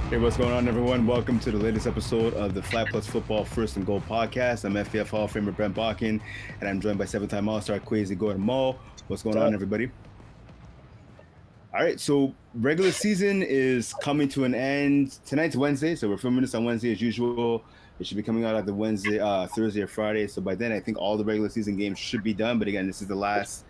Hey, what's going on, everyone? Welcome to the latest episode of the Flat Plus Football First and Goal podcast. I'm FPF Hall of Famer Brent Bodkin, and I'm joined by seven-time All-Star Quaysie Maule. What's going on, everybody? All right, so regular season is coming to an end. Tonight's Wednesday, so we're filming this on Wednesday as usual. It should be coming out either Wednesday, Thursday, or Friday. So by then, I think all the regular season games should be done. But again, this is the last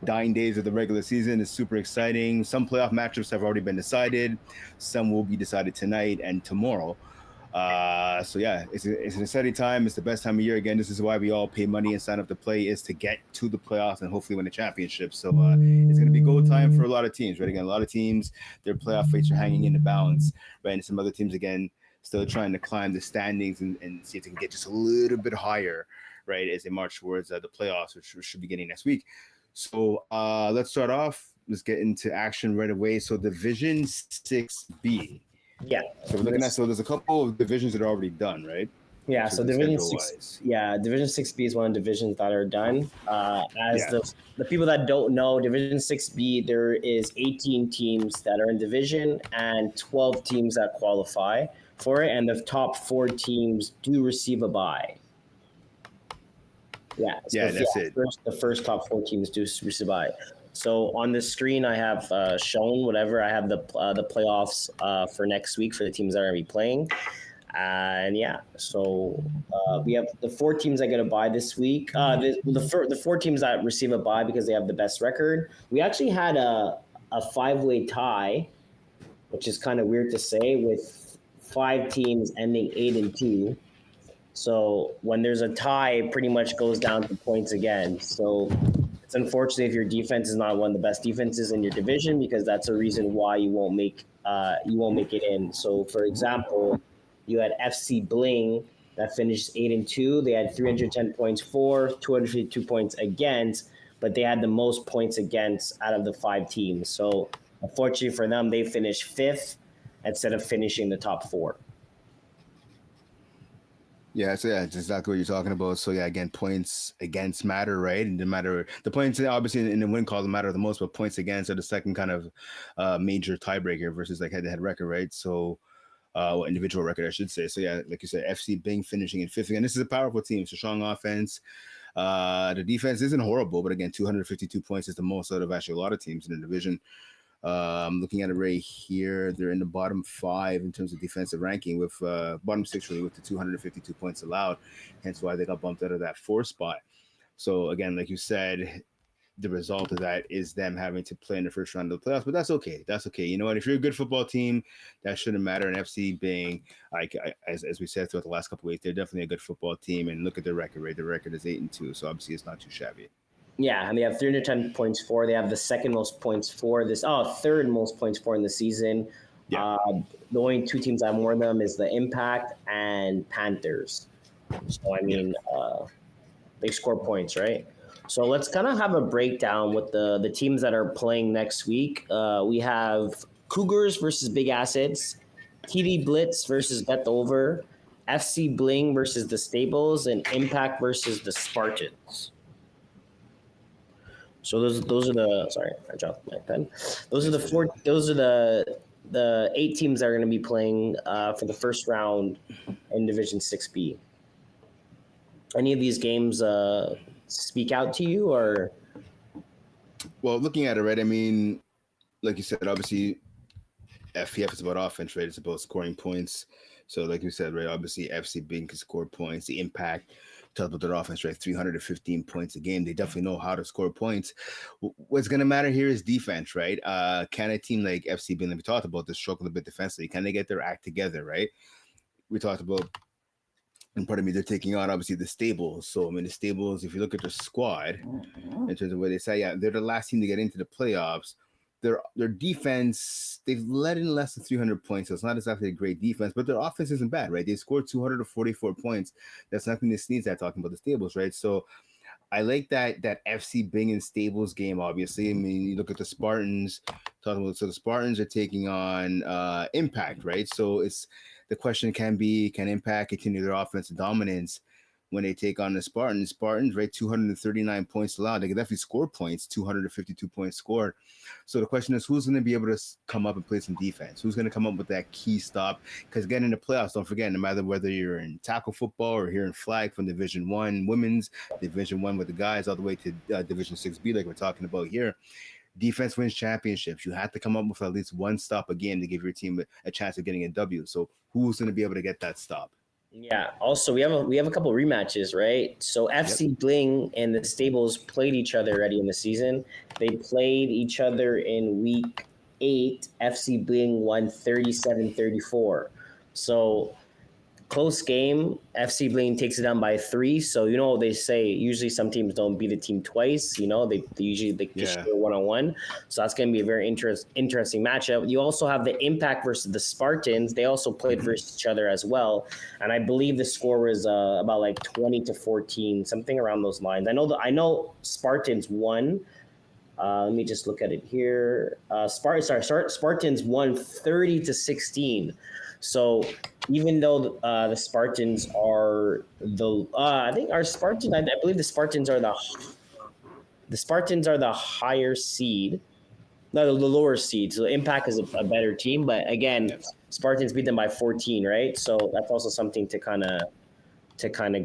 dying days of the regular season. Is super exciting. Some playoff matchups have already been decided. Some will be decided tonight and tomorrow. So yeah, it's an exciting time. It's the best time of year. Again, this is why we all pay money and sign up to play, is to get to the playoffs and hopefully win a championship. So it's going to be go time for a lot of teams, right? Again, a lot of teams, their playoff fates are hanging in the balance, right? And some other teams, again, still trying to climb the standings and see if they can get just a little bit higher, right, as they march towards the playoffs, which should be getting next week. So let's start off. Let's get into action right away. So Division 6B. Yeah. So we're looking at, so there's a couple of divisions that are already done, right? Yeah. So Division 6. Yeah, Division 6B is one of the divisions that are done. The people that don't know, Division 6B, there is 18 teams that are in division and 12 teams that qualify for it, and the top 4 teams do receive a bye. Yeah. So that's it. The first top 4 teams do receive a bye. So on the screen, I have shown whatever. I have the playoffs for next week for the teams that are going to be playing. And yeah, so we have the 4 teams that get a bye this week. The 4 teams that receive a bye because they have the best record. We actually had a 5-way tie, which is kind of weird to say, with 5 teams ending 8-2. So when there's a tie, it pretty much goes down to points again. So it's unfortunate if your defense is not one of the best defenses in your division, because that's a reason why you won't make it in. So for example, you had FC Bling that finished 8-2. They had 310 points for, 252 points against, but they had the most points against out of the 5 teams. So unfortunately for them, they finished 5th instead of finishing the top 4. Yeah, so yeah, it's exactly what you're talking about. So yeah, again, points against matter, right? And the points obviously in the win column matter the most, but points against are the second kind of major tiebreaker versus like head-to-head record, right? So individual record, I should say. So yeah, like you said, FC Bing finishing in 5th. Again, this is a powerful team. It's a strong offense. The defense isn't horrible, but again, 252 points is the most out of actually a lot of teams in the division. Looking at it right here, they're in the bottom 5 in terms of defensive ranking, with bottom 6 really with the 252 points allowed, hence why they got bumped out of that 4 spot. So again, like you said, the result of that is them having to play in the first round of the playoffs, but that's okay. That's okay. You know what? If you're a good football team, that shouldn't matter. And FC being, as we said throughout the last couple of weeks, they're definitely a good football team. And look at their record, right? The record is 8-2, so obviously it's not too shabby. Yeah, and they have 310 points for. They have the second most points for this. Third most points for in the season. Yeah. The only 2 teams that have more than them is the Impact and Panthers. So I mean, they score points, right? So let's kind of have a breakdown with the teams that are playing next week. We have Cougars versus Big Acids, TD Blitz versus Bet Over, FC Bling versus the Stables, and Impact versus the Spartans. So those are the, sorry, I dropped my pen. Those are the 4. Those are the 8 teams that are going to be playing for the first round in Division 6B. Any of these games speak out to you, or? Well, looking at it, right, I mean, like you said, obviously FPF is about offense, right? It's about scoring points. So like you said, right, obviously FC Bing can score points. The Impact, talk about their offense, right? 315 points a game. They definitely know how to score points. What's going to matter here is defense, right? Can a team like FC Bing, that we talked about, this struggle a bit defensively, can they get their act together, right? We talked about, and pardon me, they're taking on obviously the Stables. So I mean, the Stables, if you look at their squad in terms of where they say, yeah, they're the last team to get into the playoffs. Their defense, they've let in less than 300 points, so it's not exactly a great defense, but their offense isn't bad, right? They scored 244 poinks. That's nothing to sneeze at, talking about the Stables, right? So I like that FC Bing and Stables game, obviously. I mean, you look at the Spartans, talking about, so the Spartans are taking on Impact, right? So it's the question can Impact continue their offensive dominance when they take on the Spartans. Spartans, right, 239 points allowed. They can definitely score points, 252 points scored. So the question is, who's going to be able to come up and play some defense? Who's going to come up with that key stop? Because getting in the playoffs, don't forget, no matter whether you're in tackle football or here in flag from Division One women's, Division One with the guys, all the way to Division 6B, like we're talking about here, defense wins championships. You have to come up with at least one stop a game to give your team a chance of getting a W. So who's going to be able to get that stop? Yeah. Also, we have a couple rematches, right? So FC Bling and the Stables played each other already in the season. They played each other in week 8. FC Bling won 37-34. So close game. FC Bling takes it down by 3. So they say usually some teams don't beat a team twice. They usually just share 1-on-1. So that's going to be a very interesting matchup. You also have the Impact versus the Spartans. They also played versus each other as well, and I believe the score was about like 20-14, something around those lines. I know Spartans won. Let me just look at it here. Spartans won 30-16. So even though the Spartans are I believe the Spartans are the higher seed, no, the lower seed. So Impact is a better team, but again, Spartans beat them by 14, right? So that's also something to kind of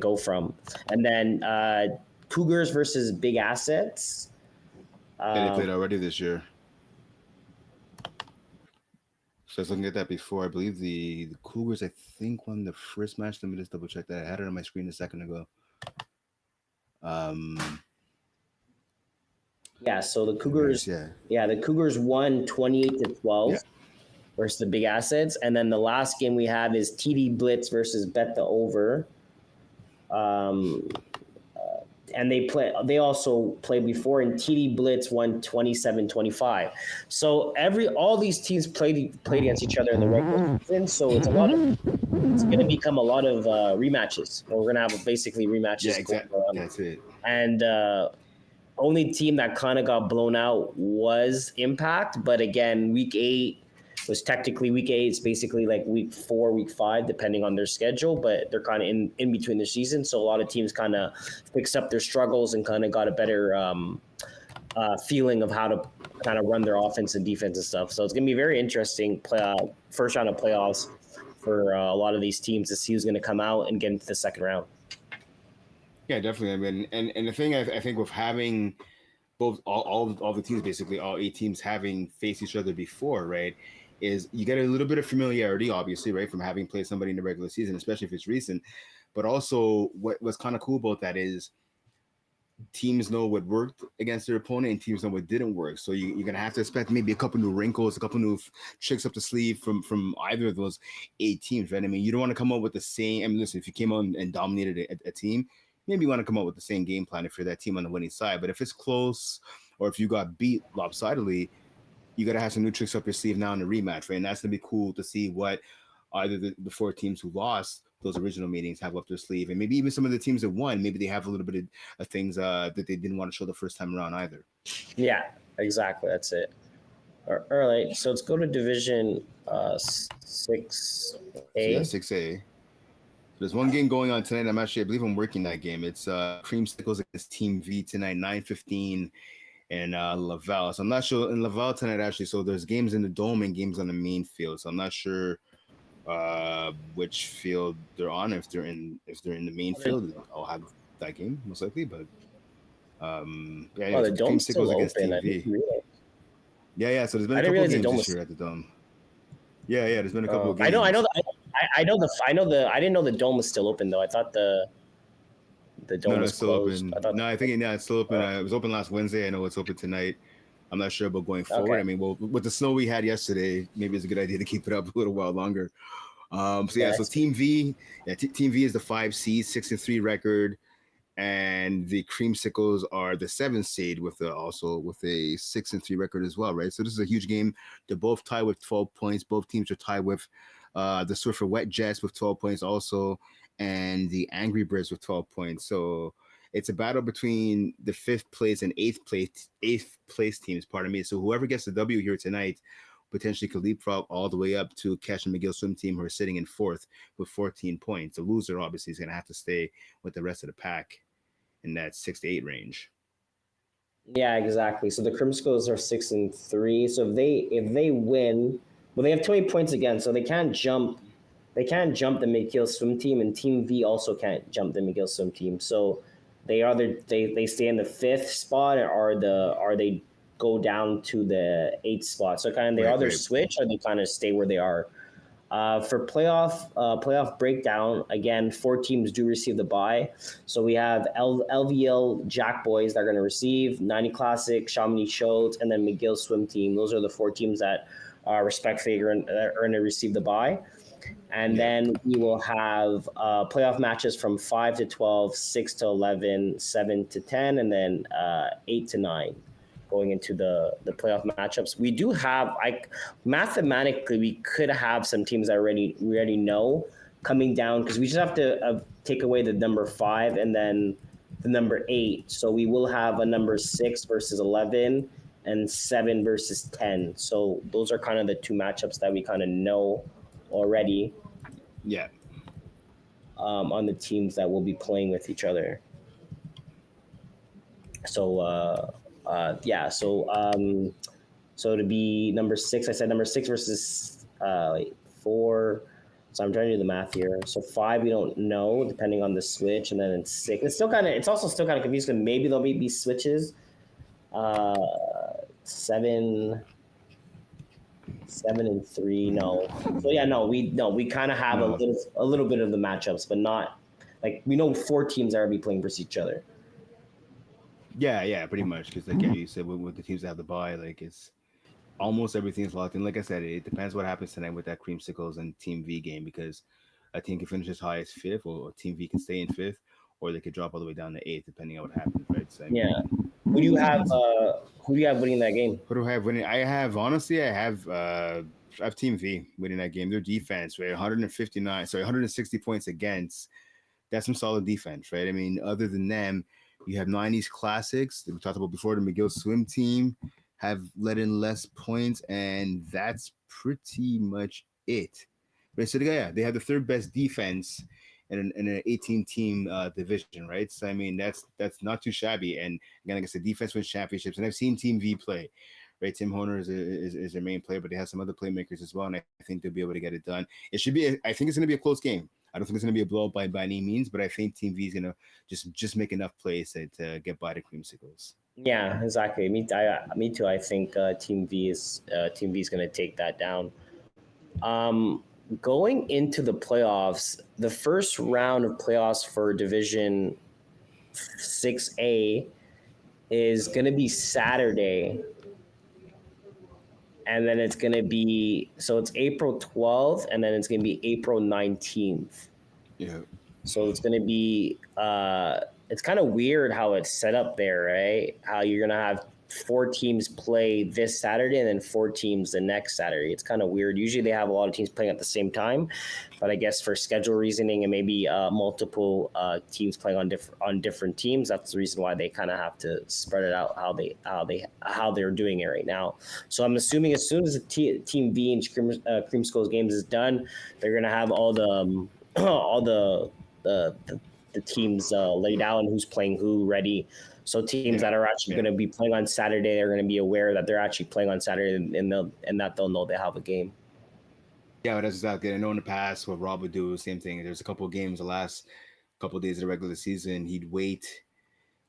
go from. And then Cougars versus Big Assets. They played already this year. So I was looking at that before. I believe the Cougars, I think, won the first match. Let me just double check that. I had it on my screen a second ago. Yeah, so the Cougars, the Cougars won 28-12 versus the Big Assets, and then the last game we have is TD Blitz versus Bet the Over. And they also played before, and TD Blitz won 27-25. So all these teams played against each other in the regular season. So it's going to become a lot of rematches. We're going to have basically rematches. Yeah, exactly. That's it. And only team that kind of got blown out was Impact. But again, week 8 was technically week 8. It's basically like week 4, week 5, depending on their schedule. But they're kind of in between the season. So a lot of teams kind of fixed up their struggles and kind of got a better feeling of how to kind of run their offense and defense and stuff. So it's going to be very interesting first round of playoffs for a lot of these teams to see who's going to come out and get into the second round. Yeah, definitely. I mean, and the thing I think with having both all the teams, basically all 8 teams having faced each other before, right, is you get a little bit of familiarity, obviously, right, from having played somebody in the regular season, especially if it's recent. But also, what's kind of cool about that is teams know what worked against their opponent and teams know what didn't work. So you're going to have to expect maybe a couple new wrinkles, a couple new tricks up the sleeve from either of those 8 teams, right? I mean, you don't want to come up with the same. I mean, listen, if you came on and dominated a team, maybe you want to come up with the same game plan if you're that team on the winning side. But if it's close or if you got beat lopsidedly, you got to have some new tricks up your sleeve now in the rematch, right? And that's going to be cool to see what either the 4 teams who lost those original meetings have up their sleeve. And maybe even some of the teams that won, maybe they have a little bit of things that they didn't want to show the first time around either. Yeah, exactly. That's it. All right. So let's go to Division 6A. So yeah, 6A. There's one game going on tonight. I believe I'm working that game. It's Creamsicles against Team V tonight, 9:15 in Laval. So I'm not sure in Laval tonight, actually. So there's games in the Dome and games on the main field. So I'm not sure which field they're on. If they're in the main field, I'll have that game most likely. But the Dome's still open. Yeah. So there's been a couple of games this year at the Dome. Yeah. There's been a couple of games. I didn't know the Dome was still open though. I thought the Dome was still closed. open. I think it's still open. It was open last Wednesday. I know it's open tonight. I'm not sure about going forward. Okay. I mean, well, with the snow we had yesterday, maybe it's a good idea to keep it up a little while longer. So Team V, Team V is the 5 seed, 6-3 record, and the Creamsicles are the 7th seed with also with a 6-3 record as well, right? So this is a huge game. They're both tied with 12 points. Both teams are tied with the Surfer Wet Jets with 12 points also, and the Angry Birds with 12 points. So it's a battle between the 5th place and 8th place teams. Pardon me. So whoever gets the W here tonight potentially could leapfrog all the way up to Cash and McGill swim team, who are sitting in fourth with 14 points. The loser obviously is going to have to stay with the rest of the pack in that 6 to 8 range. Yeah, exactly. So the Crimscos are 6-3. So if they win, well, they have 20 points again, so they can't jump. They can't jump the McGill swim team, and Team V also can't jump the McGill swim team. So they stay in the fifth spot, or they go down to the eighth spot. So kind of they either Right. switch or they kind of stay where they are. For playoff breakdown, again, 4 teams do receive the bye. So we have LVL Jack Boys that are going to receive 90 Classic, Chamonix Shoals, and then McGill Swim Team. Those are the 4 teams that respectfully are going to receive the bye. And then we will have playoff matches from 5 to 12, 6 to 11, 7 to 10, and then 8 to 9 going into the playoff matchups. We do have, mathematically, we could have some teams that we already know coming down, because we just have to take away the number 5 and then the number 8. So we will have a number 6 versus 11 and 7 versus 10. So those are kind of the 2 matchups that we kind of know already. Yeah. On the teams that will be playing with each other. So so to be number 6, I said number 6 versus 4. So I'm trying to do the math here. So 5 we don't know, depending on the switch, and then in 6 it's also still kind of confusing. Maybe there'll be switches. 7 and 3, no. So yeah, we kind of have a little bit of the matchups, but not like we know 4 teams that are be playing versus each other. Yeah, pretty much. Because like you said, with the teams that have the bye, like it's almost everything's locked in. Like I said, it depends what happens tonight with that Creamsicles and Team V game, because a team can finish as high as 5th, or Team V can stay in 5th, or they could drop all the way down to 8th, depending on what happens, right? So, Who do you have? Who do you have winning that game? Who do I have winning? I have Team V winning that game. Their defense, right? 160 points against. That's some solid defense, right? I mean, other than them, you have 90s Classics that we talked about before. The McGill swim team have let in less points, and that's pretty much it. Right? So they have the 3rd best defense in an 18-team division, right? So I mean, that's not too shabby. And again, like I said, defense wins championships, and I've seen Team V play. Right, Tim Horner is their main player, but they have some other playmakers as well, and I think they'll be able to get it done. I think it's going to be a close game. I don't think it's going to be a blowout by any means, but I think Team V is going to just make enough plays to get by the Creamsicles. Yeah, exactly. Me too. I think Team V is going to take that down. Going into the playoffs, the first round of playoffs for Division 6A is going to be Saturday. And then it's April 12th, and then it's going to be April 19th. Yeah. So it's going to be it's kind of weird how it's set up there, right? How you're going to have 4 teams play this Saturday and then 4 teams the next Saturday. It's kind of weird. Usually they have a lot of teams playing at the same time, but I guess for schedule reasoning and maybe multiple teams playing on different teams, that's the reason why they kind of have to spread it out how they're doing it right now. So I'm assuming as soon as the Team V and Creamsicles games is done, they're going to have all the teams laid out and who's playing who ready. So teams that are actually going to be playing on Saturday are going to be aware that they're actually playing on Saturday, and that they'll know they have a game. Yeah, that's exactly. I know in the past what Rob would do the same thing. There's a couple of games the last couple of days of the regular season. He'd wait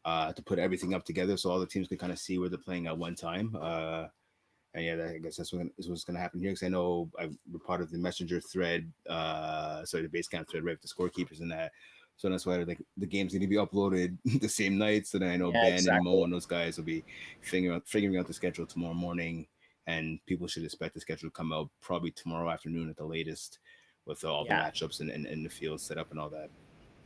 to put everything up together so all the teams could kind of see where they're playing at one time. And yeah, I guess that's what's going to happen here, because I know we're part of the messenger thread, the base camp thread, right, with the scorekeepers and that. So that's why like the game's going to be uploaded the same night. So then I know Ben and Mo and those guys will be figuring out the schedule tomorrow morning, and people should expect the schedule to come out probably tomorrow afternoon at the latest, with all the matchups and the field set up and all that.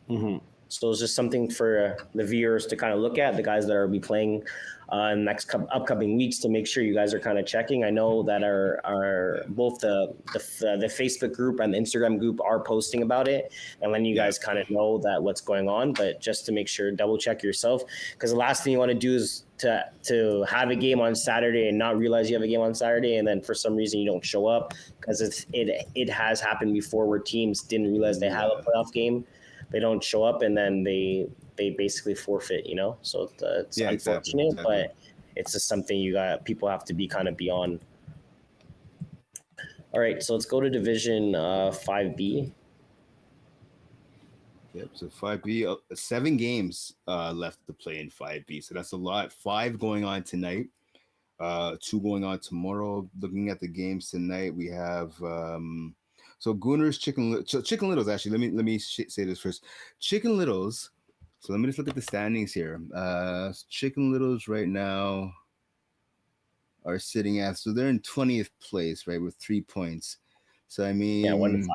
Mm-hmm. So it's just something for the viewers to kind of look at, the guys that are be playing in the next upcoming weeks, to make sure you guys are kind of checking. I know that our both the Facebook group and the Instagram group are posting about it and letting you guys kind of know that what's going on. But just to make sure, double check yourself, because the last thing you want to do is to have a game on Saturday and not realize you have a game on Saturday, and then for some reason you don't show up, because it has happened before where teams didn't realize they have a playoff game. They don't show up, and then they basically forfeit, So it's unfortunate, exactly. But it's just something people have to be kind of beyond. All right, so let's go to Division 5B. Yep, so 5B, 7 games left to play in 5B, so that's a lot. 5 going on tonight, 2 going on tomorrow. Looking at the games tonight, we have so Gooners, Chicken Littles. Actually, let me say this first. Chicken Littles. So let me just look at the standings here. Chicken Littles right now are sitting at, so they're in 20th place, right, with 3 points. So I mean, 1 to 5.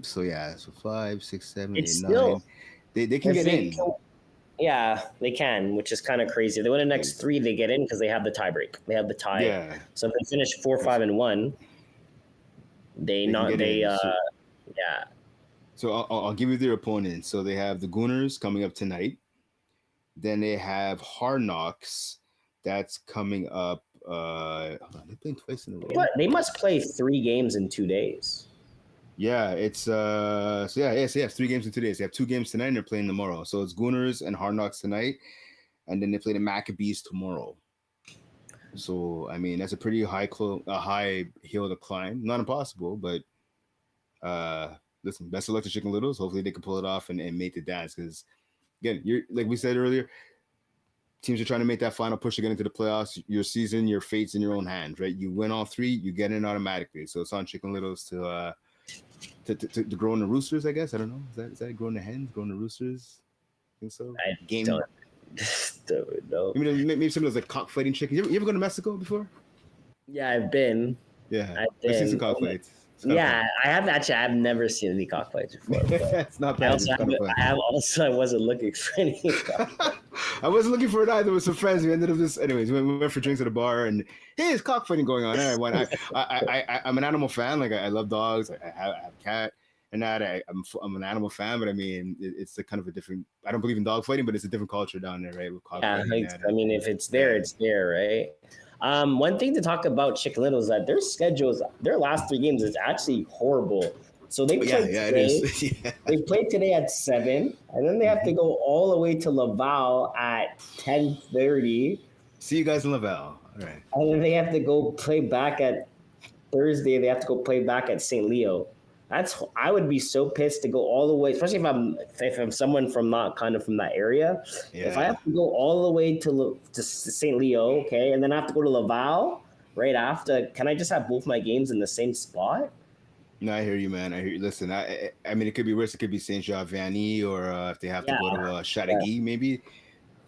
So 5, 6, 7, it's 8, still, 9. They can get in. Yeah, they can, which is kind of crazy. They win the next 3, they get in because they have the tie break. They have the tie. Yeah. So if they finish 4, 5, and 1, yeah. So I'll give you their opponents. So they have the Gooners coming up tonight. Then they have Hard Knocks. That's coming up. They're playing twice in a row. What? They must play 3 games in 2 days. Yeah, it's 3 games in 2 days. They have 2 games tonight and they're playing tomorrow. So it's Gooners and Hard Knocks tonight, and then they play the Maccabees tomorrow. So I mean, that's a pretty high hill to climb. Not impossible, but listen, best of luck to Chicken Littles. Hopefully they can pull it off and make the dance, because again, you're, like we said earlier, teams are trying to make that final push to get into the playoffs. Your season, your fate's in your own hands, right? You win all 3, you get in automatically. So it's on Chicken Littles to grow in the roosters, I guess. I don't know. Is that growing the hens, growing the roosters? I think so. I don't know. I mean, maybe some of those like cockfighting chickens. You ever gone to Mexico before? Yeah, I've been. Yeah, I've seen some cockfights. Yeah, I have actually. I've never seen any cockfights before. It's not bad. I wasn't looking for any. I wasn't looking for it either. With some friends, we ended up this. Anyways, we went for drinks at a bar, and hey, it's cockfighting going on. I'm an animal fan. Like I love dogs. I have a cat, and I'm an animal fan. But I mean, it's a kind of a different. I don't believe in dog fighting, but it's a different culture down there, right? With cockfighting. Yeah, I mean, if it's there, it's there, right? One thing to talk about Chicken Little is that their schedules, their last 3 games is actually horrible. So they played today. They played today at 7, and then they have to go all the way to Laval at 10:30. See you guys in Laval. All right. And then they have to go play back at Thursday. They have to go play back at St. Leo. I would be so pissed to go all the way, especially if I'm someone from not kind of from that area. Yeah. If I have to go all the way to St. Leo, okay, and then I have to go to Laval right after, can I just have both my games in the same spot? No, I hear you, man. I hear you. Listen, I mean, it could be worse. It could be Saint Jean Vianney, or if they have to go to Chateauguay, maybe.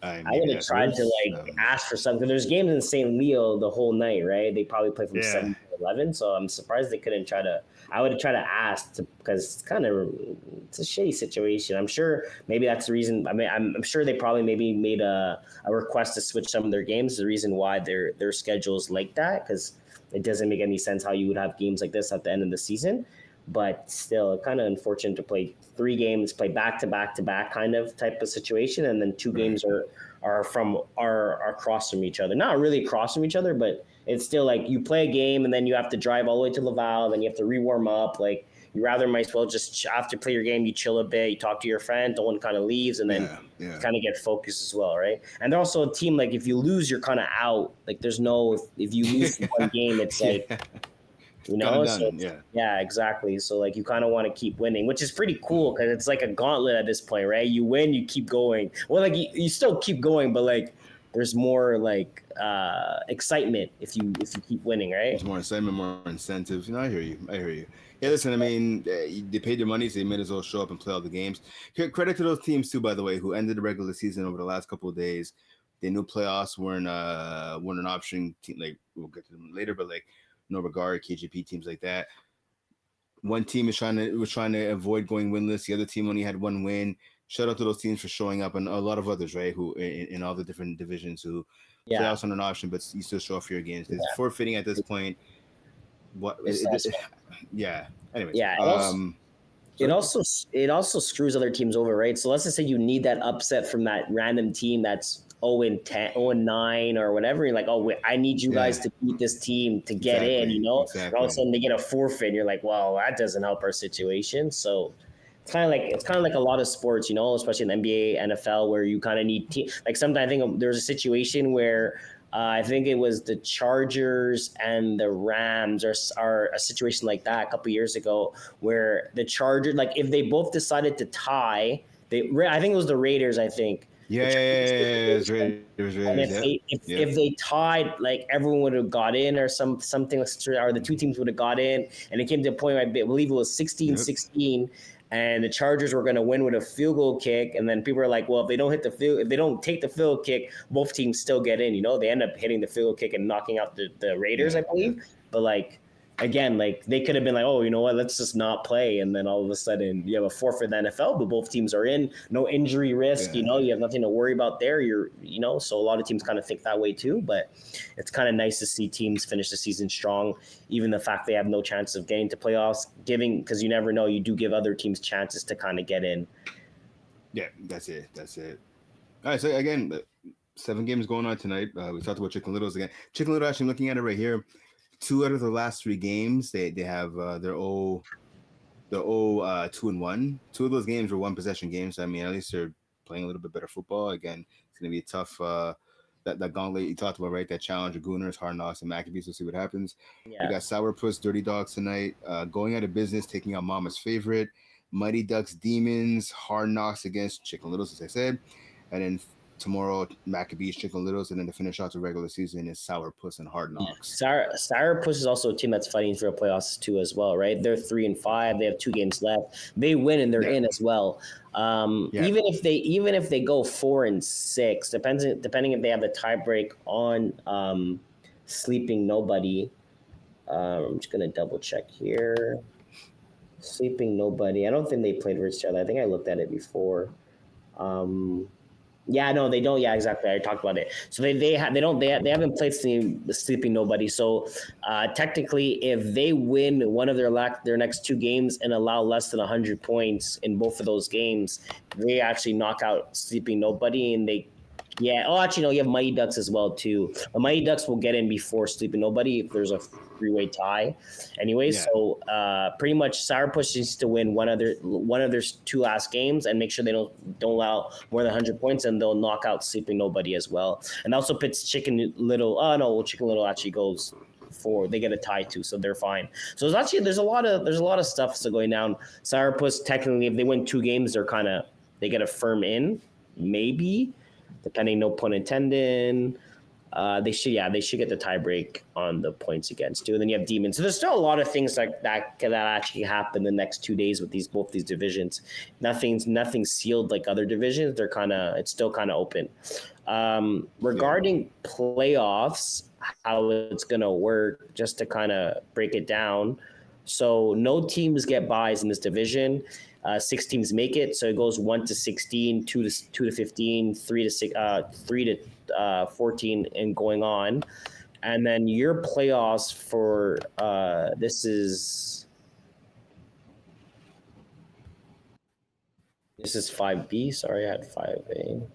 I would have tried to ask for something. There's games in St. Leo the whole night, right? They probably play from 7 to 11, so I'm surprised they couldn't try to. I would have tried to ask because it's a shitty situation. I'm sure maybe that's the reason. I mean, I'm sure they probably maybe made a request to switch some of their games. The reason why their schedule's like that, because it doesn't make any sense how you would have games like this at the end of the season. But still, kind of unfortunate to play 3 games, play back to back to back kind of type of situation, and then 2 games are across from each other. Not really across from each other, but it's still like you play a game and then you have to drive all the way to Laval, then you have to re-warm up. Like you rather might as well just after play your game, you chill a bit, you talk to your friend, no one kind of leaves, and then you kind of get focused as well, right? And they're also a team like if you lose, you're kind of out. Like there's no if you lose one game, it's like. You know, exactly. So like you kind of want to keep winning, which is pretty cool because it's like a gauntlet at this point, right? You win, you keep going. Well, like you still keep going, but like there's more like excitement if you keep winning, right? There's more excitement, more incentives. You know, I hear you. Yeah, listen, I mean, they paid their money, so they might as well show up and play all the games. Credit to those teams too, by the way, who ended the regular season over the last couple of days. They knew playoffs weren't an option. Like we'll get to them later, but like. No regard, KJP teams like that. One team was trying to avoid going winless. The other team only had 1 win. shout out to those teams for showing up, and a lot of others, right? Who in all the different divisions who playoffs are an option, but you still show up for your games. It's forfeiting at this point. What? Yeah. Anyways, Yeah. Sorry? It also screws other teams over, right? So let's just say you need that upset from that random team that's 0-10, 0-9 or whatever. You're like, oh, wait, I need you guys to beat this team to get in, you know? And all of a sudden they get a forfeit, and you're like, well, that doesn't help our situation. So it's kind of like a lot of sports, you know, especially in the NBA, NFL, where you kind of need like sometimes I think there's a situation where I think it was the Chargers and the Rams are a situation like that a couple years ago, where the Chargers, like if they both decided to tie, I think it was the Raiders. I think. It was Raiders. And if they tied, like everyone would have got in, or something, or the two teams would have got in, and it came to a point where I believe it was 16-16. And the Chargers were going to win with a field goal kick, and then people are like, "Well, if they don't take the field kick, both teams still get in." You know, they end up hitting the field goal kick and knocking out the Raiders, I believe. But like again, like they could have been like, "Oh, you know what? Let's just not play," and then all of a sudden you have a forfeit in the NFL, but both teams are in, no injury risk. You know, you have nothing to worry about there. So a lot of teams kind of think that way too. But it's kind of nice to see teams finish the season strong. Even the fact they have no chance of getting to playoffs, because you never know, you do give other teams chances to kind of get in. Yeah, that's it. All right, so again, 7 games going on tonight. We talked about Chicken Littles again. Chicken Little, actually, I'm looking at it right here. 2 out of the last 3 games, they have they're 2-1. 2 of those games were 1 possession games. So, I mean, at least they're playing a little bit better football. Again, it's going to be a tough that gauntlet you talked about, right? That challenge of Gooners, Hard Knocks, and Maccabees. We'll see what happens. We got Sourpuss, Dirty Dogs tonight, going out of business, taking out Mama's favorite. Mighty Ducks, Demons, Hard Knocks against Chicken Littles, as I said. And then tomorrow, Maccabees, Chicken Littles, and then to finish out the regular season is Sourpuss and Hard Knocks. Sourpuss is also a team that's fighting for a playoffs too, as well, right? They're 3-5. They have 2 games left. They win and they're in as well. Even if they go 4-6, depending if they have the tiebreak on Sleeping Nobody. I'm just gonna double check here. Sleeping Nobody. I don't think they played with each other. I think I looked at it before. Yeah, no, they don't. Yeah, exactly. I talked about it. So they haven't played Sleeping Nobody. So technically, if they win one of their next 2 games and allow less than 100 points in both of those games, they actually knock out Sleeping Nobody, and they. Yeah. Oh, actually, no. You have Mighty Ducks as well too. The Mighty Ducks will get in before Sleeping Nobody if there's a 3-way tie. Anyway, so pretty much Sourpuss needs to win one of their 2 last games and make sure they don't allow more than 100 points, and they'll knock out Sleeping Nobody as well. And also pits Chicken Little. Oh no, Chicken Little actually goes forward. They get a tie too, so they're fine. So there's a lot of stuff still going down. Sourpuss, technically, if they win 2 games, they get a firm in, maybe. Depending, no pun intended. They should get the tiebreak on the points against too. And then you have Demons. So there's still a lot of things like that actually happen the next 2 days with both these divisions. Nothing's sealed like other divisions. It's still kind of open. Regarding playoffs, how it's gonna work, just to kind of break it down. So no teams get buys in this division. 6 teams make it, so it goes 1-16, 2-15, 3-14, and going on. And then your playoffs for this is 5B. Sorry, I had 5A.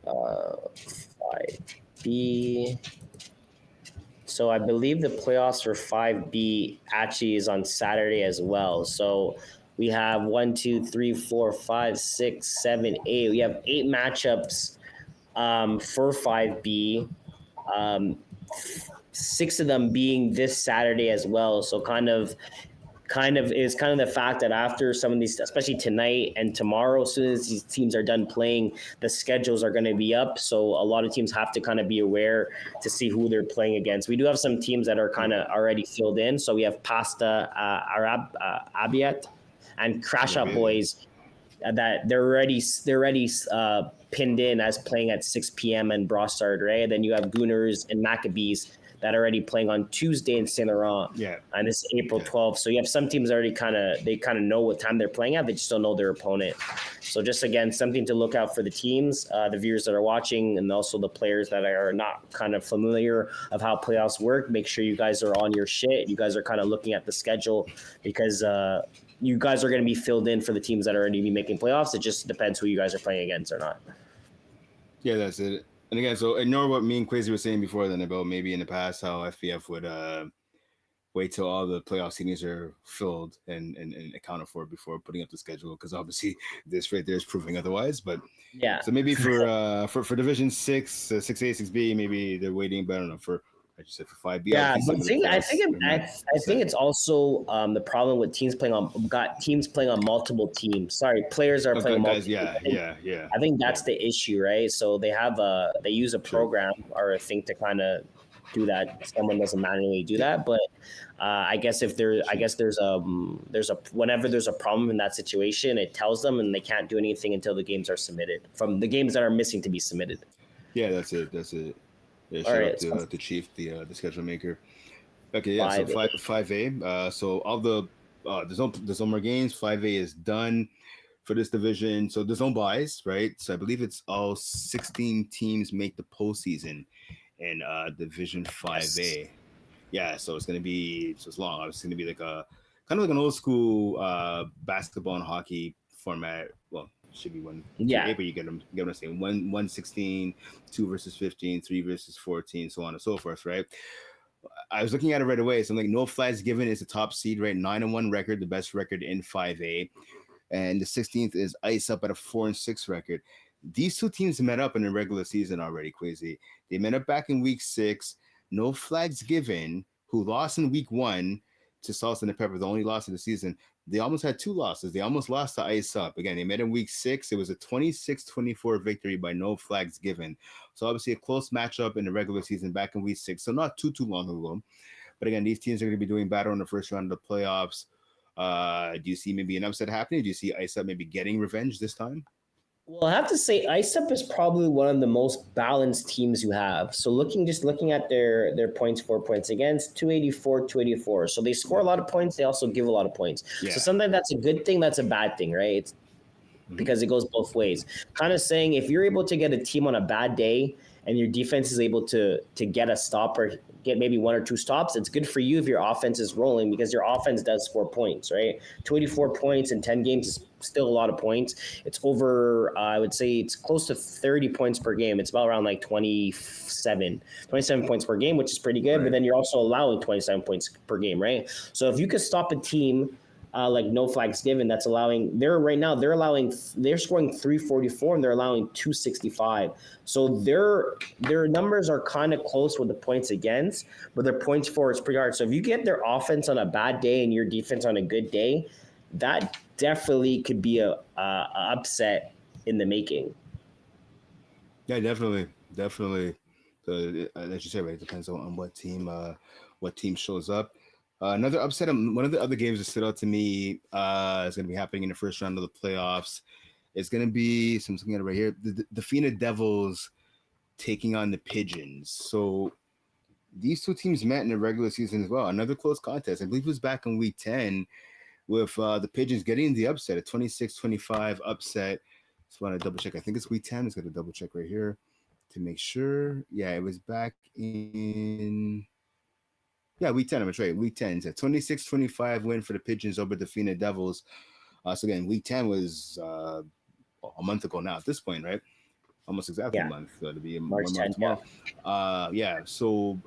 5B. So I believe the playoffs for 5B actually is on Saturday as well. So we have 1, 2, 3, 4, 5, 6, 7, 8. We have 8 matchups for 5B. 6 of them being this Saturday as well. So kind of the fact that after some of these, especially tonight and tomorrow, as soon as these teams are done playing, the schedules are going to be up. So a lot of teams have to kind of be aware to see who they're playing against. We do have some teams that are kind of already filled in. So we have Pasta Abiat and Crash Out Boys that they're already pinned in as playing at 6 p.m. and Brossard, right? And then you have Gooners and Maccabees that are already playing on Tuesday in Saint Laurent. Yeah. And this is April 12th. So you have some teams already kind of know what time they're playing at. They just don't know their opponent. So just again, something to look out for the teams, the viewers that are watching, and also the players that are not kind of familiar of how playoffs work. Make sure you guys are on your shit. You guys are kind of looking at the schedule because you guys are going to be filled in for the teams that are already be making playoffs. It just depends who you guys are playing against or not. Yeah, that's it. And again, so ignore what me and Quaysie were saying before then about maybe in the past how FPF would wait till all the playoff seedings are filled and accounted for before putting up the schedule, because obviously this right there is proving otherwise. But yeah, so maybe for Division 6, 6A, 6B, maybe they're waiting. But I don't know for. I just said for 5B. Yeah, but I think it's also the problem with teams playing on multiple teams. Sorry, players are playing guys, multiple. Yeah. I think that's the issue, right? So they use a program or a thing to kind of do that. Someone doesn't manually do that, but I guess there's whenever there's a problem in that situation, it tells them, and they can't do anything until the games are submitted from the games that are missing to be submitted. Yeah, that's it. Yeah, shout out to Chief, the schedule maker. Okay, yeah. 5A. So 5A. So all there's no more games. 5A is done for this division. So there's no buys, right? So I believe it's all 16 teams make the postseason in Division 5A. Yes. Yeah, so it's long. It's gonna be like a kind of like an old school basketball and hockey format. Well, should be one. Yeah. But you get them saying 1-16, 2 versus 15, 3 versus 14, so on and so forth, right? I was looking at it right away. So I'm like, no flags given is the top seed, right? 9-1 record, the best record in 5A. And the 16th is Ice Up at a 4-6 record. These two teams met up in the regular season already, Quaysie. They met up back in week 6. No flags given, who lost in week 1 to Salsa and Pepper, the only loss of the season. They almost had 2 losses. They almost lost to Ice Up. Again, they met in week 6. It was a 26-24 victory by no flags given. So obviously a close matchup in the regular season back in week 6. So not too long ago. But again, these teams are going to be doing battle in the first round of the playoffs. Do you see maybe an upset happening? Do you see Ice Up maybe getting revenge this time? Well, I have to say, Ice Up is probably one of the most balanced teams you have. So looking at their points for points against, 284, 284. So they score a lot of points. They also give a lot of points. Yeah. So sometimes that's a good thing. That's a bad thing, right? It's because it goes both ways. Kind of saying if you're able to get a team on a bad day and your defense is able to get a stop or get maybe 1 or 2 stops, it's good for you if your offense is rolling because your offense does score points, right? 24 points in 10 games is still a lot of points. It's over, I would say it's close to 30 points per game. It's about around like 27 points per game, which is pretty good. Right. But then you're also allowing 27 points per game, right? So if you could stop a team like no flags given, that's allowing. They're scoring 344 and they're allowing 265. So their numbers are kind of close with the points against, but their points for is pretty hard. So if you get their offense on a bad day and your defense on a good day, that definitely could be a upset in the making. Yeah, definitely. So as you said, right, it depends on what team shows up. Another upset, one of the other games that stood out to me is going to be happening in the first round of the playoffs. It's going to be, so I'm looking at it right here, the Fina Devils taking on the Pigeons. So these two teams met in the regular season as well. Another close contest. I believe it was back in week 10 with the Pigeons getting the upset, a 26-25 upset. Just want to double check. I think it's week 10. It's going to double check right here to make sure. Yeah, it was back in... Yeah, week 10, I'm right. Week 10. It's a 26-25 win for the Pigeons over the Fina Devils. So again, week 10 was a month ago now at this point, right? Almost exactly a month. So it'll be March 10th tomorrow. Yeah. So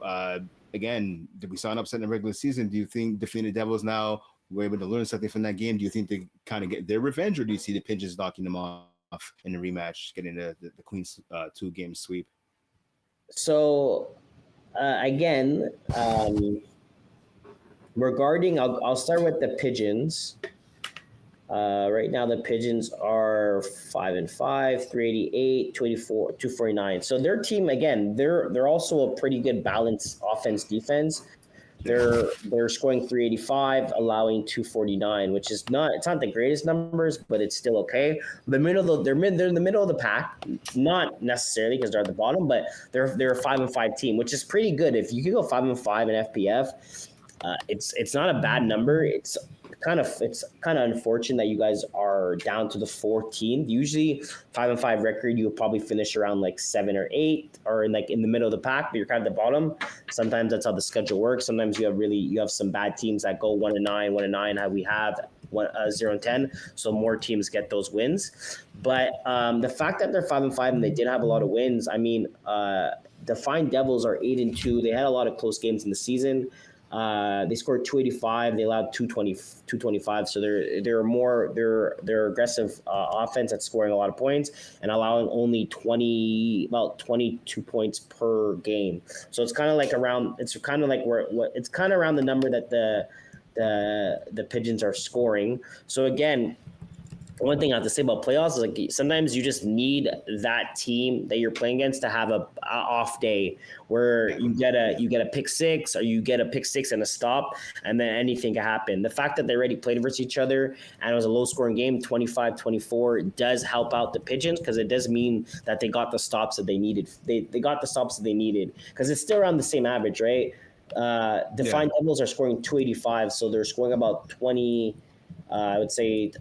again, did we saw an upset in the regular season? Do you think the Fina Devils now were able to learn something from that game? Do you think they kind of get their revenge, or do you see the Pigeons knocking them off in the rematch, getting the Queen's 2-game sweep? So again, regarding, I'll start with the Pigeons. Right now, the Pigeons are 5-5, 388, 284, 249. So their team, again, they're also a pretty good balanced offense defense. They're scoring 385, allowing 249, which is not the greatest numbers, but it's still okay. They're in the middle of the pack, not necessarily because they're at the bottom, but they're a 5-5 team, which is pretty good. If you could go 5-5 in FPF, it's not a bad number. It's kind of unfortunate that you guys are down to the 14th. Usually 5-5 record, you would probably finish around like 7 or 8, or in the middle of the pack, but you're kind of at the bottom. Sometimes that's how the schedule works. Sometimes you have some bad teams that go 1-9. How we have 0-10, so more teams get those wins. But the fact that they're 5-5 and they did have a lot of wins, I mean, the Fine Devils are 8-2. They had a lot of close games in the season. They scored 285. They allowed 225. So they're aggressive offense at scoring a lot of points and allowing only about 22 points per game. So it's kind of like around the number that the Pigeons are scoring. So again, one thing I have to say about playoffs is like sometimes you just need that team that you're playing against to have a off day where you get a pick six, or you get a pick six and a stop, and then anything can happen. The fact that they already played versus each other and it was a low scoring game, 25-24, does help out the Pigeons, because it does mean that they got the stops that they needed. They got the stops that they needed, because it's still around the same average, right? The Fine Devils are scoring 285, so they're scoring about 20. I would say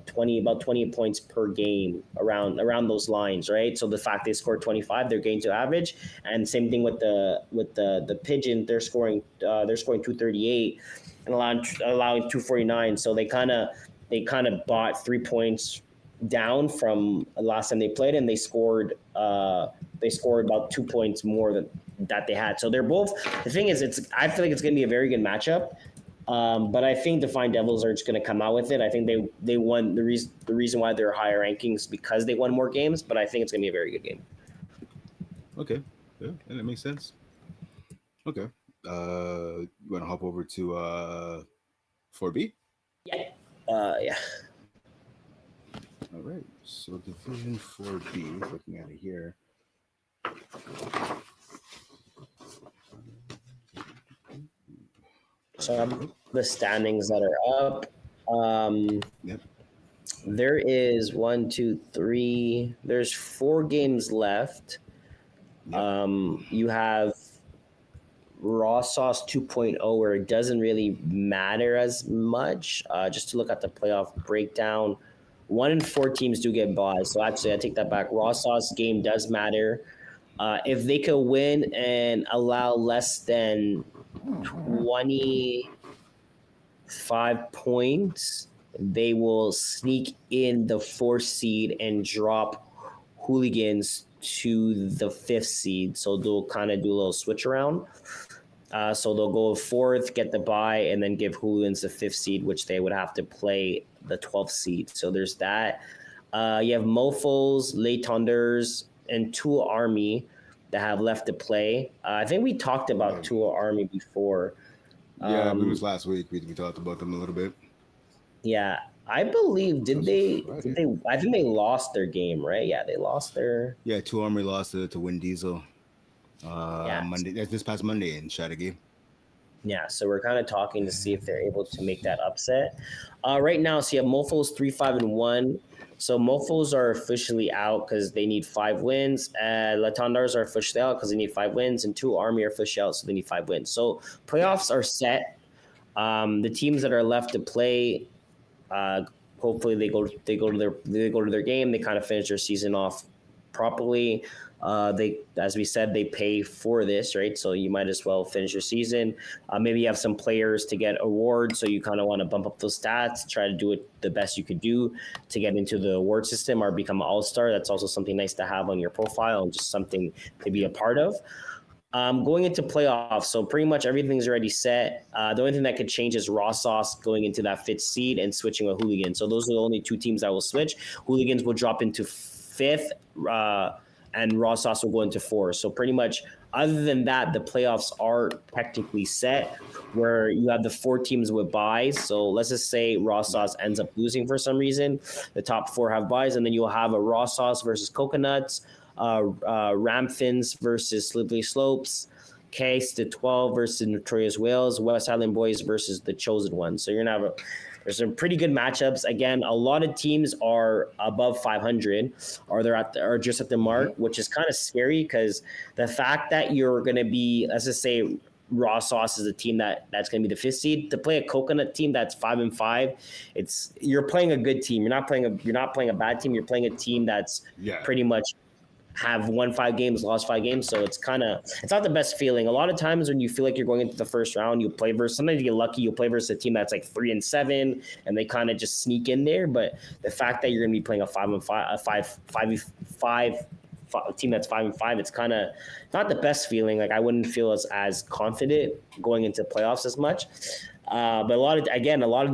20 points per game around those lines, right? So the fact they scored 25, they're getting to average, and same thing with the Pigeon, they're scoring 238 and allowing 249. So they kind of bought 3 points down from last time they played, and they scored about 2 points more than that they had. So they're both. The thing is, I feel like it's going to be a very good matchup. But I think the Fine Devils are just going to come out with it. I think they won the reason why they're higher rankings, because they won more games. But I think it's going to be a very good game. Okay, yeah, and that makes sense. Okay, you want to hop over to 4B? Yeah. Yeah. All right. So Division 4B, looking at it here. So the standings that are up. Yep. There is 1, 2, 3. There's 4 games left. Yep. You have Raw Sauce 2.0, where it doesn't really matter as much. Just to look at the playoff breakdown, 1 in 4 teams do get buys. So actually, I take that back. Raw Sauce game does matter. If they could win and allow less than 25 points, they will sneak in the 4th seed and drop Hooligans to the 5th seed. So they'll kind of do a little switch around. So they'll go 4th, get the bye, and then give Hooligans the 5th seed, which they would have to play the 12th seed. So there's that. You have Mofos, Les Tondeurs, and Tool Army that have left to play. I think we talked about Tool Army before. Yeah, it was last week. We talked about them a little bit. Yeah, I believe I think they lost their game, right? Yeah, they lost their. Yeah, Tool Army lost to Win Diesel. Monday. This past Monday in Chattagay. Yeah, so we're kind of talking to see if they're able to make that upset. Right now, so you have Mofos 3-5-1. So Mofos are officially out because they need 5 wins. Les Tondeurs are officially out because they need 5 wins, and Tool Army are officially out, so they need 5 wins. So playoffs are set. The teams that are left to play, hopefully they go to their game. They kind of finish their season off properly. As we said, they pay for this, right? So you might as well finish your season. Maybe you have some players to get awards, so you kind of want to bump up those stats, try to do it the best you could do to get into the award system or become an all-star. That's also something nice to have on your profile and just something to be a part of. Going into playoffs, so pretty much everything's already set. The only thing that could change is Raw Sauce going into that 5th seed and switching with Hooligans. So those are the only 2 teams that will switch. Hooligans will drop into 5th, and Raw Sauce will go into 4th. So pretty much, other than that, the playoffs are technically set, where you have the 4 teams with buys. So let's just say Raw Sauce ends up losing for some reason. The top 4 have buys, and then you'll have a Raw Sauce versus Coconuts, Ramfins versus Slippery Slopes, Case the 12 versus Notorious Wales, West Island Boys versus the Chosen One. So you're gonna have there's some pretty good matchups. Again, a lot of teams are above 500, or or just at the mark, which is kind of scary because the fact that you're gonna be, let's just say, Raw Sauce is a team that's going to be the 5th seed. To play a Coconut team that's 5-5, you're playing a good team. You're not playing a bad team. You're playing a team that's pretty much have won 5 games, lost 5 games. So it's not the best feeling. A lot of times when you feel like you're going into the first round, you play versus, sometimes you get lucky, you'll play versus a team that's like 3-7 and they kind of just sneak in there. But the fact that you're going to be playing a 5-5 team that's 5-5, it's kind of not the best feeling. Like I wouldn't feel as confident going into playoffs as much. But a lot of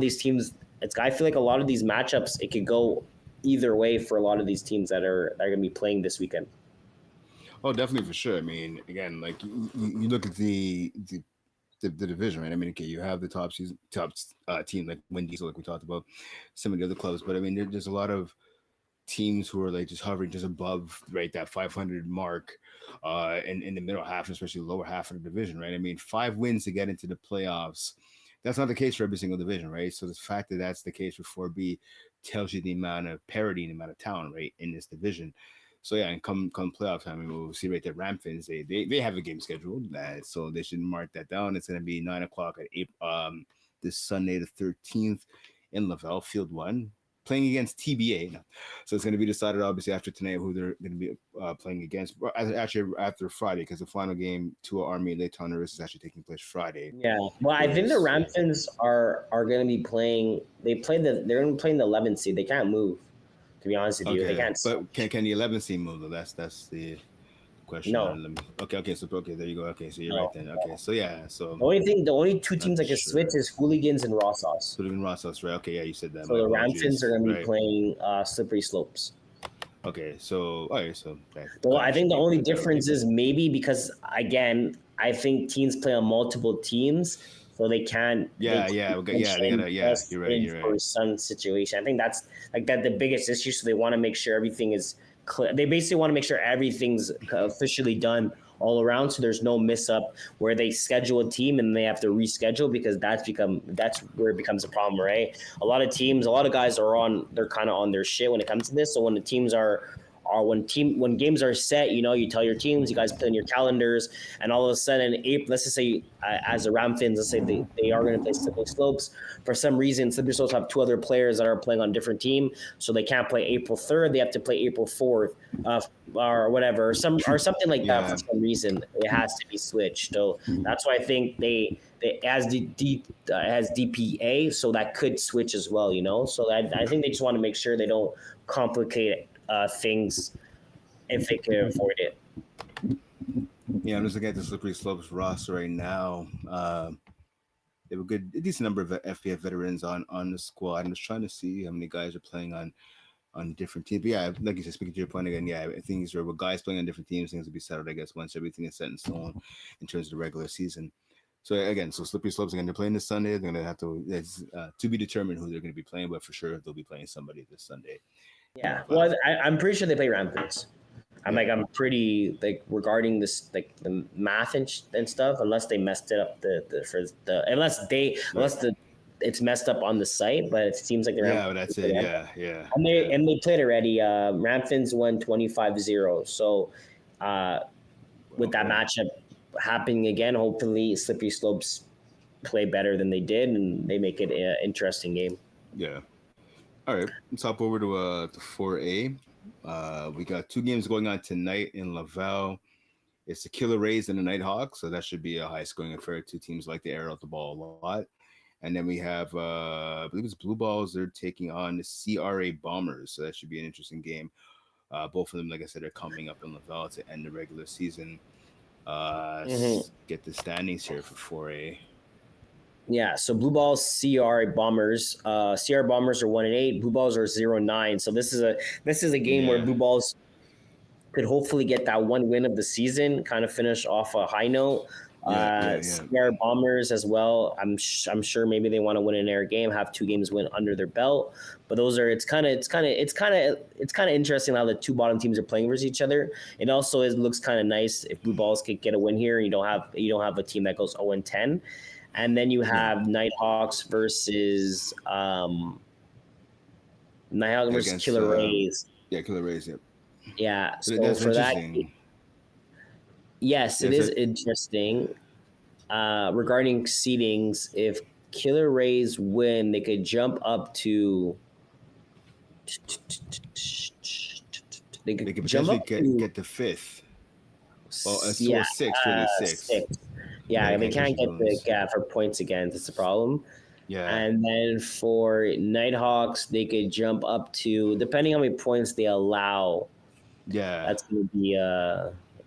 these teams, I feel like a lot of these matchups, it could go either way for a lot of these teams that are going to be playing this weekend. Oh, definitely, for sure. I mean, again, like you look at the division, right? I mean, okay, you have the top team like Windy, like we talked about, some of the other clubs, but I mean, there's a lot of teams who are like just hovering just above, right, that 500 mark in the middle half, especially the lower half of the division, right? I mean, 5 wins to get into the playoffs. That's not the case for every single division, right? So the fact that that's the case for 4B tells you the amount of parity and the amount of talent, right, in this division. So yeah, and come playoff time, we'll see right there. Ramfins, they have a game scheduled, so they should mark that down. It's going to be 9:00 at this Sunday the 13th in Laval, Field 1, playing against TBA. So it's going to be decided obviously after tonight who they're going to be playing against. Actually, after Friday, because the final game to Army Lake Honduras is actually taking place Friday. Yeah, well, I think the Ramfins are going to be playing. They're going to be playing the 11th seed. They can't move. To be honest with you, they can't. But can the 11th seed move though? That's the question. No. Okay, there you go. Okay, so you're right then. Okay, so yeah, so the only 2 teams that can switch is Hooligans and Raw Sauce. Hooligans, Raw Sauce, right? Okay, yeah, you said that. So the Ramfins are going to be playing Slippery Slopes. Okay, so all right, so I think the only difference is maybe because again, I think teams play on multiple teams, so they can't. You're right. For some situation, I think that's the biggest issue. So they want to make sure everything is clear. They basically want to make sure everything's officially done all around, so there's no miss up where they schedule a team and they have to reschedule, because that's where it becomes a problem, right? A lot of guys they're kind of on their shit when it comes to this. So when the teams when games are set, you tell your teams, you guys put in your calendars, and all of a sudden, let's just say as the Ramfins, let's say they are going to play Slippery Slopes. For some reason, Slippery Slopes have 2 other players that are playing on different team, so they can't play April 3rd. They have to play April 4th, or whatever, or something like that. For some reason, it has to be switched. So that's why I think they as DPA, so that could switch as well. So I think they just want to make sure they don't complicate things if they can avoid it. Yeah, I'm just looking at the Slippery Slopes roster right now. They have a decent number of FPF veterans on the squad. I'm just trying to see how many guys are playing on different teams. But yeah, like you said, speaking to your point again, yeah, things are with guys playing on different teams, things will be settled, I guess, once everything is set in stone in terms of the regular season. So again, Slippery Slopes, again, they're playing this Sunday. They're going to have to be determined who they're going to be playing, but for sure they'll be playing somebody this Sunday. Yeah, well, I'm pretty sure they play Ramfins. I'm pretty regarding this, the math and stuff, unless they messed it up it's messed up on the site, but it seems like they're but that's it. Yeah. And they played already. Ramfins won 25-0. So with that matchup happening again, hopefully Slippery Slopes play better than they did and they make it an interesting game. Yeah. All right, let's hop over to 4A. We got 2 games going on tonight in Laval. It's the Killer Rays and the Nighthawks, so that should be a high-scoring affair. 2 teams like to air out the ball a lot. And then we have, I believe it's Blue Balls. They're taking on the CRA Bombers, so that should be an interesting game. Both of them, like I said, are coming up in Laval to end the regular season. Get the standings here for 4A. Yeah, so Blue Balls, CR Bombers. CR Bombers are 1-8. Blue Balls are 0-9. So this is a game where Blue Balls could hopefully get that 1 win of the season, kind of finish off a high note. CR Bombers as well. I'm sure maybe they want to win an air game, have 2 games win under their belt. But those are it's kind of interesting how the 2 bottom teams are playing versus each other. It also looks kind of nice if Blue Balls could get a win here. And you don't have a team that goes 0-10, and then you have Nighthawks versus Nighthawks versus Killer Rays. Killer Rays. Yep. Yeah. So for that. Yes, it is interesting. Regarding seedings, if Killer Rays win, they could jump up to. They could potentially get the 5th. Well, it's 6th, really 6th. Yeah, they can't get the gap for points again. That's the problem. Yeah. And then for Nighthawks, they could jump up to, depending on how many points they allow. Yeah. That's going to be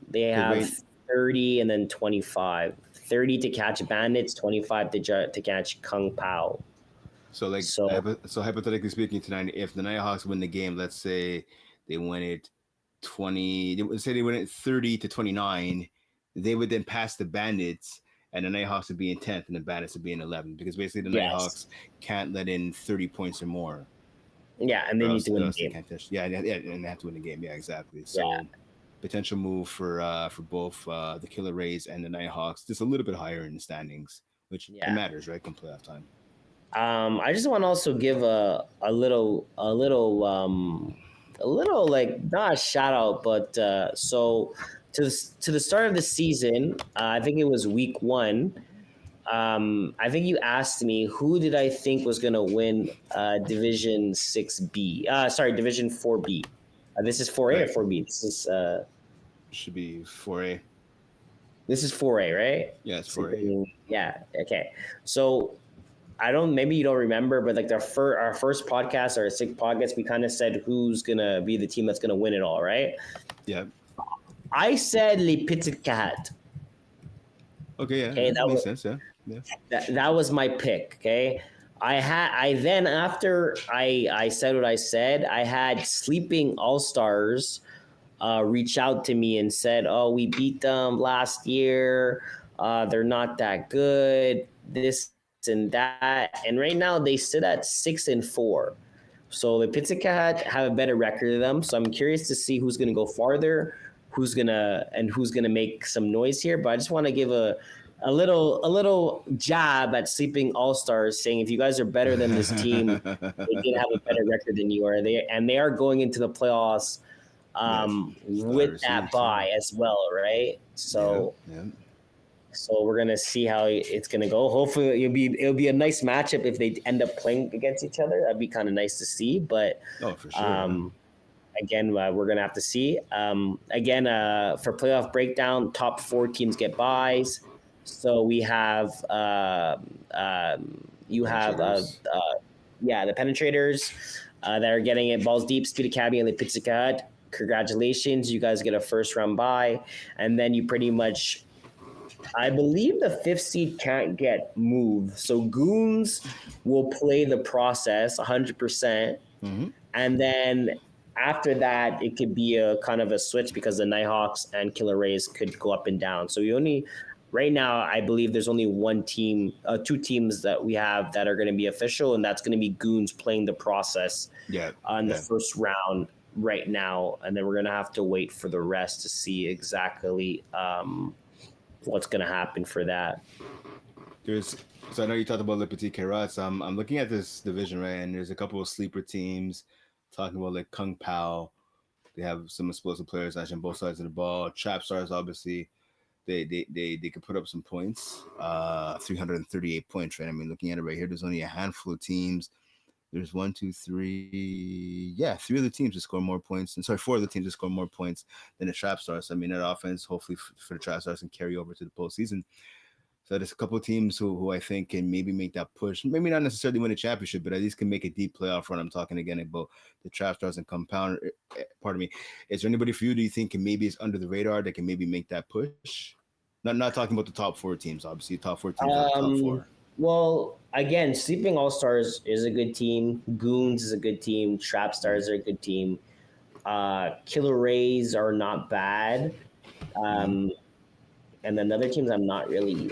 they have 30 and then 25. 30 to catch Bandits, 25 to catch Kung Pao. So hypothetically speaking tonight, if the Nighthawks win the game, let's say they win it 30-29, they would then pass the Bandits, and the Nighthawks would be in 10th and the Bandits would be in 11th, because basically the Nighthawks can't let in 30 points or more. Yeah, and they need to win the game. And they have to win the game. Yeah, exactly. So potential move for both the Killer Rays and the Nighthawks, just a little bit higher in the standings, which it matters, right? Come playoff time. I just want to also give a little like, not a shout out, but so to the start of the season, I think it was week 1. I think you asked me who did I think was going to win Division 6B. Division 4B. This is 4A or 4B? This is should be 4A. This is 4A, right? Yeah, it's 4A. Yeah. Okay. So maybe you don't remember, but like our first podcast, our 6th podcast, we kind of said who's gonna be the team that's gonna win it all, right? Yeah. I said Les Petits Cats. Okay, yeah. Okay, that makes sense, yeah. That was my pick. Okay. After I said what I said, I had Sleeping All-Stars reach out to me and said, "Oh, we beat them last year. They're not that good. This and that." And right now they sit at 6-4. So the Pizza Cat have a better record than them. So I'm curious to see who's going to go farther, who's gonna make some noise here. But I just want to give a little jab at Sleeping All-Stars, saying if you guys are better than this team, they did have a better record than you are. They are going into the playoffs with that bye as well, right? So. Yeah. So we're gonna see how it's gonna go. Hopefully, it'll be a nice matchup if they end up playing against each other. That'd be kind of nice to see. But for sure. Again, we're gonna have to see. For playoff breakdown, top 4 teams get byes. So we have the Penetrators that are getting it balls deep, Speed Academy, and the Pizza Cat. Congratulations, you guys get a first round bye, and then you pretty much. I believe the 5th seed can't get moved. So Goons will play the process 100%. Mm-hmm. And then after that, it could be a kind of a switch because the Nighthawks and Killer Rays could go up and down. So right now, I believe there's only 2 teams that we have that are going to be official, and that's going to be Goons playing the process on the first round right now. And then we're going to have to wait for the rest to see exactly what's going to happen for that. So I know you talked about Le Petit Carrots. I'm looking at this division, right, and there's a couple of sleeper teams talking about like Kung Pao. They have some explosive players actually on both sides of the ball. Trap Stars, obviously, they could put up some points. 338 points, right? I mean, looking at it right here, there's only a handful of teams. There's 1, 2, 3. Yeah, 3 of the teams to score more points. 4 of the teams to score more points than the Trap Stars. I mean, that offense, hopefully for the Trap Stars, can carry over to the postseason. So there's a couple of teams who I think can maybe make that push. Maybe not necessarily win a championship, but at least can make a deep playoff run. I'm talking again about the Trap Stars and Compound. Pardon me. Is there anybody for you do you think maybe is under the radar that can maybe make that push? Not talking about the top 4 teams, obviously. Top 4 teams are the top 4. Well, again, Sleeping All-Stars is a good team. Goons is a good team. Trap Stars are a good team. Killer Rays are not bad. and then the other teams I'm not really.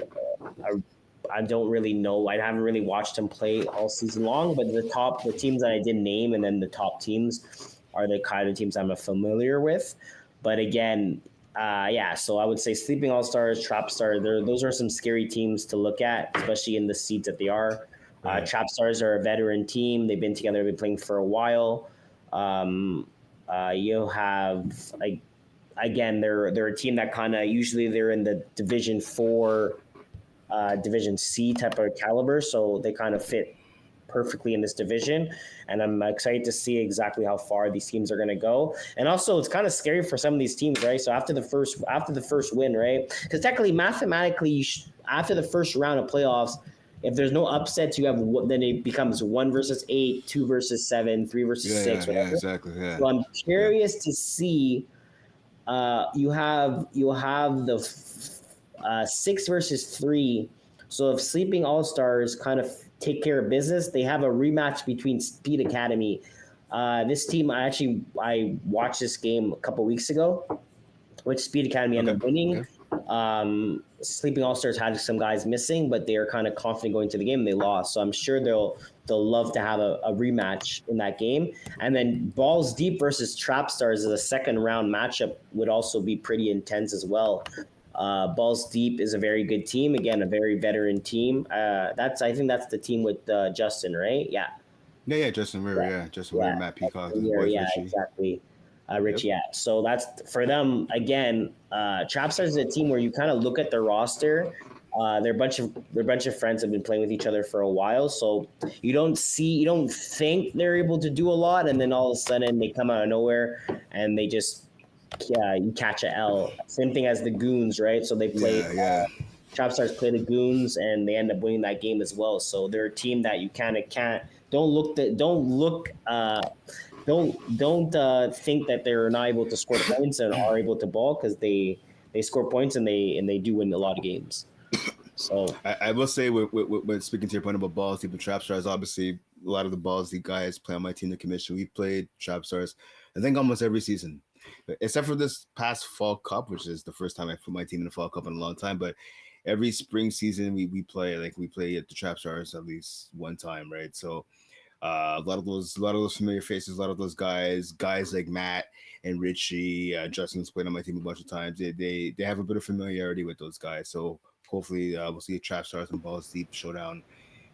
I don't really know. I haven't really watched them play all season long, but the teams that I did name, and then the top teams are the kind of teams I'm familiar with. But again, yeah. So I would say Sleeping All Stars, Trap Star. Those are some scary teams to look at, especially in the seeds that they are. Right. Trap Stars are a veteran team. They've been together. They've been playing for a while. Um, you have like again, they're a team that kind of usually they're in the Division 4 Division C type of caliber, so they kind of fit perfectly in this division. And I'm excited to see exactly how far these teams are going to go. And also, it's kind of scary for some of these teams, right? So after the first win, right? Because technically, mathematically, after the first round of playoffs, if there's no upsets, you have then it becomes 1 versus 8, 2 versus 7, 3 versus 6, Yeah, whatever. exactly. Yeah. So I'm Yeah. curious to see. You have the 6 versus 3. So if Sleeping All Stars kind of take care of business, they have a rematch between Speed Academy. This team, I watched this game a couple weeks ago, which Speed Academy ended Okay. up winning. Okay. Sleeping All Stars had some guys missing, but they are kind of confident going to the game. And they lost, so I'm sure they'll love to have a rematch in that game. And then Balls Deep versus Trap Stars is a second round matchup, would also be pretty intense as well. Balls Deep is a very good team. Again, a very veteran team. I think that's the team with Justin, right? Yeah. Yeah. Justin Weir. Yeah, Yeah. Justin Weir, yeah, Matt Peacock, and the yeah, boys yeah, Richie. exactly. Rich, Yep. yeah. So that's for them again. Trapstars is a team where you kind of look at the roster. They're a bunch of friends have been playing with each other for a while, so you don't think they're able to do a lot, and then all of a sudden they come out of nowhere and they just yeah you catch a L. Same thing as the Goons, right? So they play. Yeah. Yeah. Trapstars play the Goons and they end up winning that game as well. So they're a team that you kind of can't don't think that they're not able to score points and are able to ball because they score points and they do win a lot of games. So I will say, with speaking to your point about balls deep and trap stars, obviously a lot of the balls deep guys play on my team, the commission. We played trap stars, I think, almost every season, except for this past fall cup, which is the first time I put my team in the fall cup in a long time. But every spring season we play at the trap stars at least one time, right? So a lot of those familiar faces, a lot of those guys like Matt and Richie, Justin's played on my team a bunch of times. They have a bit of familiarity with those guys, so hopefully we'll see a Trap Stars and Balls Deep showdown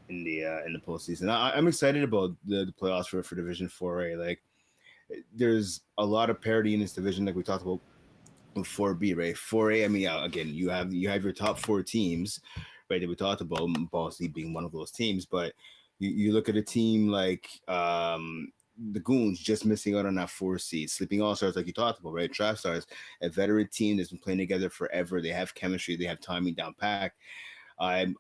in the postseason. I'm excited about the playoffs for Division 4A. Like, there's a lot of parity in this division, like we talked about with 4B, right? 4A, I mean, yeah, again, you have your top four teams, right? That we talked about, Balls Deep being one of those teams, but you look at a team like the Goons just missing out on that 4 seed. Sleeping All Stars, like you talked about, right? Trap Stars, a veteran team that's been playing together forever. They have chemistry, they have timing down packed. I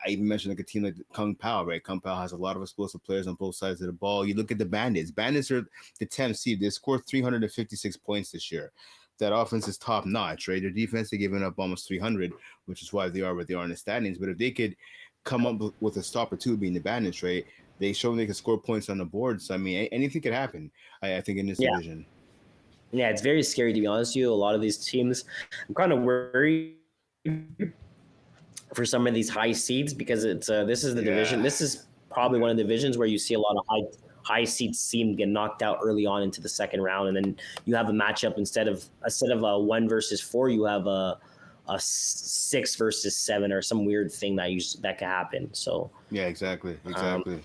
even mentioned like a team like Kung Pao, right? Kung Pao has a lot of explosive players on both sides of the ball. You look at the Bandits. Bandits are the 10th seed. They scored 356 points this year. That offense is top notch, right? Their defense, they're giving up almost 300, which is why they are what they are in the standings. But if they could come up with a stop or two being the Bandits, right? They show they can score points on the board. So, I mean, anything could happen, I think, in this yeah, division. yeah, it's very scary to be honest with you. A lot of these teams, I'm kind of worried for some of these high seeds because this is the division. This Yeah. is probably one of the divisions where you see a lot of high seed team get knocked out early on into the second round, and then you have a matchup instead of a 1 versus 4, you have a 6 versus 7 or some weird thing that could happen. So Yeah, exactly. um, Exactly.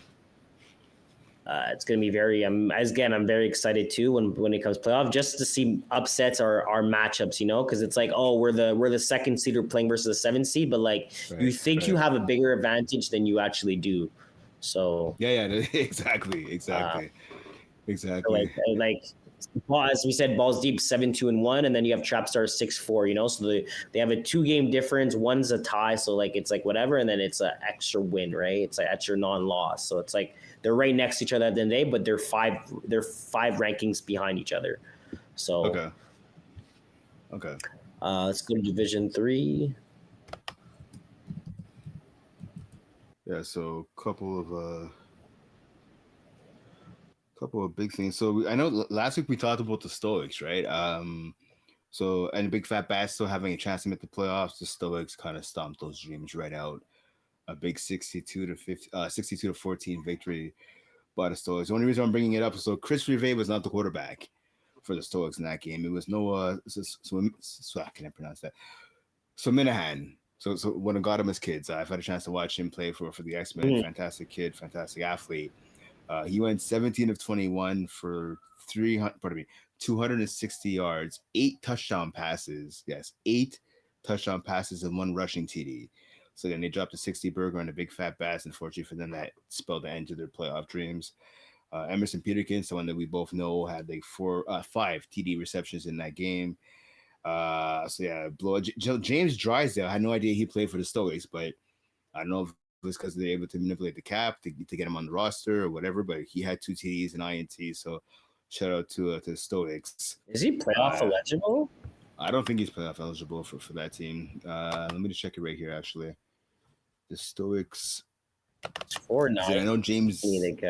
it's going to be very. I'm very excited too when it comes playoff just to see upsets or our matchups. Because it's like, oh, we're the second seed, we're playing versus the 7th seed, but like you Right. think you Right. have a bigger advantage than you actually do. So Yeah, yeah, exactly. uh, Exactly. so Exactly. as we said, balls deep 7-2-1, and then you have trap stars 6-4. So they have a 2 game difference. One's a tie, so like it's like whatever, and then it's an extra win, right? It's like extra non-loss. So it's like they're right next to each other at the end of the day, but they're five rankings behind each other. So Okay. Okay. let's go to Division 3. Yeah. So couple of big things. So I know last week we talked about the Stoics, right? So, and Big Fat Bass still having a chance to make the playoffs. The Stoics kind of stomped those dreams right out. A big 62 to 14 victory by the Stoics. The only reason I'm bringing it up is so Chris Rive was not the quarterback for the Stoics in that game. It was Noah. So I can't pronounce that. So Minahan. So when I got him as kids, I've had a chance to watch him play for the X-Men. Mhm. Fantastic kid, fantastic athlete. He went 17 of 21 for 260 yards, 8 touchdown passes. Yes, 8 touchdown passes and 1 rushing TD. So then they dropped a 60 burger on a Big Fat Bass. Unfortunately for them, that spelled the end to their playoff dreams. Emerson Peterkins, the one that we both know, had like 5 TD receptions in that game. So yeah, James Drysdale. I had no idea he played for the Stoics, but I don't know if it was because they're able to manipulate the cap to get him on the roster or whatever. But he had 2 TDs and INT. So shout out to the Stoics. Is he playoff eligible? I don't think he's playoff eligible for that team. Let me just check it right here. Actually, the Stoics. It's 4-9. I know James. Like,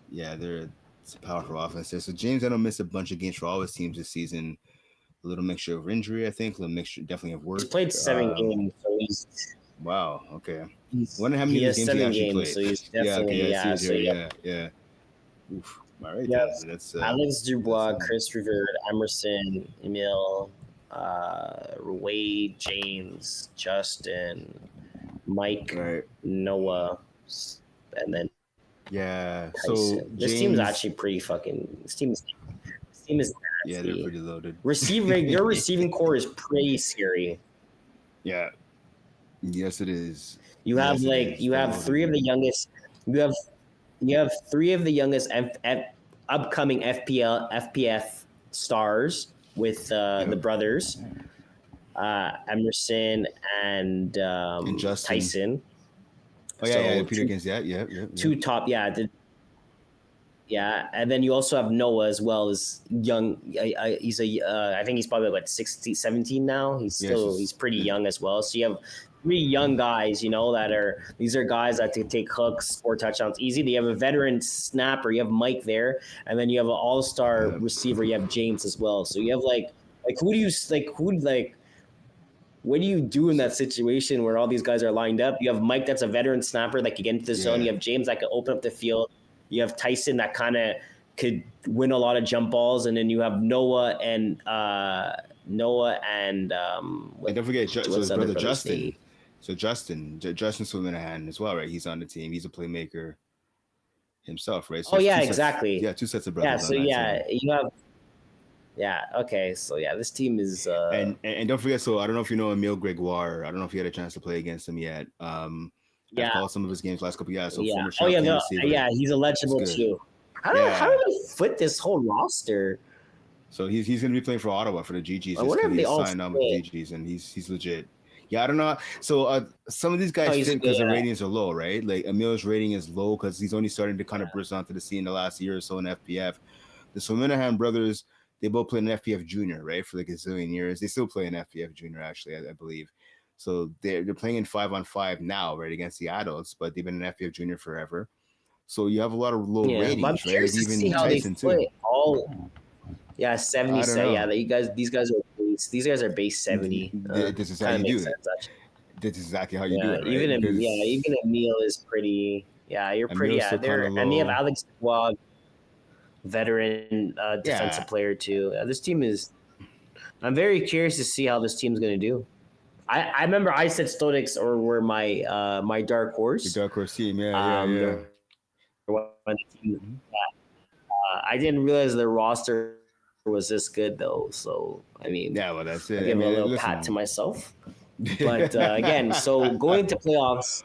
yeah, it's a powerful offense there. So James, I don't miss a bunch of games for all his teams this season. A little mixture of injury, I think. A little mixture, definitely of work. He's played 7 games, so he's. Wow. Okay. Wonder how many games he actually played. So he's definitely yeah. Oof. All right. Yeah. That's Alex Dubois, Chris Riverd, Emerson, Emil, Wade, James, Justin, Mike, right. Noah, and then yeah. Tyson. So this team is actually pretty fucking. This team is nasty. Yeah, they're pretty loaded. Their receiving core is pretty scary. Yeah. Yes, it is. You have three of the youngest. You have 3 of the youngest upcoming FPF stars with the brothers, Emerson and Tyson. Oh yeah, Peterkins. Yeah. 2 top, and then you also have Noah as well as young. He's I think he's probably like 16, 17 now. He's pretty young as well. So you have 3 young guys, these are guys that can take hooks, score touchdowns easy. You have a veteran snapper, you have Mike there, and then you have an all-star receiver, you have James as well. So you have what do you do in that situation where all these guys are lined up? You have Mike that's a veteran snapper that can get into the zone. You have James that can open up the field. You have Tyson that kind of could win a lot of jump balls, and then you have Noah and and don't forget his brother Justin. So Justin's swimming a hand as well, right? He's on the team. He's a playmaker himself, right? So exactly. 2 sets of brothers. You have. Yeah. Okay. So this team is. And don't forget. So I don't know if you know Emile Gregoire. I don't know if you had a chance to play against him yet. I called some of his games last couple of years. So former receiver. He's eligible too. How do they fit this whole roster? So he's going to be playing for Ottawa for the GGs. I wonder if they all signed on with the GGs, and he's legit. Yeah, I don't know. So some of these guys fit because their ratings are low, right? Like Emil's rating is low because he's only starting to kind of burst onto the scene the last year or so in FPF. The Swinminahan brothers, they both played in FPF Junior, right, for like a zillion years. They still play in FPF Junior, actually, I believe. So they're playing in 5-on-5 now, right, against the adults, but they've been in FPF Junior forever. So you have a lot of low ratings, I'm right? Like even Tyson too. 70. These guys are base. These guys are base 70. This is how you do it. This is exactly how you do it. Right? Even Emil is pretty. Yeah, you're pretty. Yeah, and they have Alex Dubois, veteran defensive player too. This team is. I'm very curious to see how this team's going to do. I remember I said Stoics were my my dark horse. Your dark horse team, yeah. I didn't realize the roster was this good though. So I mean, well, that's it. I give a little pat to myself. But again, so going to playoffs.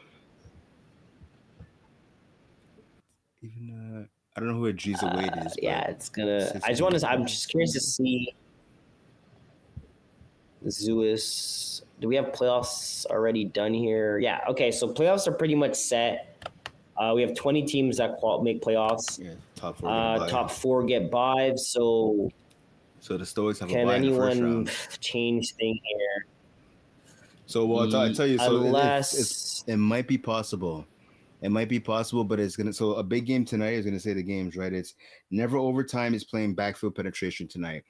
Even I don't know who Adjiza Wade is. It's gonna. I'm just curious to see. Zeus. Do we have playoffs already done here? Yeah. Okay. So playoffs are pretty much set. We have 20 teams that make playoffs. Yeah, top 4 get bye. So the Stoics have a can bye in the first anyone round. change thing here? So I'll tell you. So unless it might be possible. It might be possible, but it's gonna. So a big game tonight is gonna say the games right. It's never overtime. Is playing backfield penetration tonight.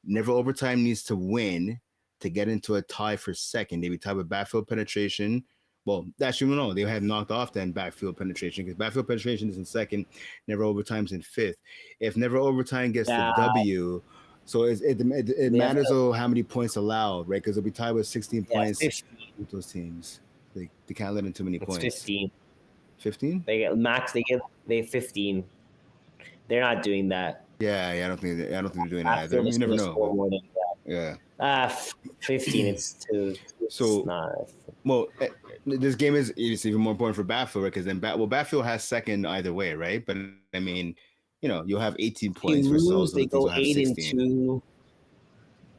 Never Overtime needs to win to get into a tie for second. They be tied with backfield penetration. Well, actually, no, they had knocked off then backfield penetration because backfield penetration is in second, Never Overtime's in fifth. If Never Overtime gets the W, so it matters how many points allowed, right? Because they'll be tied with 16 points 15. with those teams. They can't let in too many It's points. 15. 15? They get max. They 15. They're not doing that. Yeah, I don't think they're doing that either. Backfield is You never going to know. score more than that. Yeah. 15. It's too. So, not. Well, this game is even more important for backfield, right? Because then backfield has second either way, right? But I mean, you'll have 18 points They versus lose. They go will have 16. 8-2.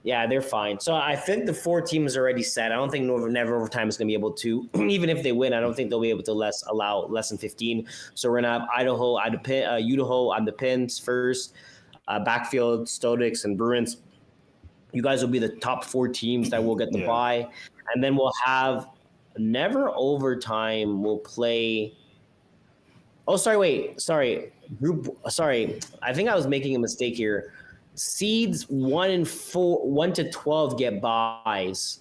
Yeah, they're fine. So I think the 4 teams are already set. I don't think Never Overtime is going to be able to, even if they win, I don't think they'll be able to allow less than 15. So we're going to have Idaho on the pins first, backfield, Stoics, and Bruins. You guys will be the top 4 teams that will get the bye. And then we'll have Never Overtime will play. Oh, sorry. I think I was making a mistake here. Seeds 1 to 12 get buys.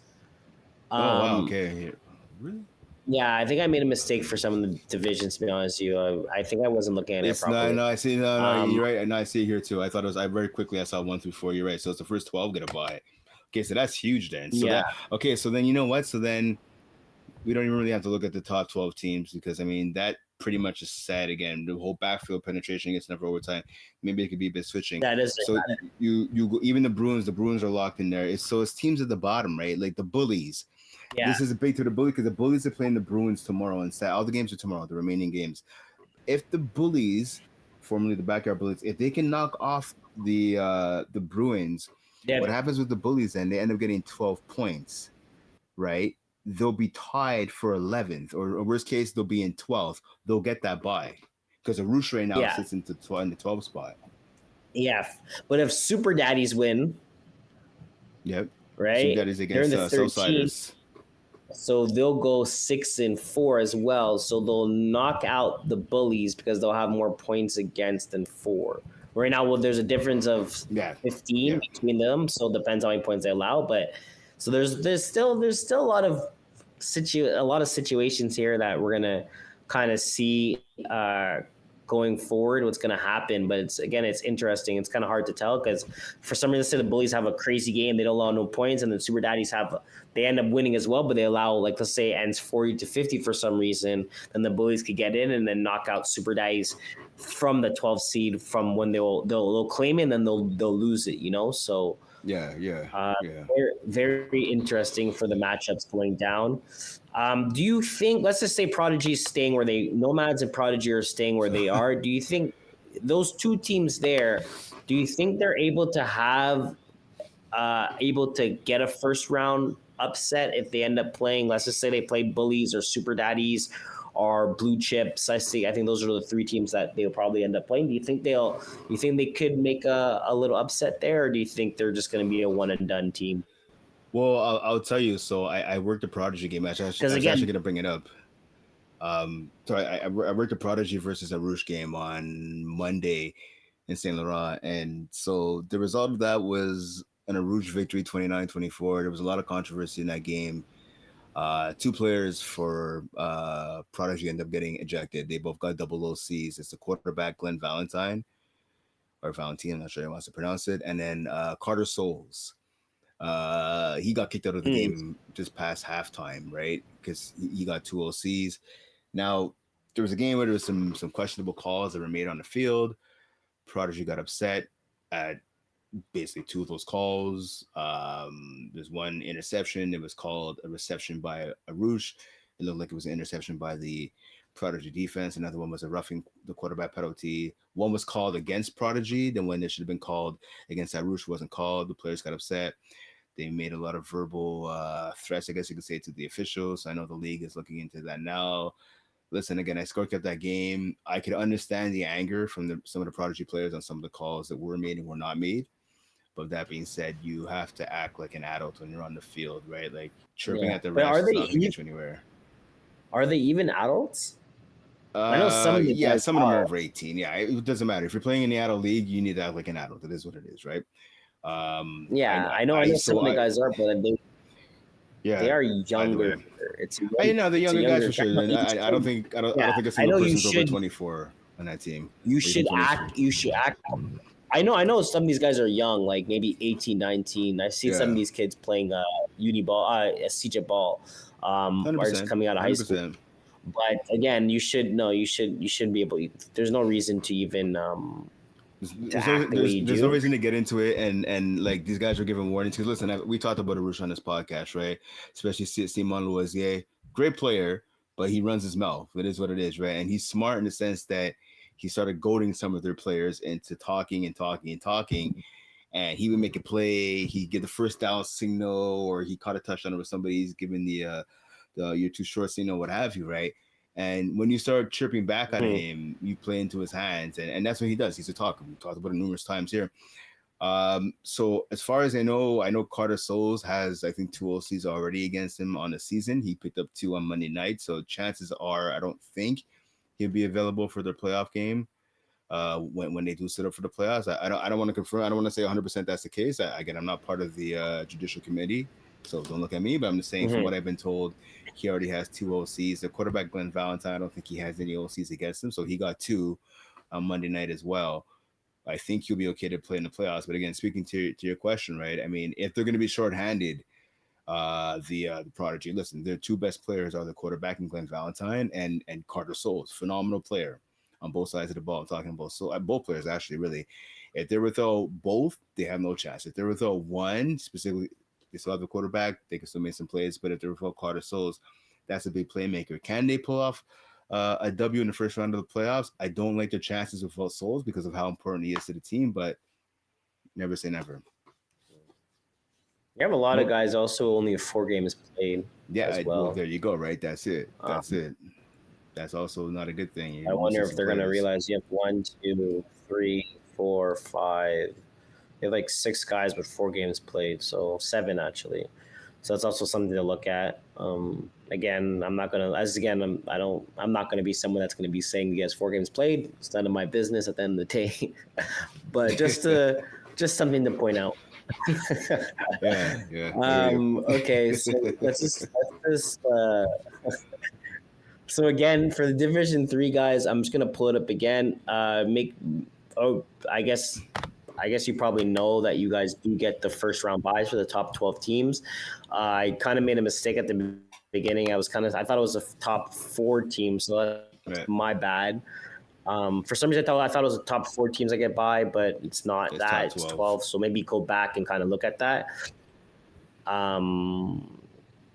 Wow. Okay. Really? Yeah, I think I made a mistake for some of the divisions. To be honest with you, I think I wasn't looking at it properly. No, I see. No, you're right. And I see it here too. I thought it was. I very quickly I saw 1 through 4. You're right. So it's the first 12 get a bye. Okay, so that's huge then. So so then you know what? So then we don't even really have to look at the top 12 teams because I mean that pretty much is set again. The whole backfield penetration gets Never Overtime. Maybe it could be a bit switching. That is so you go, even the Bruins are locked in there. It's teams at the bottom, right? Like the Bullies. Yeah. This is a big to the Bullies because the Bullies are playing the Bruins tomorrow and all the games are tomorrow, the remaining games. If the Bullies, formerly the Backyard Bullies, if they can knock off the Bruins, what happens with the Bullies then? They end up getting 12 points, right? They'll be tied for 11th, or worst case, they'll be in 12th. They'll get that bye because the Roosh right now sits in the 12th spot. Yeah, but if Super Daddies win, right? Super Daddies against Southsiders. So they'll go 6-4 as well. So they'll knock out the Bullies because they'll have more points against than 4. Right now, well, there's a difference of 15 between them, so it depends how many points they allow. But so there's still a lot of situations here that we're gonna kind of see going forward what's going to happen. But it's interesting. It's kind of hard to tell because for some reason the Bullies have a crazy game. They don't allow no points, and then Super Daddies they end up winning as well, but they allow, like, let's say it ends 40-50 for some reason. Then the Bullies could get in and then knock out Super Daddies from the 12th seed from when they'll claim it and then they'll lose it. So very, very interesting for the matchups going down. Do you think, let's just say Prodigy is staying where Nomads and Prodigy are staying where they are. Do you think those 2 teams there, do you think they're able to get a first round upset if they end up playing, let's just say they play Bullies or Super Daddies or Blue Chips? I think those are the 3 teams that they'll probably end up playing. Do you think they could make a little upset there, or do you think they're just going to be a one and done team? Well, I'll tell you. So I worked the Prodigy game. I was actually going to bring it up. So I worked the Prodigy versus a Rouge game on Monday in Saint Laurent, and so the result of that was an Rouge victory, 29-24. There was a lot of controversy in that game. 2 players for Prodigy ended up getting ejected. They both got double OCs. It's the quarterback Glenn Valentine, or Valentine, I'm not sure how he wants to pronounce it, and then Carter Souls. He got kicked out of the game just past halftime, right? Because he got 2 OCs. Now, there was a game where there was some questionable calls that were made on the field. Prodigy got upset at basically 2 of those calls. There's one interception. It was called a reception by a Rouge. It looked like it was an interception by the Prodigy defense. Another one was a roughing the quarterback penalty. One was called against Prodigy. Then when it should have been called against that Rouge wasn't called. The players got upset. They made a lot of verbal threats, I guess you could say, to the officials. I know the league is looking into that now. Listen, again, I scored up that game. I could understand the anger from some of the Prodigy players on some of the calls that were made and were not made. But that being said, you have to act like an adult when you're on the field, right? Like chirping at the refs is not going to get you anywhere. Are they even adults? I know some of them some of them are over 18. Yeah, it doesn't matter. If you're playing in the adult league, you need to act like an adult. It is what it is, right? I know some of the guys are, but they are younger. I know the younger guys for sure. I don't think a I single know person's over 24 on that team. You should act. I know some of these guys are young, like maybe 18, 19. I've seen some of these kids playing uni ball, CJ ball, or just coming out of high school. But again, you shouldn't be able. There's no reason to even. There's no reason to get into it, and like these guys are giving warnings. Because listen, we talked about Arush on this podcast, right? Especially Simon Loisier, great player, but he runs his mouth. It is what it is, right? And he's smart in the sense that he started goading some of their players into talking, and he would make a play. He'd get the first down signal, or he caught a touchdown over somebody. He's giving the you're too short signal, what have you, right? And when you start chirping back at him, you play into his hands, and that's what he does. He's a talker. We talked about it numerous times here. So as far as I know Carter Souls has, I think, 2 OCs already against him on the season. He picked up 2 on Monday night, so chances are I don't think he'll be available for their playoff game when they do sit up for the playoffs. I don't want to confirm. I don't want to say 100% that's the case. Again, I'm not part of the judicial committee, so don't look at me. But I'm just saying from what I've been told, he already has 2 OCs. The quarterback, Glenn Valentine, I don't think he has any OCs against him. So he got 2 on Monday night as well. I think he'll be okay to play in the playoffs. But again, speaking to your question, right? I mean, if they're going to be shorthanded, the prodigy, listen, their 2 best players are the quarterback and Glenn Valentine and Carter Souls, phenomenal player on both sides of the ball. I'm talking about both players, actually, really. If they're without both, they have no chance. If they're without one, specifically, they still have the quarterback, they can still make some plays. But if they're without Carter Souls, that's a big playmaker. Can they pull off a W in the first round of the playoffs? I don't like their chances without Souls because of how important he is to the team, but never say never. You have a lot of guys also only 4 games played. Yeah, as well. There you go, right? That's it. That's also not a good thing. I wonder if they're going to realize you have 1, 2, 3, 4, 5. They have like 6 guys with 4 games played, so 7 actually. So that's also something to look at. Again, I'm not gonna be someone that's gonna be saying he has 4 games played. It's none of my business at the end of the day. But just something to point out. Okay, so let's just so again, for the Division 3 guys, I'm just gonna pull it up again. I guess you probably know that you guys do get the first round buys for the top 12 teams. I kind of made a mistake at the beginning. I thought it was a top 4 team, so that's my bad. For some reason, I thought it was the top 4 teams I get by, but it's not that. It's 12. So maybe go back and kind of look at that.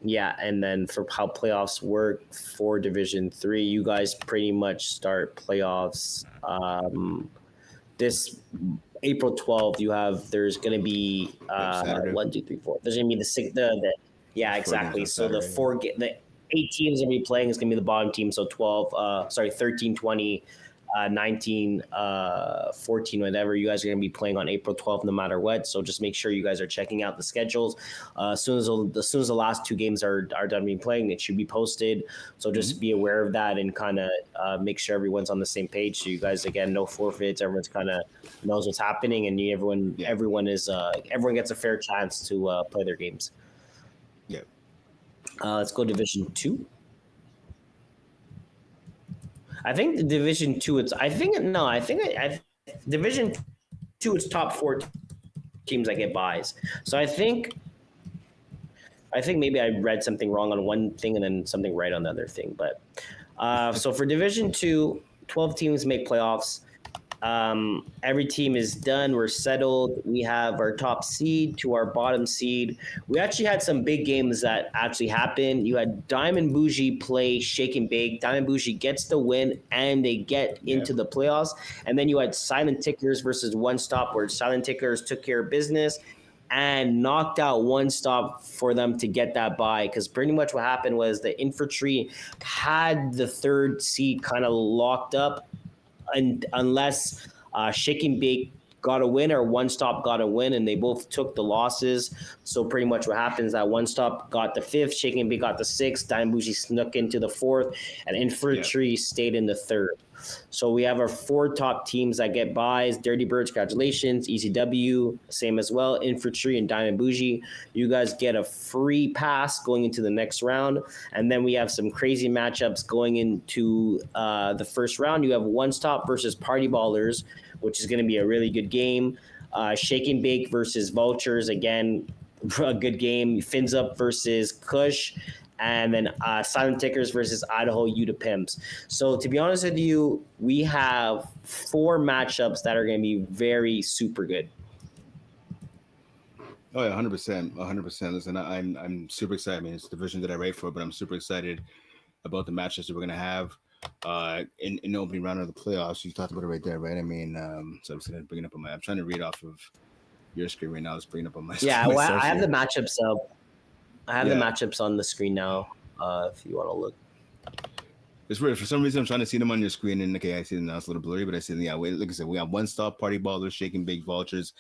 Yeah, and then for how playoffs work for Division 3, you guys pretty much start playoffs this April 12th. There's going to be 1, 2, 3, 4. There's going to be the 6. Exactly. So the 8 teams going to be playing is going to be the bottom team. So 13, 20. 19, 14, whatever. You guys are going to be playing on April 12th, no matter what. So just make sure you guys are checking out the schedules. As soon as the last 2 games are done being playing, it should be posted. So just be aware of that and kind of make sure everyone's on the same page. So you guys, again, no forfeits. Everyone's kind of knows what's happening, and everyone gets a fair chance to play their games. Yeah. Let's go Division 2. I think the Division 2. Division 2. It's top 4 teams that get buys. So I think maybe I read something wrong on one thing and then something right on the other thing. But so for Division 2, 12 teams make playoffs. Every team is done. We're settled. We have our top seed to our bottom seed. We actually had some big games that actually happened. You had Diamond Bougie play Shake and Bake. Diamond Bougie gets the win and they get into the playoffs. And then you had Silent Tickers versus One Stop, where Silent Tickers took care of business and knocked out One Stop for them to get that bye. Because pretty much what happened was the Infantry had the 3rd seed kind of locked up. And unless Shake and Bake got a win or One Stop got a win, and they both took the losses. So pretty much what happens is that One Stop got the 5th, Shake and Bake got the 6th, Diamond Bougie snuck into the 4th, and Infantry stayed in the 3rd. So we have our 4 top teams that get buys. Dirty Birds, congratulations. ECW, same as well. Infantry and Diamond Bougie. You guys get a free pass going into the next round. And then we have some crazy matchups going into the first round. You have One Stop versus Party Ballers, which is going to be a really good game. Shake and Bake versus Vultures, again, a good game. Fins Up versus Kush, and then Silent Tickers versus Idaho Utah Pimps. So to be honest with you, we have 4 matchups that are going to be very super good. Oh yeah, 100%, 100%. Listen, I'm super excited. I mean, it's the division that I write for, but I'm super excited about the matches that we're gonna have in the opening round of the playoffs. You talked about it right there, right? I mean, so I'm just gonna bring it up on my. I'm trying to read off of your screen right now. It's bringing up on my. Yeah, screen well, I have here. the matchups up. I have the matchups on the screen now. If you want to look. It's weird. For some reason, I'm trying to see them on your screen, and okay, I see them now. It's a little blurry, but I see them. Yeah, wait, like I said, we have One Stop, Party Ballers, Shaking Big Vultures,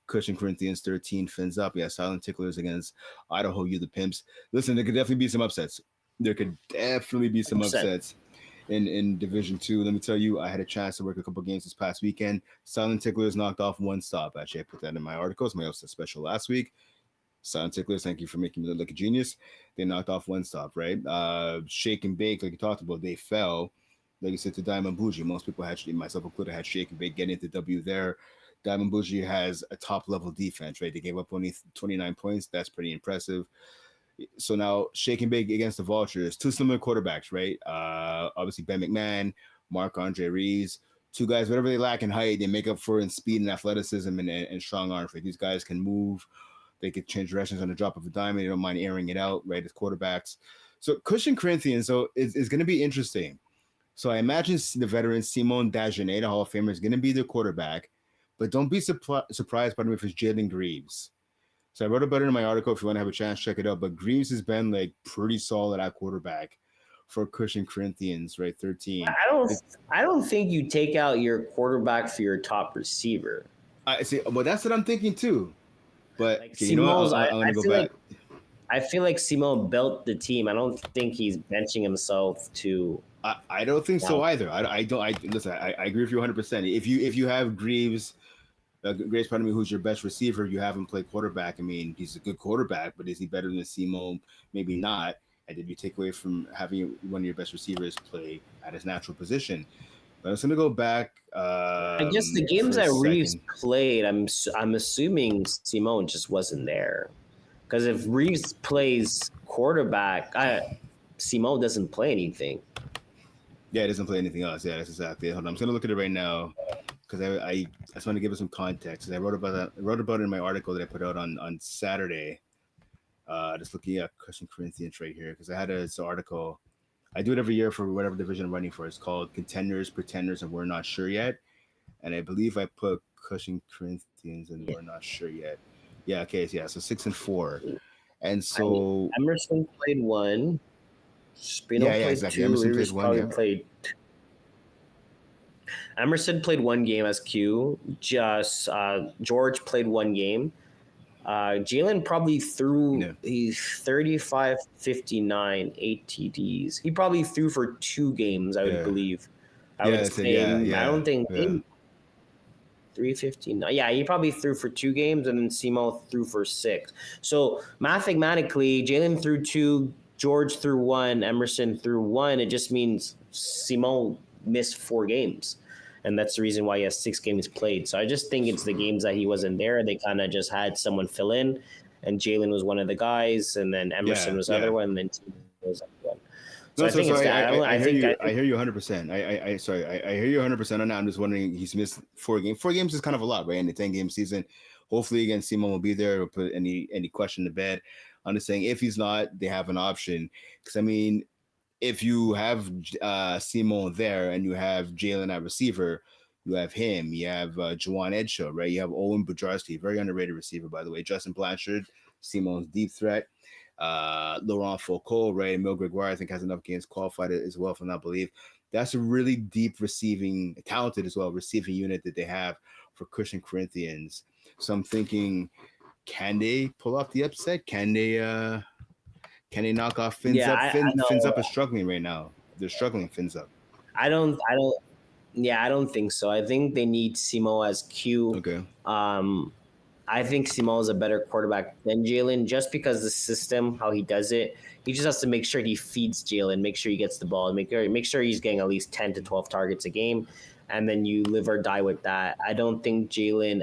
Cushion Corinthians, 13 Fins Up. Yeah, Silent Ticklers against Idaho You the Pimps. Listen, there could definitely be some upsets. There could definitely be some upsets in Division 2. Let me tell you, I had a chance to work a couple games this past weekend. Silent Ticklers knocked off One Stop. Actually, I put that in my articles. My upset special last week. Silent Ticklers, thank you for making me look like a genius. They knocked off One Stop, right? Shake and Bake, like you talked about, they fell. Like I said, to Diamond Bougie. Most people had, myself included, had Shake and Bake getting into W there. Diamond Bougie has a top level defense, right? They gave up only 29 points. That's pretty impressive. So now Shake and Bake against the Vultures, 2 similar quarterbacks, right? Obviously Ben McMahon, Marc-Andre Rees. 2 guys, whatever they lack in height, they make up for in speed and athleticism and strong arms. Right? These guys can move. They could change directions on the drop of a dime. They don't mind airing it out, right, as quarterbacks. So Cushion Corinthians, so is going to be interesting. So I imagine the veteran Simon Dagenet, the Hall of Famer, is going to be their quarterback. But don't be surprised by me if it's Jalen Greaves. So I wrote about it in my article. If you want to have a chance, check it out. But Greaves has been like pretty solid at quarterback for Cushion Corinthians, right? 13. I don't think you take out your quarterback for your top receiver. I see. Well, that's what I'm thinking too. But Like okay, you know what? I'm going to go back. I feel like Simone built the team. I don't think he's benching himself to. I don't think so either. I don't. Listen. I agree with you 100%. If you have Greaves, pardon me, who's your best receiver, you have him play quarterback. I mean, he's a good quarterback, but is he better than Simone? Maybe not. And did you take away from having one of your best receivers play at his natural position? But I was going to go back. I guess the games that Reeves played, I'm assuming Simone just wasn't there. Because if Reeves plays quarterback, Simone doesn't play anything. Yeah, it doesn't play anything else. Yeah, that's exactly it. Hold on, I'm just gonna look at it right now because I just want to give it some context. I wrote about it in my article that I put out on Saturday. Just looking at Cushion Corinthians right here because I had this article. I do it every year for whatever division I'm running for. It's called Contenders, Pretenders, and We're Not Sure Yet. And I believe I put Cushion Corinthians and We're Not Sure Yet. Yeah, okay, so 6-4. And so Emerson played 1. Spino played exactly. 2. Emerson played 1. Emerson played 1 game as Q. Just George played 1 game. Jalen probably threw 35, 59, 8 TDs. He probably threw for 2 games, I would believe. I don't think 359. Yeah, he probably threw for 2 games, and then Simo threw for 6. So mathematically, Jalen threw 2, George threw 1, Emerson threw 1. It just means Simo missed 4 games. And that's the reason why he has 6 games played. So I just think it's the games that he wasn't there. They kind of just had someone fill in, and Jalen was one of the guys, and then Emerson was the other one, and then Timo was the other one. So I think it's that. I hear you 100%. I hear you 100% on that. I'm just wondering, he's missed 4 games. 4 games is kind of a lot, right? In the 10-game season. Hopefully, again, Simon will be there or put any question to bed. I'm just saying, if he's not, they have an option. Because, I mean, if you have Simon there and you have Jalen at receiver, you have him. You have Juwan Edshaw, right? You have Owen Bujarski, very underrated receiver, by the way. Justin Blanchard, Simon's deep threat. Laurent Foucault, right? And Mil Gregoire, I think, has enough games qualified as well, if I'm not believe. That's a really deep talented as well, receiving unit that they have for Cushion Corinthians. So I'm thinking, can they pull off the upset? Can they knock off Fins Up? Fins Up is struggling right now. They're struggling, Fins Up. I don't Yeah, I don't think so. I think they need Simo as Q. Okay. I think Simo is a better quarterback than Jalen just because the system, how he does it. He just has to make sure he feeds Jalen, make sure he gets the ball, make sure he's getting at least 10 to 12 targets a game, and then you live or die with that. I don't think Jalen,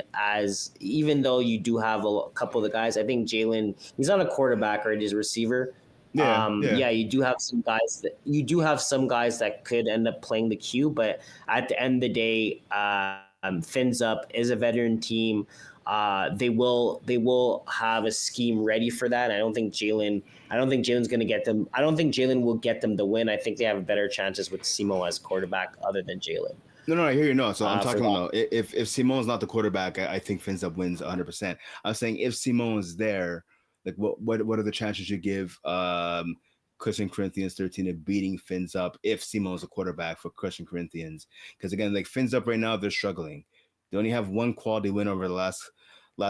even though you do have a couple of the guys, I think Jalen, he's not a quarterback or he's a receiver. Yeah. Yeah, you do have some guys that could end up playing the Q, but at the end of the day, Fins Up is a veteran team. They will have a scheme ready for that. I don't think Jalen's going to get them. I don't think Jalen will get them the win. I think they have better chances with Simo as quarterback other than Jalen. No, I hear you. No, so I'm talking about if Simon's not the quarterback, I think Fins Up wins 100%. I'm saying if Simon is there, like what are the chances you give Christian Corinthians 13 of beating Fins Up if Simon's a quarterback for Christian Corinthians? Because again, like Fins Up right now, they're struggling. They only have one quality win over the last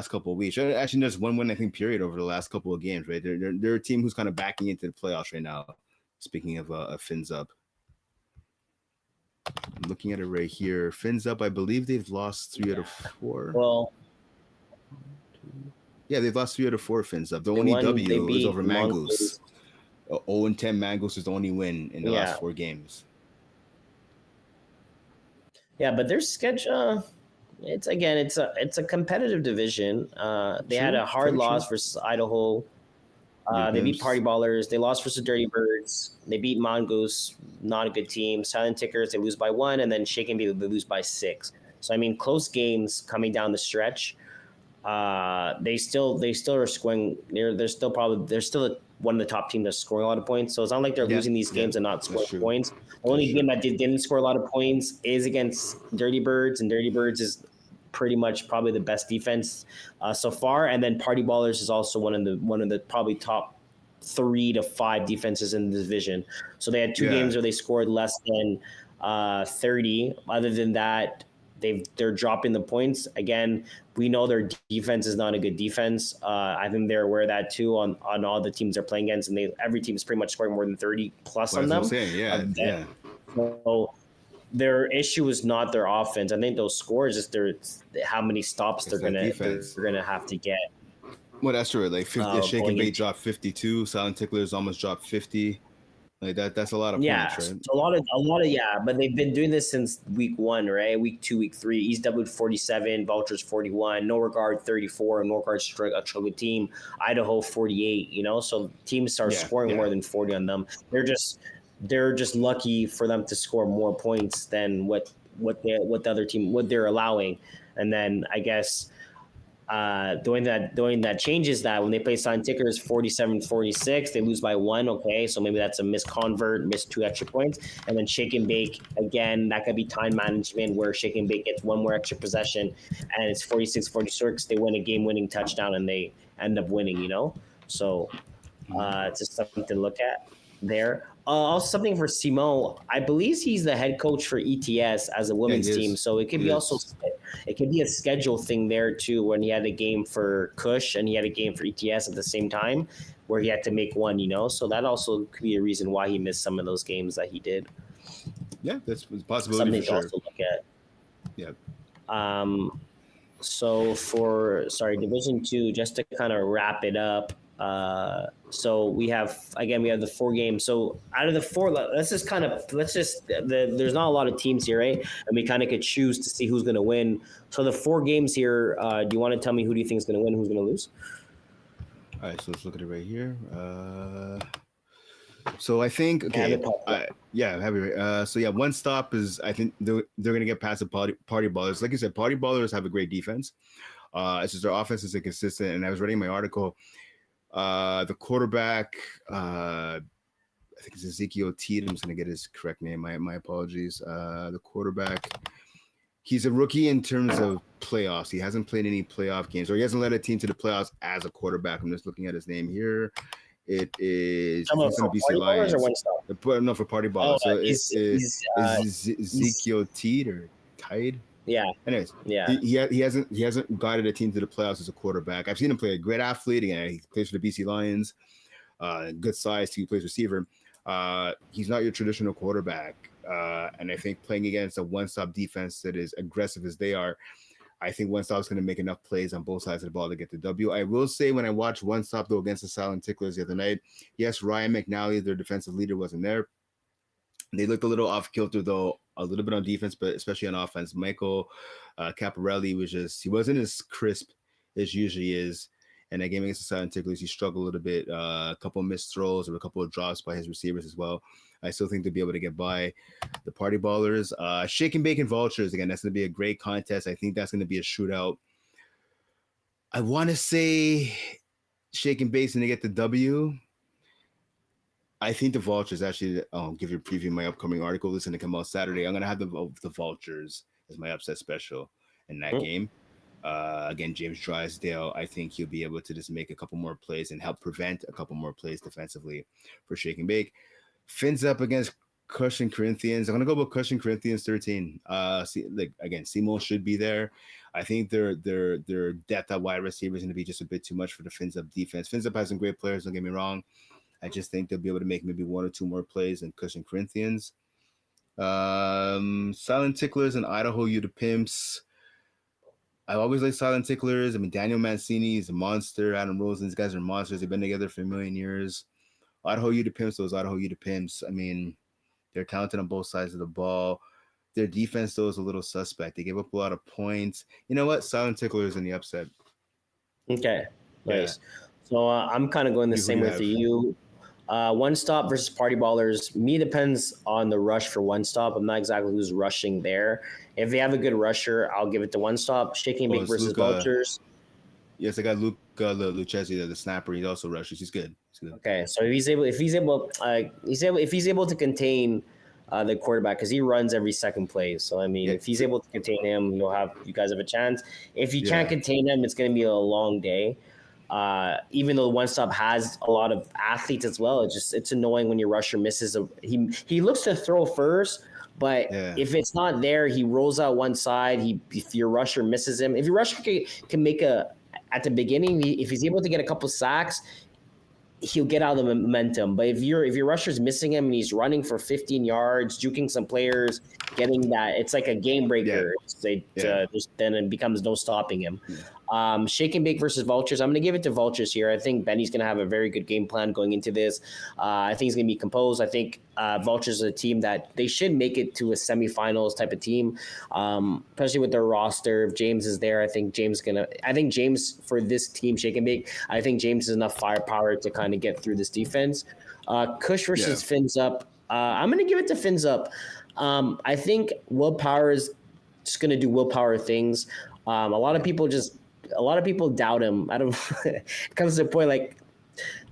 couple of weeks. Actually, there's one win I think period over the last couple of games. Right, they're a team who's kind of backing into the playoffs right now. Speaking of Fins Up. I'm looking at it right here. Fins Up, I believe they've lost 3 out of 4. Well, yeah, they've lost 3 out of 4. Fins Up. The only W is over Mongoose. 0-10 Mongoose is the only win in the last 4 games. Yeah, but their schedule, it's a competitive division. They had a hard loss versus Idaho. They beat Party Ballers. They lost versus Dirty Birds. They beat Mongoose, not a good team. Silent Tickers, they lose by 1, and then Shake and Bake, they lose by 6. So I mean, close games coming down the stretch. They still are scoring. They're still one of the top teams that's scoring a lot of points. So it's not like they're losing these games and not scoring points. The only game that didn't score a lot of points is against Dirty Birds, and Dirty Birds is pretty much probably the best defense so far. And then Party Ballers is also one of the probably top 3 to 5 defenses in the division. So they had 2 games where they scored less than 30. Other than that, they're dropping the points. Again, we know their defense is not a good defense. I think they're aware of that too on all the teams they're playing against, and every team is pretty much scoring more than 30 plus on them. Yeah. So their issue is not their offense. I think those scores just how many stops they're gonna have to get. Well, that's true. Like 50, Shake and Bake dropped 52. Silent Ticklers almost dropped 50. Like that's a lot of points, right? A lot of but they've been doing this since week 1, right? Week 2, week 3. East W 47, Vultures 41, No Regard 34, No Regard a team, Idaho 48. So teams start scoring more than 40 on them. They're just lucky for them to score more points than what the other team what they're allowing, and then I guess. Doing that changes that when they play Silent Tickers 47-46, they lose by 1. Okay, so maybe that's a misconvert, missed 2 extra points, and then Shake and Bake again. That could be time management where Shake and Bake gets 1 more extra possession, and it's 46-46. They win a game-winning touchdown and they end up winning. So it's just something to look at there. Also something for Simo. I believe he's the head coach for ETS as a women's team, so it could be also. It could be a schedule thing there too, when he had a game for Kush and he had a game for ETS at the same time, where he had to make one. So that also could be a reason why he missed some of those games that he did. Yeah, that's a possibility. Something to also look at. Yeah. So Division 2, just to kind of wrap it up. So we have the 4 games. So out of the 4, there's not a lot of teams here, right? And we kind of could choose to see who's going to win. So the 4 games here, do you want to tell me who do you think is going to win, who's going to lose? All right, so let's look at it right here. So I think I have it right. One stop is I think they're going to get past the Party Ballers. Like you said, Party Ballers have a great defense. It's just their offense is inconsistent. And I was reading my article. The quarterback, I think it's Ezekiel Teed. I'm just going to get his correct name. My apologies. The quarterback, he's a rookie in terms of playoffs. He hasn't played any playoff games, or he hasn't led a team to the playoffs as a quarterback. I'm just looking at his name here. It is for BC Lions. No, for Party Ballers. So is Ezekiel Teed or Tide? Yeah. Anyways, he hasn't guided a team to the playoffs as a quarterback. I've seen him play a great athlete. Again, he plays for the BC Lions. Good size. He plays receiver. He's not your traditional quarterback. And I think playing against a one-stop defense that is aggressive as they are, I think One Stop's going to make enough plays on both sides of the ball to get the W. I will say when I watched One Stop, though, against the Silent Ticklers the other night, yes, Ryan McNally, their defensive leader, wasn't there. They looked a little off kilter, though, a little bit on defense, but especially on offense. Michael Caparelli he wasn't as crisp as usually is. And that game against the Silent Ticklers, he struggled a little bit. A couple of missed throws or a couple of drops by his receivers as well. I still think they'll be able to get by the Party Ballers. Shake and Bake and Vultures, again, that's going to be a great contest. I think that's going to be a shootout. I want to say Shake and Bake's going to get the W. I think the Vultures actually, I'll give you a preview of my upcoming article. This is going to come out Saturday. I'm going to have the Vultures as my upset special in that game. Again, James Drysdale, I think he'll be able to just make a couple more plays and help prevent a couple more plays defensively for Shake and Bake. Fins up against Cushing Corinthians. I'm gonna go with Cushing Corinthians 13. Maule should be there. I think their depth at wide receiver is going to be just a bit too much for the Fins up defense. Fins up has some great players. Don't get me wrong. I just think they'll be able to make maybe one or two more plays than Cushing Corinthians. Silent Ticklers and Idaho U the Pimps. I always like Silent Ticklers. I mean, Daniel Mancini is a monster. Adam Rosen, these guys are monsters. They've been together for a million years. Idaho U the Pimps, those Idaho U the Pimps. I mean, they're talented on both sides of the ball. Their defense, though, is a little suspect. They gave up a lot of points. You know what? Silent Ticklers in the upset. Okay, nice. Yeah. So I'm kind of going the same way for you. One Stop versus Party Ballers. Me depends on the rush for One Stop. I'm not exactly who's rushing there. If they have a good rusher, I'll give it to One Stop. Shaking Bake versus Vultures. Yes, I got Luca Lucchesi, the snapper. He also rushes. He's good. Okay, so if he's able to contain the quarterback, because he runs every second play. So I mean, if he's able to contain him, you guys have a chance. If you can't contain him, it's going to be a long day. Even though One Stop has a lot of athletes as well, it's annoying when your rusher misses he looks to throw first, but if it's not there, he rolls out one side. If your rusher misses him, if your rusher can make at the beginning, if he's able to get a couple sacks, he'll get out of the momentum. But if your rusher's missing him and he's running for 15 yards, juking some players, getting that, it's like a game breaker. Then it becomes no stopping him. Shake and Bake versus Vultures. I'm going to give it to Vultures here. I think Benny's going to have a very good game plan going into this. I think he's going to be composed. I think Vultures is a team that they should make it to a semifinals type of team, especially with their roster. If James is there, I think James for this team, Shake and Bake, I think James has enough firepower to kind of get through this defense. Kush versus Fins Up. I'm going to give it to Fins Up. I think Willpower is just going to do willpower things. A lot of people doubt him. I don't. It comes to a point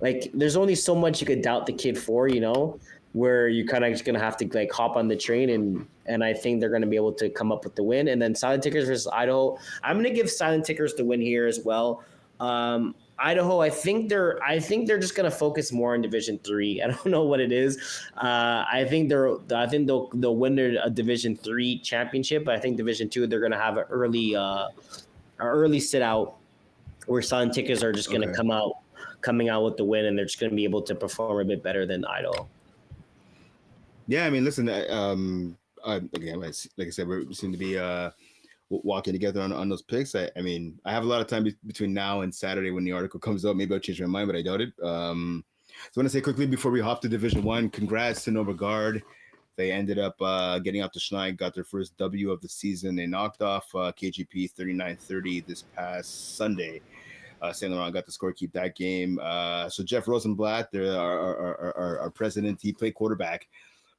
like there's only so much you could doubt the kid for, where you kind of just gonna have to hop on the train, and I think they're gonna be able to come up with the win. And then Silent Tickers versus Idaho. I'm gonna give Silent Tickers the win here as well. Idaho, I think they're just gonna focus more on Division 3. I don't know what it is. I think they'll win a Division 3 championship, but I think Division 2 they're gonna have an early sit out where Silent Tickers are just gonna coming out with the win, and they're just gonna be able to perform a bit better than Idaho. Yeah, I mean, listen, again, like I said, we seem to be walking together on those picks. I mean, I have a lot of time between now and Saturday when the article comes out. Maybe I'll change my mind, but I doubt it. So I want to say quickly before we hop to Division 1, congrats to Nova Guard. They ended up getting up to Schneid, got their first W of the season. They knocked off KGP 39-30 this past Sunday. St. Laurent got the score, keep that game. So Jeff Rosenblatt, our president, he played quarterback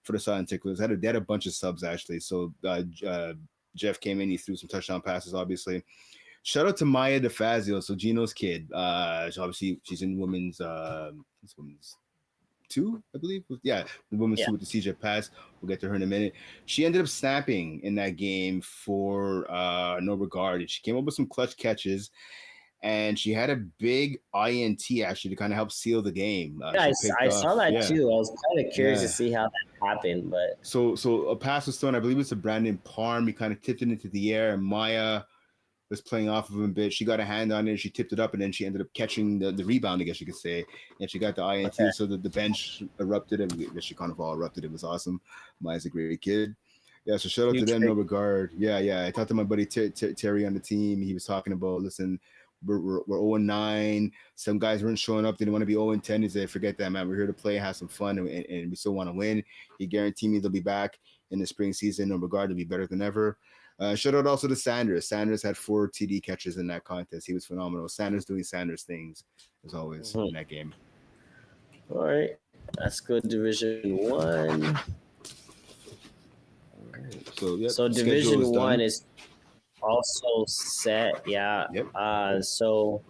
for the Silent Ticklers. They had a bunch of subs, actually. So Jeff came in, he threw some touchdown passes, obviously. Shout out to Maya DeFazio, so Gino's kid. So obviously, she's in women's 2, I believe. Yeah, the women's 2 with the CJ pass. We'll get to her in a minute. She ended up snapping in that game for No Regard. She came up with some clutch catches, and she had a big INT actually to kind of help seal the game. I saw that too. I was kind of curious to see how that happened, but so a pass was thrown. I believe it's to Brandon Parm. He kind of tipped it into the air, and Maya was playing off of him a bit. She got a hand on it, she tipped it up, and then she ended up catching the rebound, I guess you could say. And she got the INT, so the bench erupted, and I guess she kind of all erupted. It was awesome. Maya's a great kid. Yeah, so shout out to Huge them, no trade. regard. Yeah. I talked to my buddy Terry on the team. He was talking about, listen, we're 0-9. Some guys weren't showing up. They didn't want to be 0-10. He said, forget that, man. We're here to play, have some fun, and we still want to win. He guaranteed me they'll be back in the spring season. No regard, they'll be better than ever. Shout out also to Sanders. Sanders had 4 TD catches in that contest. He was phenomenal. Sanders doing Sanders things, as always, in that game. All right, that's good. Division 1. So, yep, So Division 1 is also set. Yeah. Yep. So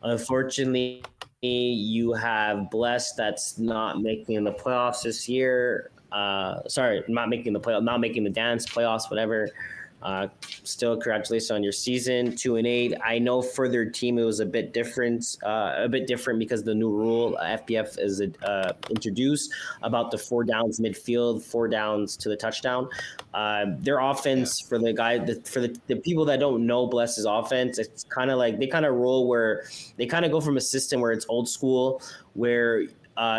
unfortunately, you have Blessed that's not making the playoffs this year. Sorry, not making the dance playoffs, whatever. Still, congratulations on your season, 2-8. I know for their team it was a bit different because the new rule FPF is introduced about the 4 downs midfield, 4 downs to the touchdown. Their offense for the the people that don't know Bless's offense, it's kind of like they kind of roll where they kind of go from a system where it's old school where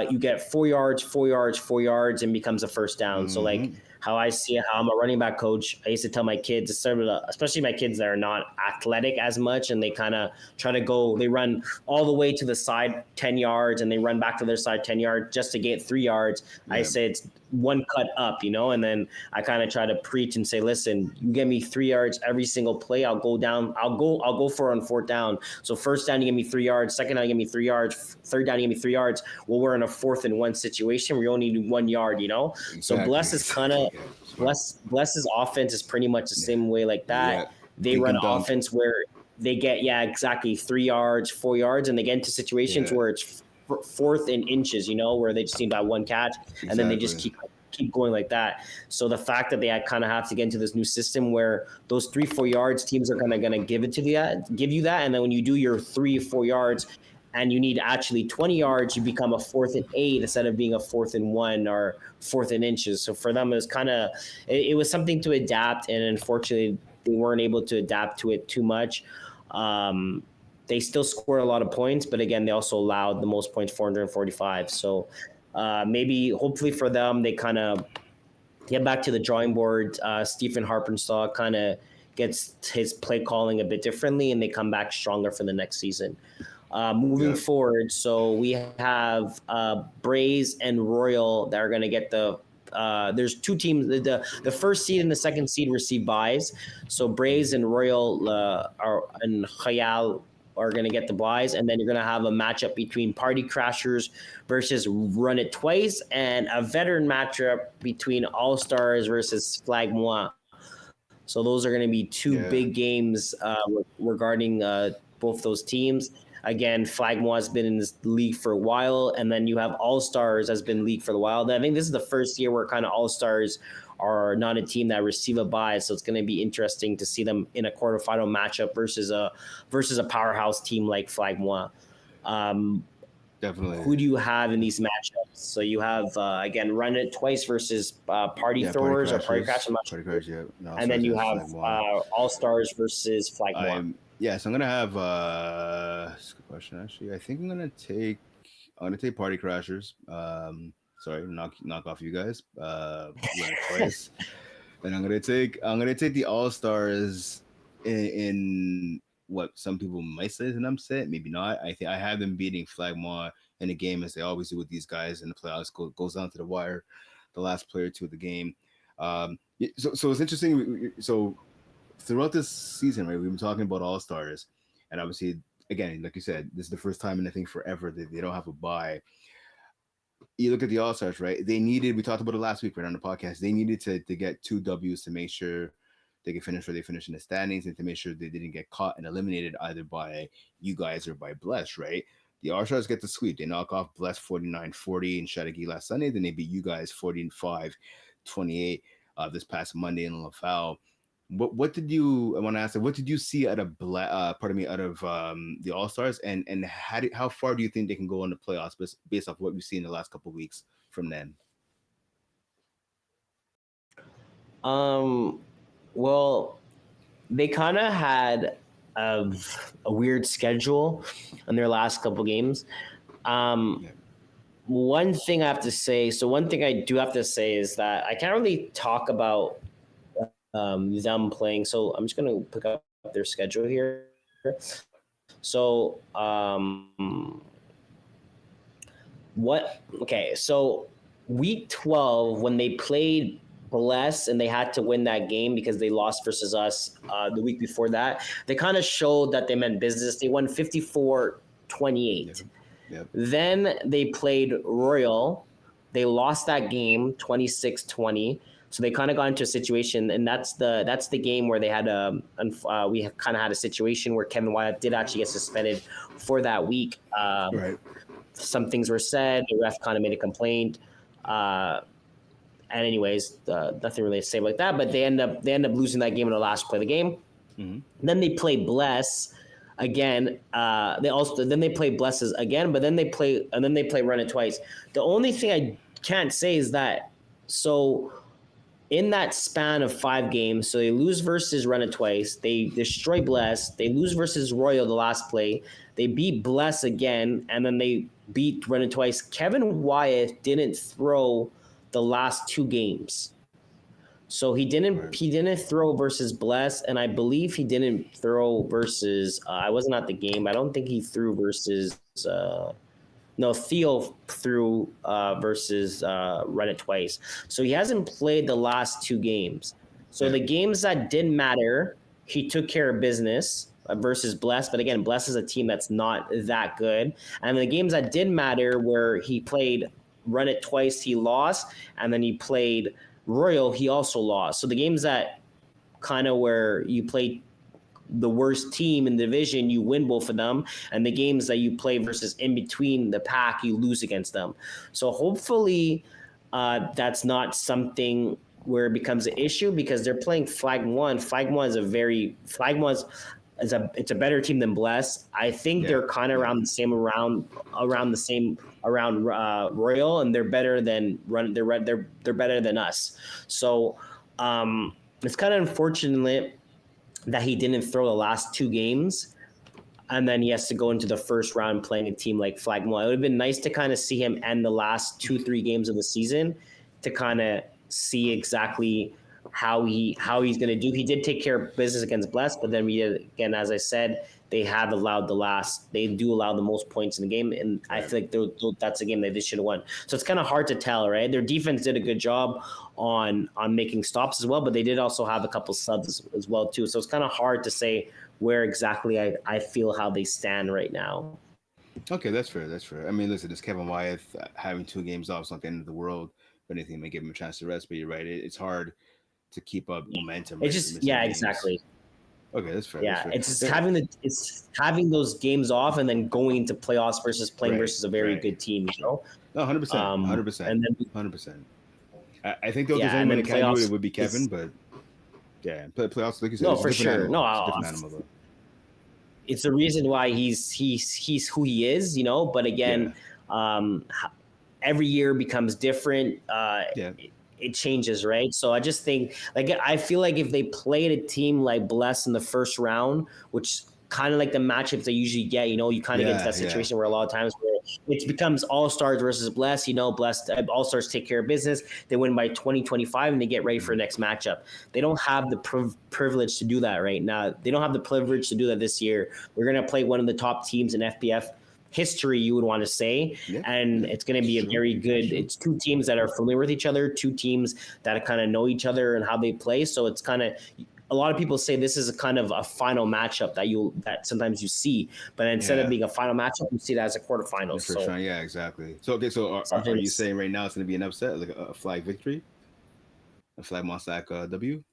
you get 4 yards, 4 yards, 4 yards, and becomes a first down. So like how I see it, how I'm a running back coach, I used to tell my kids, especially my kids that are not athletic as much, and they kind of try to go, they run all the way to the side 10 yards, and they run back to their side 10 yards just to get 3 yards. I say it's 1 cut up, and then I kind of try to preach and say, listen, you give me 3 yards every single play, I'll go for on 4th down. So first down, you give me 3 yards, second down, you give me 3 yards, third down, you give me 3 yards. Well, we're in a 4th and 1 situation. We only need 1 yard, Exactly. So Bless is kind of Bless's offense is pretty much the same way like that. Yeah. They run offense where they get 3 yards, 4 yards, and they get into situations where it's 4th and inches, where they just need by 1 catch, and then they just keep going like that. So the fact that they kind of have to get into this new system where those 3-4 yards teams are kind of going to give you that, and then when you do your 3-4 yards and you need actually 20 yards, you become a 4th and 8 instead of being a 4th and 1 or 4th and inches. So for them, it was it was something to adapt, and unfortunately, they weren't able to adapt to it too much. They still scored a lot of points, but again, they also allowed the most points, 445. So hopefully for them, they kind of get back to the drawing board. Stephen Harpenstall kind of gets his play calling a bit differently, and they come back stronger for the next season. Moving forward, so we have Braves and Royal that are going to get there's 2 teams. The first seed and the second seed receive buys. So Braves and Royal and Khayal are going to get the buys, and then you're going to have a matchup between Party Crashers versus Run It Twice, and a veteran matchup between All Stars versus Flag Moi. So those are going to be 2 big games regarding both those teams. Again, Flag Moi has been in this league for a while, and then you have All Stars has been in league for a while. I think this is the first year where kind of All Stars are not a team that receive a bye, so it's going to be interesting to see them in a quarterfinal matchup versus a powerhouse team like Flag Moi. Definitely. Who do you have in these matchups? So you have again Run It Twice versus Party Throwers or Party Crashers, and then you have All Stars versus Flag Moi. So I'm gonna have that's a good question actually. I think I'm gonna take Party Crashers. Sorry, knock off you guys. Run It Twice. And I'm gonna take the All Stars in what some people might say is an upset, maybe not. I think I have them beating Flag Moi in a game as they always do with these guys in the playoffs. Goes down to the wire, the last player to the game. So it's interesting. So throughout this season, right, we've been talking about All Stars, and obviously, again, like you said, this is the first time in I think forever that they don't have a bye. You look at the All Stars, right? We talked about it last week right on the podcast. They needed to get 2 W's to make sure they could finish where they finished in the standings, and to make sure they didn't get caught and eliminated either by you guys or by Bless, right? The All Stars get the sweep. They knock off Bless 49-40 in Chattagee last Sunday. Then they beat you guys 45-28 this past Monday in Laval. What did you? I want to ask. What did you see out of the All Stars, and how far do you think they can go in the playoffs based off what we've seen in the last couple of weeks from them? Well, they kind of had a weird schedule in their last couple games. Yeah. One thing I have to say, so one thing I do have to say is that I can't really talk about them playing. So I'm just going to pick up their schedule here. So so week 12, when they played Bless and they had to win that game because they lost versus us the week before that, they kind of showed that they meant business. They won 54-28. Yep. Then they played Royal. They lost that game 26-20. So they kind of got into a situation, and that's the game where they had we kind of had a situation where Kevin Wyatt did actually get suspended for that week. Right. Some things were said. The ref kind of made a complaint. And anyways, nothing really to say like that. But they end up losing that game in the last play of the game. Mm-hmm. Then they play Bless again. They play Blesses again, but then they play Run It twice. The only thing I can't say is that in that span of 5 games, so they lose versus Run It twice, they destroy Bless, they lose versus Royal the last play, they beat Bless again, and then they beat Run It twice. Kevin Wyatt didn't throw the last 2 games. So he didn't throw versus Bless, and I believe he didn't throw versus I wasn't at the game. I don't think he threw versus Theo threw versus Run It twice. So he hasn't played the last 2 games. So the games that didn't matter, he took care of business versus Bless. But again, Bless is a team that's not that good. And the games that did matter, where he played Run It twice, he lost. And then he played Royal, he also lost. So the games that kind of where you played the worst team in the division, you win both of them, and the games that you play versus in between the pack, you lose against them. So hopefully that's not something where it becomes an issue, because they're playing Flag One. Flag One is it's a better team than Bless. I think they're kind of around the same around Royal, and they're better than they're better than us. So it's kind of unfortunate that he didn't throw the last 2 games, and then he has to go into the first round playing a team like Flag One. It would have been nice to kind of see him end the last 2-3 games of the season to kind of see exactly how he's going to do. He did take care of business against Bless, but then again, as I said, they allow the most points in the game, and I feel like that's a game that they should have won. So it's kind of hard to tell, right? Their defense did a good job on making stops as well, but they did also have a couple subs as well too. So it's kind of hard to say where exactly I feel how they stand right now. Okay, that's fair. I mean, listen, it's Kevin Wyatt. Having 2 games off is not the end of the world. If anything, may give him a chance to rest. But you're right; it's hard to keep up momentum. It's just exactly. Okay, that's fair. Yeah, it's just having those games off and then going into playoffs versus playing versus a very good team. You know, 100%, 100%, and then 100%. I think there's anyone that can do it would be Kevin, but playoffs, like you said, no, for sure, animal. It's a different animal, though. It's the reason why he's who he is, you know. But again, every year becomes different. It changes, right? So I just think, I feel like if they played a team like Bless in the first round, which kind of like the matchups they usually get, you know, you kind of get into that situation where a lot of times where it becomes All-Stars versus Bless, you know, Bless All-Stars take care of business. They win by 20-25 and they get ready for the next matchup. They don't have the privilege to do that right now. They don't have the privilege to do that this year. We're going to play one of the top teams in FPF history, you would want to say, it's going to be a very good. It's 2 teams that are familiar with each other, 2 teams that kind of know each other and how they play. So it's kind of, a lot of people say this is a kind of a final matchup that sometimes you see, but instead of being a final matchup, you see that as a quarterfinal. So yeah, exactly. So okay, so are you saying right now it's going to be an upset, like a flag victory, a flag Monsac W?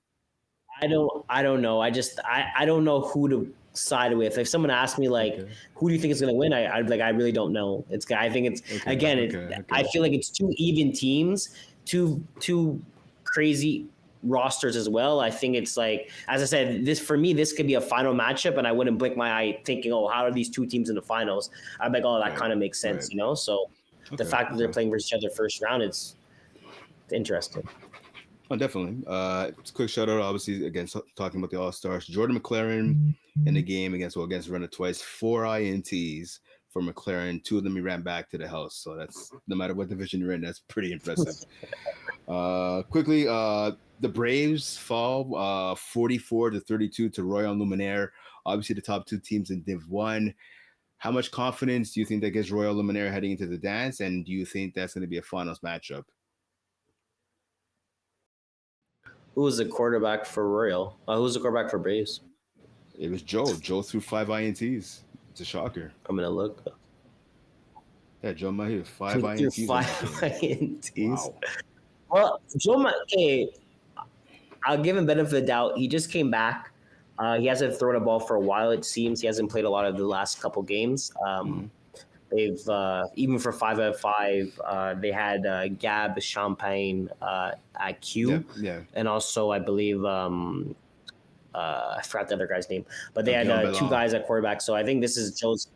I don't know. I don't know who to side with. If someone asked me who do you think is going to win, I really don't know. I feel like it's 2 even teams, two crazy rosters as well. I think it's like, as I said, this could be a final matchup, and I wouldn't blink my eye thinking, oh, how are these 2 teams in the finals? I'm like, oh, that kind of makes sense, you know. So the fact that they're playing versus each other first round, it's interesting. Oh, definitely. Quick shout out, obviously, again, talking about the All Stars. Jordan McLaren in the game against Renner twice, 4 INTs for McLaren. 2 of them he ran back to the house. So that's no matter what division you're in, that's pretty impressive. Quickly, the Braves fall 44-32 to Royal Luminaire. Obviously, the top 2 teams in Div 1. How much confidence do you think that gives Royal Luminaire heading into the dance? And do you think that's going to be a finals matchup? Who was the quarterback for Royal? Who was the quarterback for Braves? It was Joe. Joe threw 5 INTs. It's a shocker. I'm gonna look. Yeah, Joe Mahir, 5 Through INTs. 5 INTs. Wow. Well, okay, I'll give him benefit of the doubt. He just came back. He hasn't thrown a ball for a while. It seems he hasn't played a lot of the last couple games. They've even for 5-5, they had Gab Champagne at Q, and also I believe I forgot the other guy's name, but they had 2 guys at quarterback. So I think this is Joe's.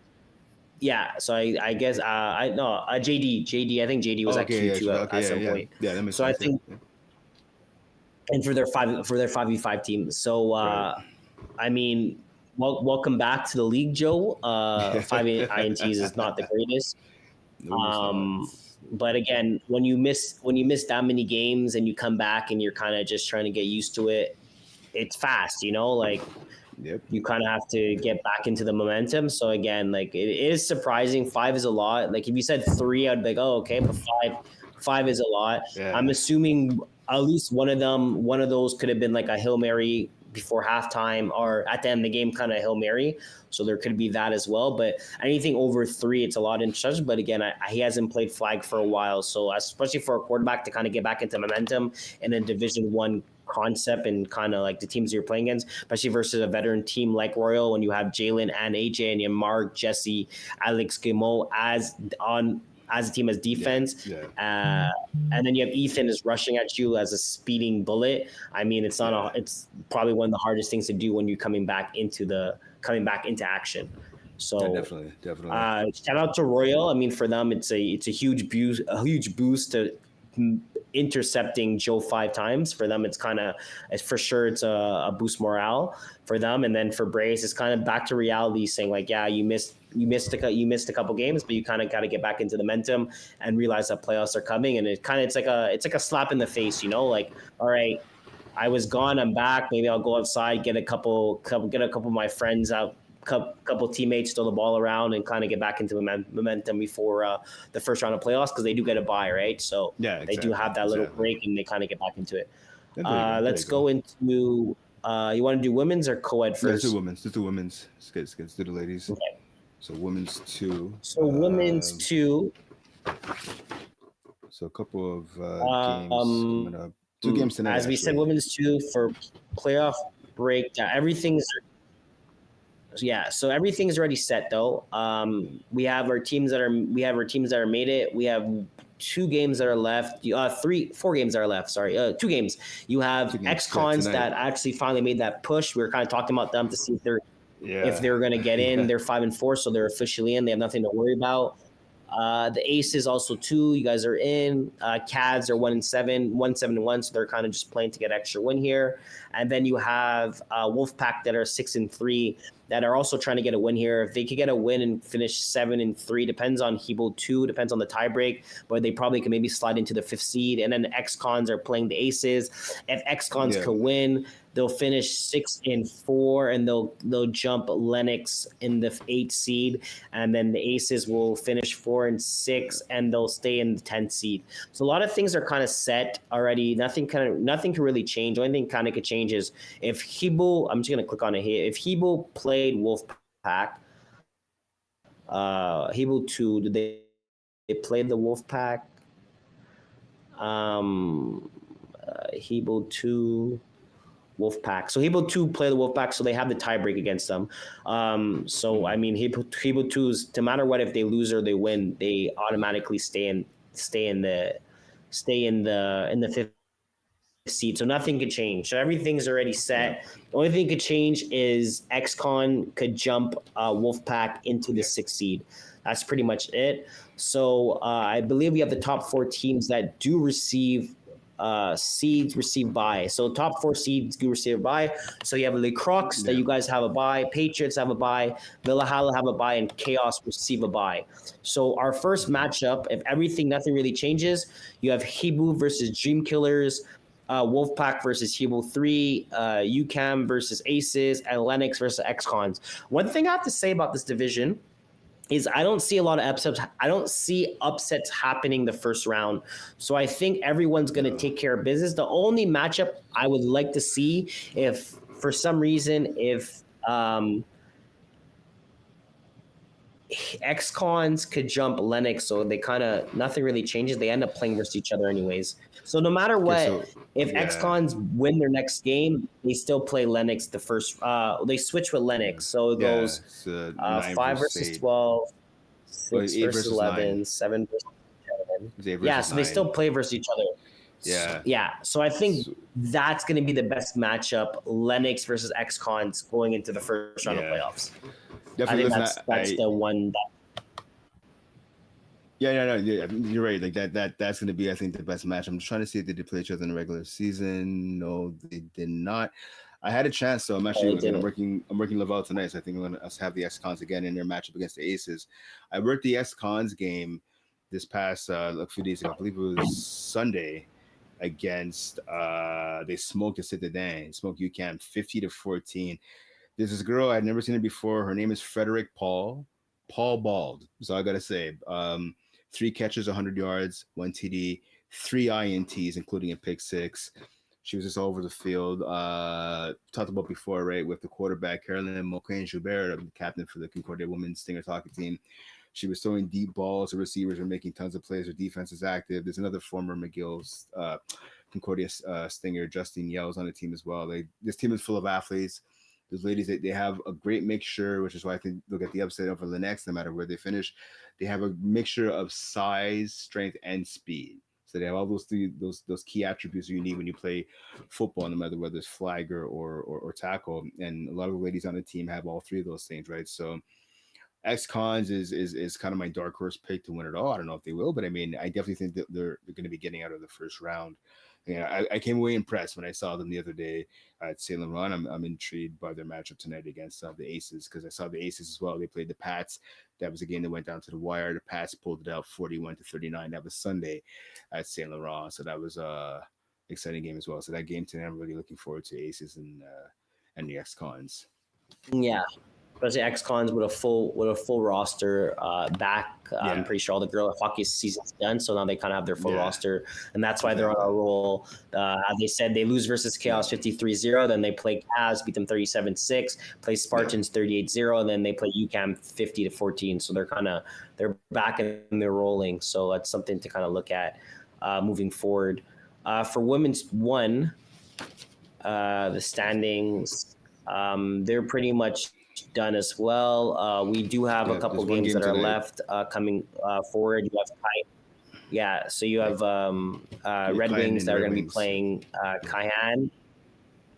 Yeah, so I guess I no JD. I think JD was at Q2 at some point. Yeah, that makes so sense. I think, and for their 5v5 team. So I mean, welcome back to the league, Joe. 5 INTs is not the greatest. But again, when you miss that many games and you come back and you're kind of just trying to get used to it, it's fast, like. Yep. You kind of have to get back into the momentum. So again, like it is surprising. 5 is a lot. Like if you said 3, I'd be like, oh, okay, but five is a lot. Yeah. I'm assuming at least one of those could have been like a Hail Mary before halftime or at the end of the game, kind of Hail Mary. So there could be that as well. But anything over 3, it's a lot in touch. But again, he hasn't played flag for a while. So especially for a quarterback to kind of get back into momentum in a Division 1 concept and kind of like the teams you're playing against, especially versus a veteran team like Royal, when you have Jalen and AJ and you have Mark, Jesse, Alex Guimau as a team as defense. And then you have Ethan is rushing at you as a speeding bullet. I mean, it's probably one of the hardest things to do when you're coming back into action. So definitely. Shout out to Royal. I mean, for them, it's a huge boost to intercepting Joe 5 times. For them, it's for sure it's a boost morale for them. And then for Braves, it's kind of back to reality, saying like, yeah, you missed a couple games, but you kind of got to get back into the momentum and realize that playoffs are coming. And it's like a slap in the face, like, all right, I was gone, I'm back. Maybe I'll go outside, get a couple of my friends out, couple teammates, throw the ball around, and kind of get back into momentum before the first round of playoffs, because they do get a bye, right? So they do have that little break, and they kind of get back into it. Let's go into. You want to do women's or co-ed first? Let's do women's. Let's do the ladies. Okay. So women's 2. So women's 2. So a couple of games coming up. 2 games tonight. As we said, women's 2 for playoff breakdown. So everything's already set though. We have our teams that are made it. We have 2 games that are left. 4 games that are left. Sorry, 2 games. You have ex-cons that actually finally made that push. We were kind of talking about them to see if they're going to get in. They're 5-4, so they're officially in. They have nothing to worry about. The Aces also 2. You guys are in. Cavs are 1-7, 1-7-1, so they're kind of just playing to get extra win here. And then you have Wolfpack that are 6-3 that are also trying to get a win here. If they could get a win and finish 7-3, depends on Hebo 2, depends on the tiebreak, but they probably can maybe slide into the 5th seed. And then X-Cons are playing the Aces. If X-Cons could win, they'll finish 6-4, and they'll jump Lennox in the 8th seed, and then the Aces will finish 4-6, and they'll stay in the 10th seed. So a lot of things are kind of set already. Nothing can really change. The only thing kind of could change is if Hebo. I'm just gonna click on it here. If Hebo played Wolfpack, Hebo 2, did they played the Wolfpack? Hebo 2. Wolfpack. So Hebo 2 play the Wolfpack, so they have the tiebreak against them. So I mean, Hebo 2's, no matter what, if they lose or they win, they automatically stay in the 5th seed. So nothing could change. So everything's already set. The only thing could change is XCon could jump Wolfpack into the 6th seed. That's pretty much it. So I believe we have the top 4 teams that do receive seeds receive bye. So top 4 seeds do receive a bye. So you have the Crocs that you guys have a bye, Patriots have a bye, Villahala have a bye, and Chaos receive a bye. So our first matchup, if nothing really changes, you have Hibu versus Dream Killers, Wolfpack versus Hebo 3, UCAM versus Aces, and Lennox versus XCons. One thing I have to say about this division is I don't see a lot of upsets. I don't see upsets happening the first round. So I think everyone's going to take care of business. The only matchup I would like to see, if for some reason, if XCons could jump Lennox, so they kind of nothing really changes. They end up playing versus each other anyways. So no matter what, if XCons win their next game, they still play Lennox the first. They switch with Lennox, so it goes 5 versus 12, 6 versus 11, 9. 7 versus 10. Yeah, so 9. They still play versus each other. Yeah. So I think that's going to be the best matchup: Lennox versus XCons going into the first round of playoffs. Definitely, I think that's the one that. Yeah, you're right. Like that's going to be, I think, the best match. I'm just trying to see if they did play each other in the regular season. No, they did not. I had a chance, so I'm actually I'm working Laval tonight, so I think I'm going to have the X-Cons again in their matchup against the Aces. I worked the X-Cons game this past a few days ago. I believe it was Sunday against they smoked the Citadin, smoked UCAM 50-14. There's this girl, I'd never seen her before. Her name is Frederick Paul Bald. So I got to say, 3 catches, 100 yards, 1 TD, 3 INTs, including a pick 6. She was just all over the field. Talked about before, right, with the quarterback, Caroline Moquin-Joubert, the captain for the Concordia Women's Stingers hockey team. She was throwing deep balls. Her receivers were making tons of plays. Her defense is active. There's another former McGill's Concordia Stinger, Justine Yells, on the team as well. This team is full of athletes. Those ladies, they have a great mixture, which is why I think they'll get the upset over the next, no matter where they finish. They have a mixture of size, strength, and speed. So they have all those key attributes you need when you play football, no matter whether it's flag or tackle. And a lot of the ladies on the team have all 3 of those things, right? So X-Cons is kind of my dark horse pick to win it all. I don't know if they will, but I mean, I definitely think that they're going to be getting out of the first round. Yeah, I came away impressed when I saw them the other day at Saint Laurent. I'm intrigued by their matchup tonight against the Aces, because I saw the Aces as well. They played the Pats. That was a game that went down to the wire. The Pats pulled it out 41-39. That was Sunday at Saint Laurent, so that was a exciting game as well. So that game tonight, I'm really looking forward to Aces and the X-Cons. Yeah. Especially X-Cons with a full roster back. I'm pretty sure all the girl hockey season's done, so now they kind of have their full roster, and that's why they're on a roll. As they said, they lose versus Chaos 53-0, then they play Cavs, beat them 37-6, play Spartans 38-0, and then they play UCAM 50-14. So they're back and they're rolling. So that's something to kind of look at moving forward. For women's 1, the standings, they're pretty much done as well. We do have a couple games that are left coming forward. You have so you have Red Wings that are going to be playing Cayenne,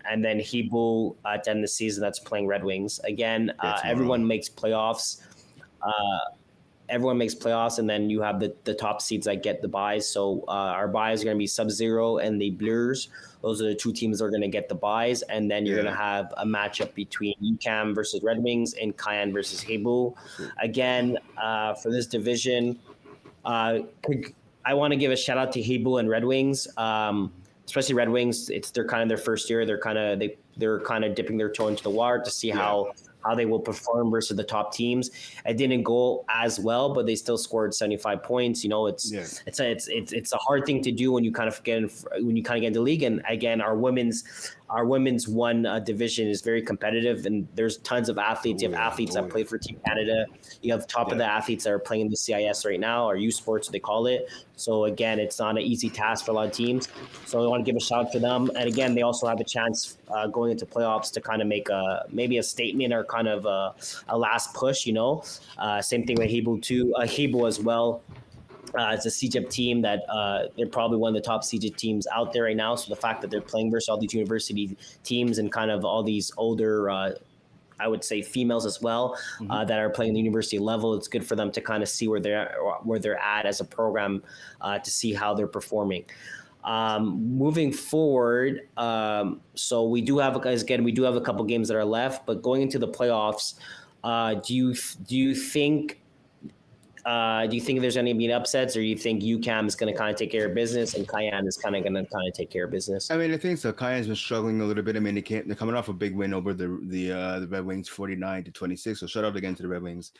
and then Hebo at the end of the season that's playing Red Wings. Again, everyone makes playoffs. And then you have the top seeds that get the buys. So our buys are going to be Sub-Zero and the Blurs. Those are the 2 teams that are going to get the buys. And then you're going to have a matchup between UCAM versus Red Wings and Cayenne versus Hebo. Again, for this division, I want to give a shout out to Hebo and Red Wings, especially Red Wings. They're kind of their first year. They're kind of dipping their toe into the water to see how they will perform versus the top teams. It didn't go as well, but they still scored 75 points. You know, it's a hard thing to do when you kind of get into the league. And again, our women's 1 division is very competitive, and there's tons of athletes. You have athletes that play for Team Canada. You have top of the athletes that are playing in the CIS right now, or U Sports, they call it. So again, it's not an easy task for a lot of teams. So I want to give a shout out to them. And again, they also have a chance going into playoffs to kind of make maybe a statement or kind of a last push. You know, same thing with Hebo too. Hebo as well. It's a CJEP team that they're probably one of the top CJEP teams out there right now. So the fact that they're playing versus all these university teams and kind of all these older, I would say females as well, that are playing the university level, it's good for them to kind of see where they're at as a program, to see how they're performing. Moving forward, so we do have, guys, again, we do have a couple games that are left, but going into the playoffs, do you think there's any upsets, or you think UCAM is going to kind of take care of business and Cayenne is kind of going to take care of business? I mean, I think so. Cayenne's been struggling a little bit. I mean, they're coming off a big win over the Red Wings, 49-26. So shout out again to the Red Wings.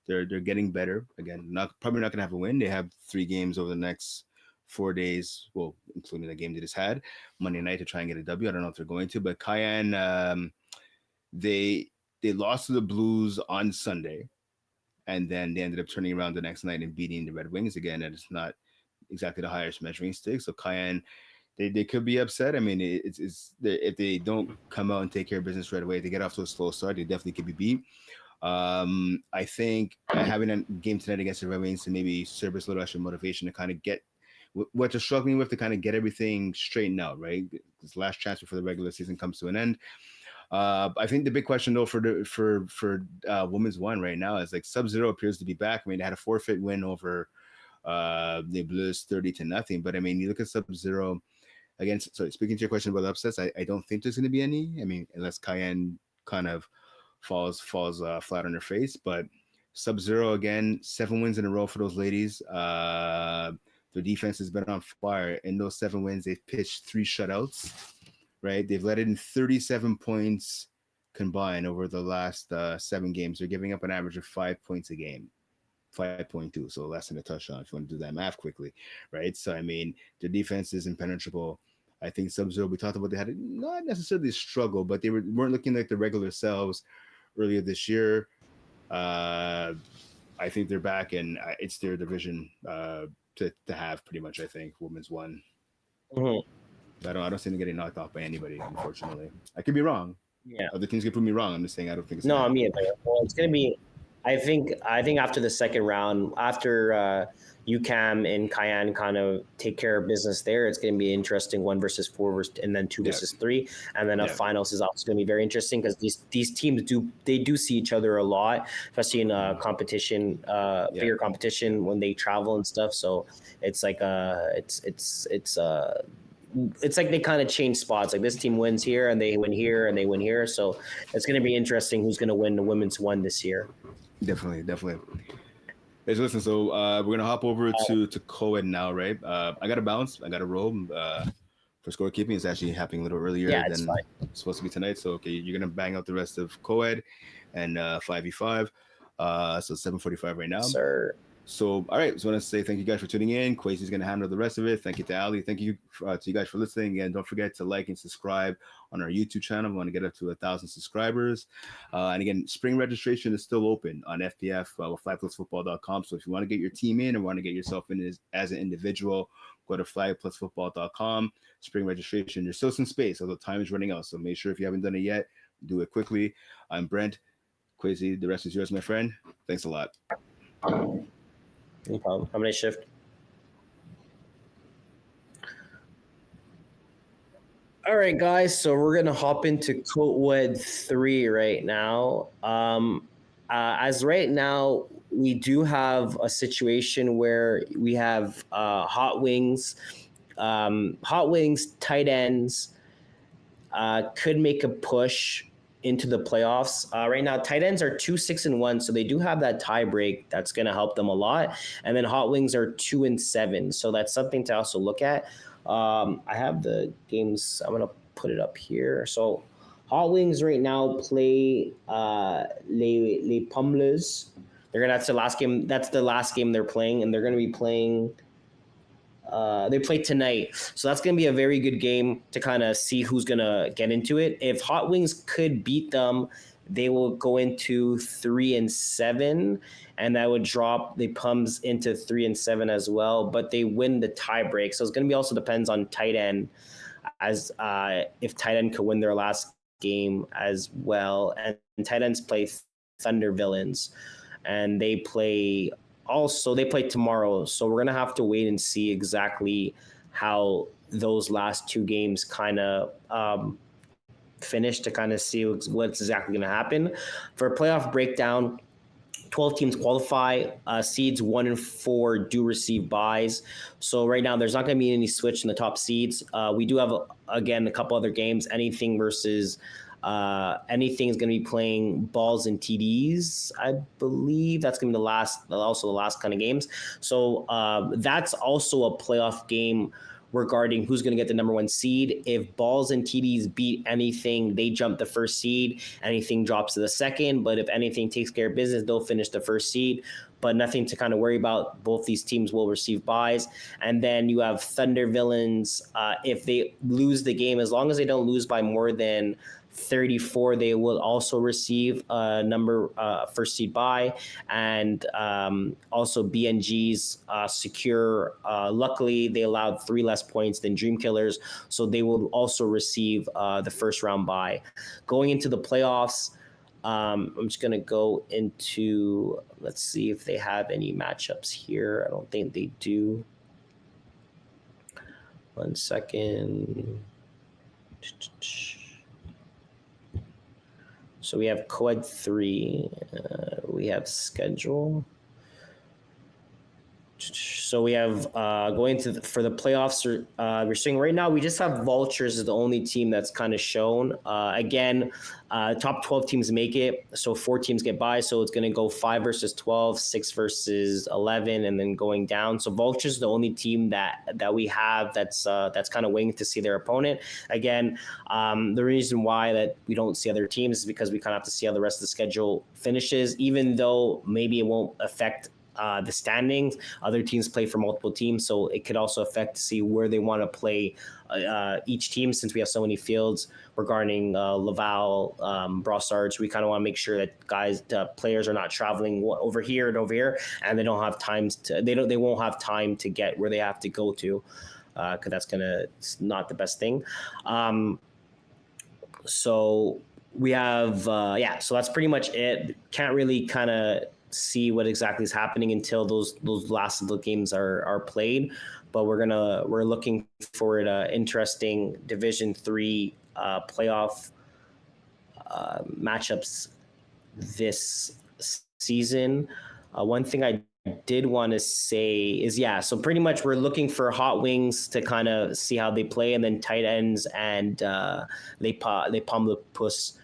They're getting better again. Probably not going to have a win. They have 3 games over the next 4 days, well, including the game they just had Monday night to try and get a W. I don't know if they're going to, but Cayenne, they lost to the Blues on Sunday, and then they ended up turning around the next night and beating the Red Wings again. And it's not exactly the highest measuring stick. So Cayenne, they could be upset. I mean, if they don't come out and take care of business right away, they get off to a slow start, they definitely could be beat. I think having a game tonight against the Red Wings to maybe serve us a little extra motivation to kind of get what they're struggling with, to kind of get everything straightened out, right? This last chance before the regular season comes to an end. I think the big question though for Women's One right now is like Sub-Zero appears to be back. I mean, they had a forfeit win over the Blues 30-0, but I mean, you look at Sub-Zero against. Sorry, speaking to your question about upsets, I don't think there's going to be any. I mean, unless Cayenne kind of falls flat on their face, but Sub-Zero again, 7 wins in a row for those ladies. Their defense has been on fire. In those 7 wins, they've pitched 3 shutouts. Right, they've let in 37 points combined over the last 7 games. They're giving up an average of 5 points a game, 5.2, so less than a touchdown if you want to do that math quickly, right? So I mean, the defense is impenetrable. I think Sub-Zero, we talked about, they had not necessarily a struggle, but they weren't looking like the regular selves earlier this year. I think they're back, and it's their division to have pretty much. I think Women's One. Mm-hmm. I don't see them getting knocked off by anybody, unfortunately. I could be wrong. Yeah. Other teams could prove me wrong. I'm just saying I don't think it's No, me either. Well, it's going to be. I think after the second round, after UCAM and Cayenne kind of take care of business there, it's going to be interesting 1 versus 4 and then 2 versus 3, and then a finals is also going to be very interesting because these teams do see each other a lot, especially in competition, bigger competition when they travel and stuff. So it's like it's like they kind of change spots. Like this team wins here and they win here and they win here. So it's going to be interesting who's going to win the Women's One this year. Definitely. Hey, so listen, so we're going to hop over to co-ed now, right? I got to bounce. I got to roll for scorekeeping. It's actually happening a little earlier than it's supposed to be tonight. So, okay, you're going to bang out the rest of co-ed and 5v5. So 7:45 right now. Sir. So, all right. Just want to say thank you guys for tuning in. Quaysie's going to handle the rest of it. Thank you to Ali. Thank you to you guys for listening. And don't forget to like and subscribe on our YouTube channel. We want to get up to 1,000 subscribers. And again, spring registration is still open on FPF with flagplusfootball.com. So if you want to get your team in or want to get yourself in as an individual, go to flagplusfootball.com. Spring registration. There's still some space, although time is running out. So make sure if you haven't done it yet, do it quickly. I'm Brent. Quaysie, the rest is yours, my friend. Thanks a lot. No problem. How many shift? All right, guys. So we're gonna hop into co-ed 3 right now. As right now, we do have a situation where we have hot wings, tight ends could make a push into the playoffs. Right now, tight ends are 2-6-1, so they do have that tie break that's going to help them a lot. And then Hot Wings are 2-7, so that's something to also look at. I have the games. I'm going to put it up here. So Hot Wings right now play les Pommelers. That's the last game. That's the last game they're playing, and they're going to be playing. They play tonight, so that's going to be a very good game to kind of see who's going to get into it. If Hot Wings could beat them, they will go into 3-7, and that would drop the Pums into 3-7 as well. But they win the tie break, so it's going to be also depends on tight end, as if tight end could win their last game as well. And tight ends play Thunder Villains, and they play. Also, they play tomorrow, so we're going to have to wait and see exactly how those last 2 games kind of finish to kind of see what's exactly going to happen. For playoff breakdown, 12 teams qualify. Seeds 1 and 4 do receive buys. So right now, there's not going to be any switch in the top seeds. We do have, again, a couple other games. Anything versus anything is going to be playing balls and TDs. I believe that's going to be the last kind of games. So that's also a playoff game regarding who's going to get the number 1 seed. If balls and TDs beat anything, they jump the first seed. Anything drops to the second. But if anything takes care of business, they'll finish the first seed. But nothing to kind of worry about. Both these teams will receive buys. And then you have Thunder Villains. If they lose the game, as long as they don't lose by more than 34, they will also receive a first seed bye, and also BNG's secure. Luckily, they allowed 3 less points than Dream Killers, so they will also receive the first round bye. Going into the playoffs, I'm just gonna go into. Let's see if they have any matchups here. I don't think they do. 1 second. So we have Quad 3, we have schedule. So we have going to for the playoffs. We're seeing right now we just have Vultures as the only team that's kind of shown. Again, top 12 teams make it, so 4 teams get by. So it's going to go 5 versus 12, 6 versus 11, and then going down. So Vultures is the only team that we have that's kind of waiting to see their opponent. Again, the reason why that we don't see other teams is because we kind of have to see how the rest of the schedule finishes. Even though maybe it won't affect the standings, other teams play for multiple teams, so it could also affect to see where they want to play each team, since we have so many fields regarding Laval, Brossards. We kind of want to make sure that players are not traveling over here and over here, and they won't have time to get where they have to go to, because it's not the best thing. So we have so that's pretty much it. Can't really kind of see what exactly is happening until those last of the games are played, but we're looking forward to interesting Division 3 playoff matchups this season. One thing I did want to say is so pretty much we're looking for hot wings to kind of see how they play, and then tight ends and they palm the puss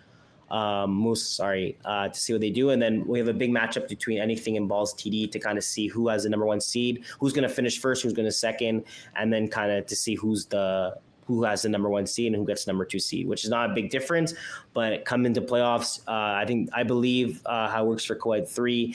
Moose, to see what they do. And then we have a big matchup between anything and balls TD to kind of see who has the number 1 seed, who's going to finish first, who's going to second, and then kind of to see who has the number 1 seed and who gets number 2 seed, which is not a big difference, but come into playoffs, I believe how it works for Co-Ed 3.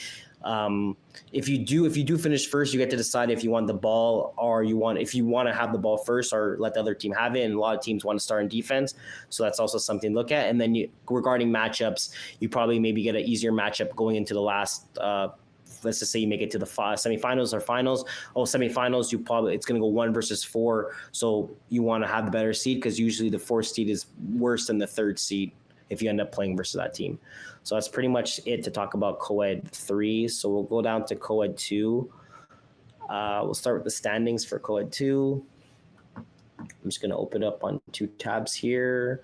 If you do finish first, you get to decide if you want the ball or if you want to have the ball first or let the other team have it. And a lot of teams want to start in defense, so that's also something to look at. And then regarding matchups, you probably maybe get an easier matchup going into the last. Let's just say you make it to the semifinals or finals. Semifinals, it's going to go 1 versus 4. So you want to have the better seed, because usually the 4th seed is worse than the 3rd seed if you end up playing versus that team. So that's pretty much it to talk about Co-Ed 3. So we'll go down to Co-Ed 2. We'll start with the standings for Co-Ed 2. I'm just going to open up on 2 tabs here.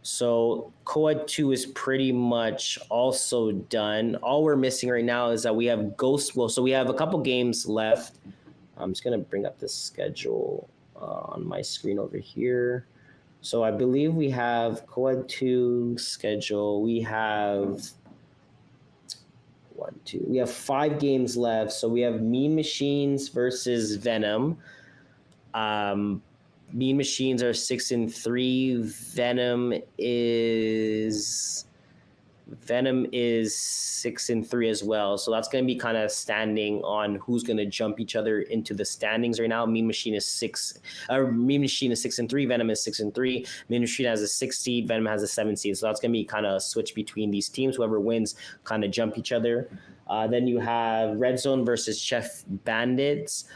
So Co-Ed 2 is pretty much also done. All we're missing right now is that we have so we have a couple games left. I'm just going to bring up the schedule on my screen over here. So I believe we have Co-Ed 2 schedule. We have 5 games left. So we have Mean Machines versus Venom. Mean Machines are 6-3. Venom is 6-3 as well. So that's going to be kind of standing on who's going to jump each other into the standings right now. Mean Machine is 6-3. Venom is 6-3. Mean Machine has a 6 seed. Venom has a 7 seed. So that's going to be kind of a switch between these teams. Whoever wins kind of jump each other. Then you have Red Zone versus Chef Bandits.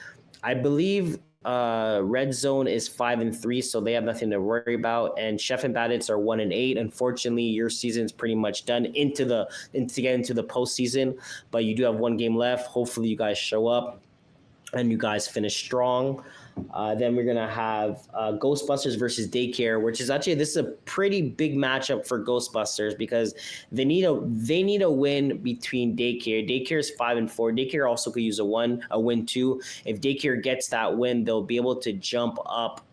I believe Red Zone is 5-3, so they have nothing to worry about, and Chef and Bandits are 1-8. Unfortunately, your season's pretty much done to get into the postseason, but you do have 1 game left. Hopefully, you guys show up. and you guys finish strong. Then we're gonna have Ghostbusters versus Daycare, which is actually this is a pretty big matchup for Ghostbusters because they need a win between Daycare. Daycare is 5-4. Daycare also could use a win too. If Daycare gets that win, they'll be able to jump up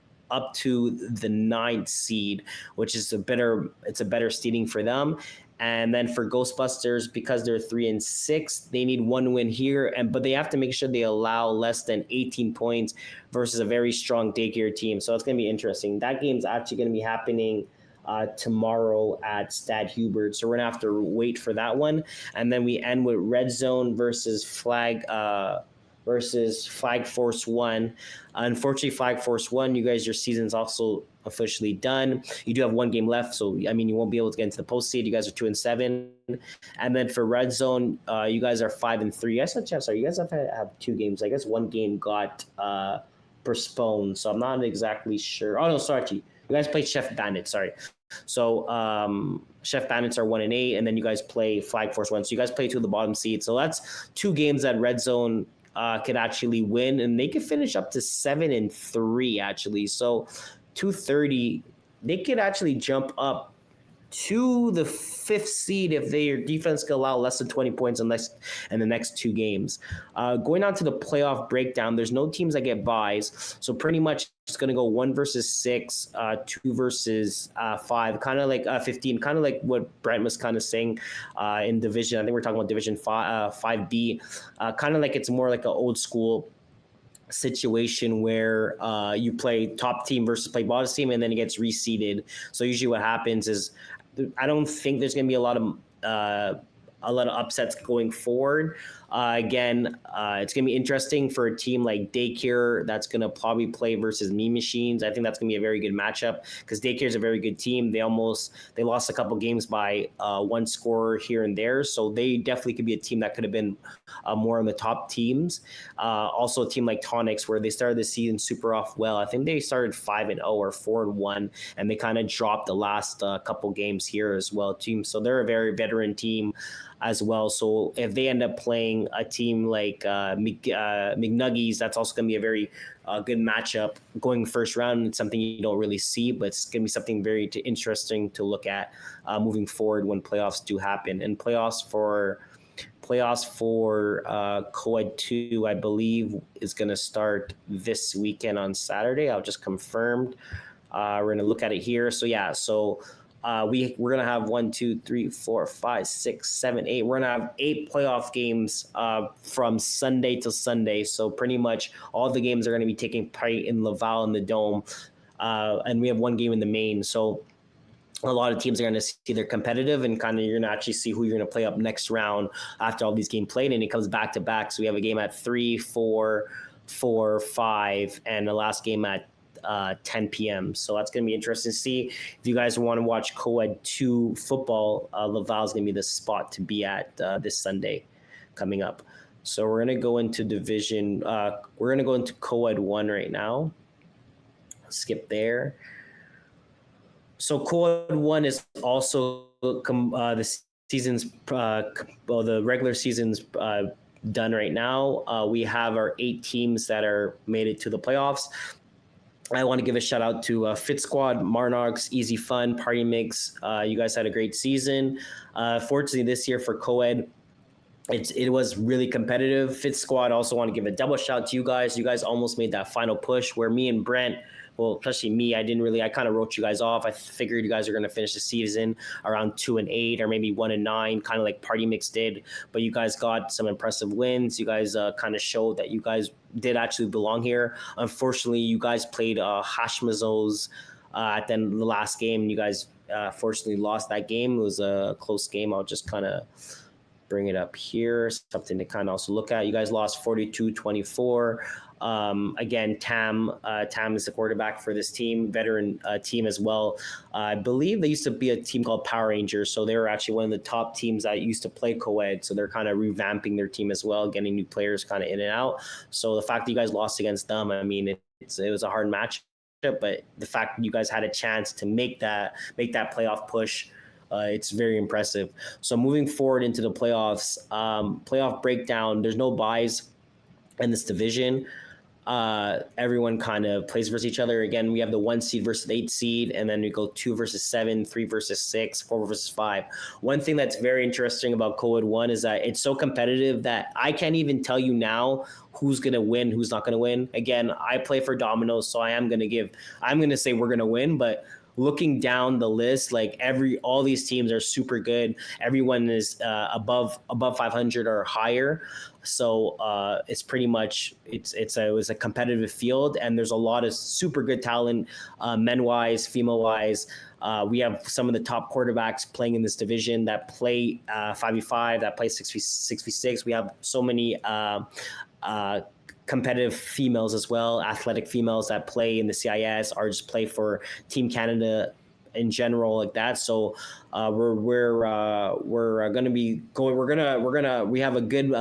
to the ninth seed, which is a better seeding for them. And then for Ghostbusters, because they're 3-6, they need one win here, but they have to make sure they allow less than 18 points versus a very strong Daycare team. So it's going to be interesting. That game's actually going to be happening tomorrow at Stad Hubert. So we're going to have to wait for that one. And then we end with Red Zone versus Flag Force One. Unfortunately, Flag Force One, you guys, your season's also officially done. You do have one game left, so I mean, you won't be able to get into the post seed. You guys are 2-7, and then for Red Zone, you guys are 5-3. You guys have 2 games. I guess one game got postponed, so I'm not exactly sure. Oh no, sorry, you guys played Chef Bandit. Sorry. So Chef Bandits are 1-8, and then you guys play Flag Force One. So you guys play 2 of the bottom seeds. So that's 2 games that Red Zone could actually win, and they could finish up to 7-3 actually. So 230, they could actually jump up to the 5th seed if their defense can allow less than 20 points in the next 2 games. Going on to the playoff breakdown, there's no teams that get buys, so pretty much it's going to go 1 versus 6, 2 versus 5, kind of like 15, kind of like what Brent was kind of saying in division. I think we're talking about division 5B, kind of like it's more like an old school situation where you play top team versus play bottom team, and then it gets reseeded. So usually what happens is I don't think there's going to be a lot of upsets going forward. Again, it's going to be interesting for a team like Daycare that's going to probably play versus Mean Machines. I think that's going to be a very good matchup because Daycare is a very good team. They lost a couple games by 1 score here and there, so they definitely could be a team that could have been more on the top teams. Also, a team like Tonics, where they started the season super off well. I think they started 5-0 or 4-1, and they kind of dropped the last couple games here as well, team. So they're a very veteran team as well. So if they end up playing a team like McNuggies, that's also going to be a very good matchup going first round. It's something you don't really see, but it's going to be something very interesting to look at moving forward when playoffs do happen. And playoffs for Co-Ed 2, I believe, is going to start this weekend on Saturday. I'll just confirmed. We're going to look at it here. So yeah, we're gonna have 1, 2, 3, 4, 5, 6, 7, 8. We're gonna have 8 playoff games from Sunday to Sunday. So pretty much all the games are gonna be taking part in Laval in the Dome, and we have 1 game in the main. So a lot of teams are going to see they're competitive, and kind of you're going to actually see who you're going to play up next round after all these games played, and it comes back to back. So we have a game at 3, 4, 4, 5, and the last game at 10 p.m. So that's going to be interesting to see. If you guys want to watch Co-Ed 2 football, Laval is going to be the spot to be at this Sunday coming up. So we're going to go into division. We're going to go into Co-Ed 1 right now. Skip there. So Co-Ed 1 is also the season's the regular season's done right now. We have our 8 teams that are made it to the playoffs. I want to give a shout out to Fit Squad, Marnox, Easy Fun, Party Mix. You guys had a great season. Fortunately, this year for Co-Ed, it was really competitive. Fit Squad, also want to give a double shout to you guys. You guys almost made that final push where me and Brent, well, especially me, I kind of wrote you guys off. I figured you guys are going to finish the season around 2-8 or maybe 1-9, kind of like Party Mix did. But you guys got some impressive wins. You guys kind of showed that you guys did actually belong here. Unfortunately, you guys played Hashmazos at the last game. You guys fortunately lost that game. It was a close game. I'll just kind of bring it up here, something to kind of also look at. You guys lost 42-24. Again, Tam is the quarterback for this team, veteran team as well. I believe they used to be a team called Power Rangers, so they were actually one of the top teams that used to play co-ed, so they're kind of revamping their team as well, getting new players kind of in and out. So the fact that you guys lost against them, I mean, it was a hard match, but the fact that you guys had a chance to make that playoff push, it's very impressive. So moving forward into the playoffs, playoff breakdown, there's no buys. in this division. Everyone kind of plays versus each other. Again, we have the 1 seed versus the 8 seed, and then we go 2 versus 7, 3 versus 6, 4 versus 5. One thing that's very interesting about Co-Ed 1 is that it's so competitive that I can't even tell you now who's going to win, who's not going to win. Again, I play for Domino's, so I'm going to say we're going to win, but looking down the list, like all these teams are super good. Everyone is above 500 or higher. So it's pretty much it was a competitive field, and there's a lot of super good talent, men wise, female wise. We have some of the top quarterbacks playing in this division that play 5v5, that play 6v6. We have so many competitive females as well, athletic females that play in the CIS or just play for Team Canada in general, like that. So we're gonna be going. We have a good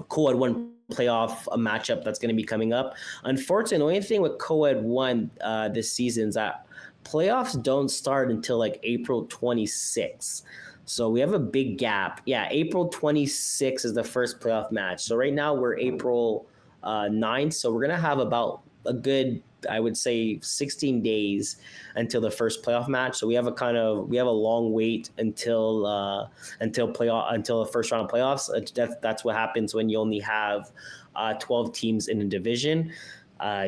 Co-Ed 1 playoff matchup that's going to be coming up. Unfortunately, the only thing with Co-Ed 1 this season is that playoffs don't start until like April 26th. So we have a big gap. Yeah, April 26th is the first playoff match. So right now we're April 9th. So we're going to have about a good, I would say, 16 days until the first playoff match. So we have a long wait until the first round of playoffs. That's what happens when you only have 12 teams in a division.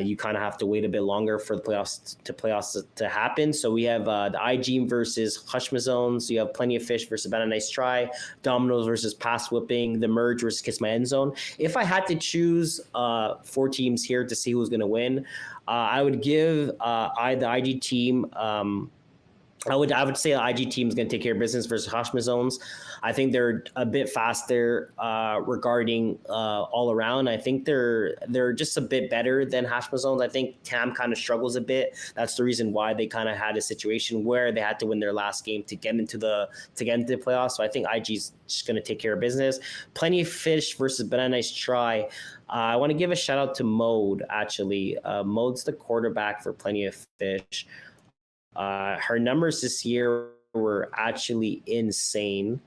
You kind of have to wait a bit longer for the playoffs to happen. So we have the IG versus Hushma Zones. You have Plenty of Fish versus Banana Nice Try, Dominoes versus Pass Whipping, The Merge versus Kiss My End Zone. If I had to choose 4 teams here to see who's going to win, I would give the IG team. I would say the IG team is going to take care of business versus Hushma Zones. I think they're a bit faster regarding all around. I think they're just a bit better than Hushma Zones. I think Tam kind of struggles a bit. That's the reason why they kind of had a situation where they had to win their last game to get into the playoffs. So I think IG's just going to take care of business. Plenty of Fish versus Banana Nice Try. I want to give a shout out to Mode, actually. Mode's the quarterback for Plenty of Fish. Her numbers this year were actually insane.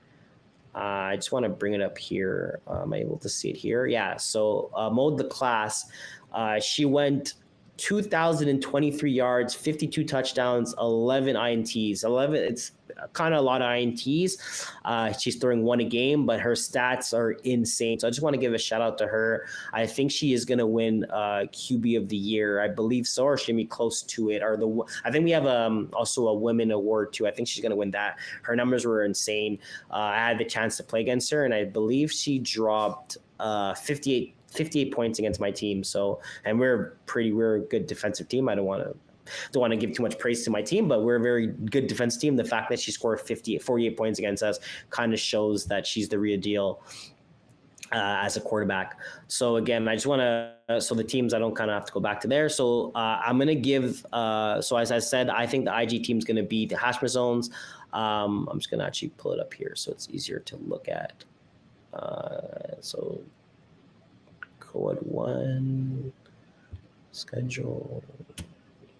I just want to bring it up here. Am I able to see it here? Yeah. So Mode the class. She went 2,023 yards, 52 touchdowns, 11 INTs. It's kind of a lot of INTs. She's throwing 1 a game, but her stats are insane. So I just want to give a shout out to her. I think she is going to win QB of the year. I believe so, or she'll be close to it. I think we have also a women award too. I think she's going to win that. Her numbers were insane. I had the chance to play against her, and I believe she dropped 58 points against my team. So, and we're a good defensive team. I don't want to give too much praise to my team, but we're a very good defense team. The fact that she scored 48 points against us kind of shows that she's the real deal as a quarterback. So again, I just want to, so the teams, I don't kind of have to go back to there. So I'm going to give, so as I said, I think the IG team is going to beat the Hushma Zones. I'm just going to actually pull it up here so it's easier to look at. So Co-Ed 1 schedule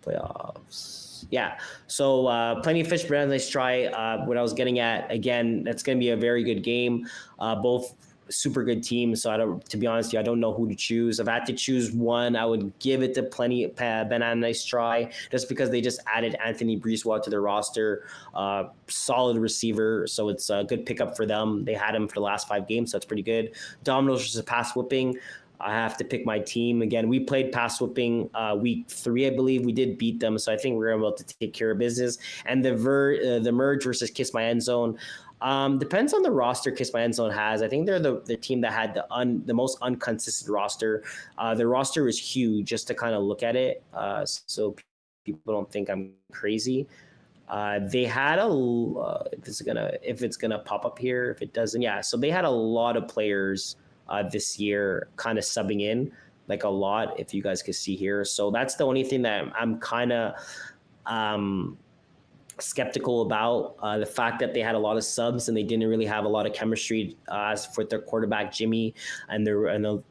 playoffs. Yeah. So Plenty of Fish, Brent, Nice Try. What I was getting at, again, that's going to be a very good game. Both super good teams. So to be honest with you, I don't know who to choose. If I had to choose one, I would give it to Banana Nice Try, just because they just added Anthony Breeswatt to their roster. Solid receiver. So it's a good pickup for them. They had him for the last 5 games. So that's pretty good. Dominoes versus Pass Whipping. I have to pick my team. Again, we played Pass Whipping week 3, I believe. We did beat them, so I think we're able to take care of business. And the Merge versus Kiss My End Zone. Depends on the roster Kiss My End Zone has. I think they're the team that had the most inconsistent roster. The roster is huge, just to kind of look at it, so people don't think I'm crazy. They had if it's gonna pop up here. If it doesn't, yeah. So they had a lot of players this year kind of subbing in, like a lot, if you guys could see here. So that's the only thing that I'm kind of skeptical about, the fact that they had a lot of subs and they didn't really have a lot of chemistry as for their quarterback Jimmy and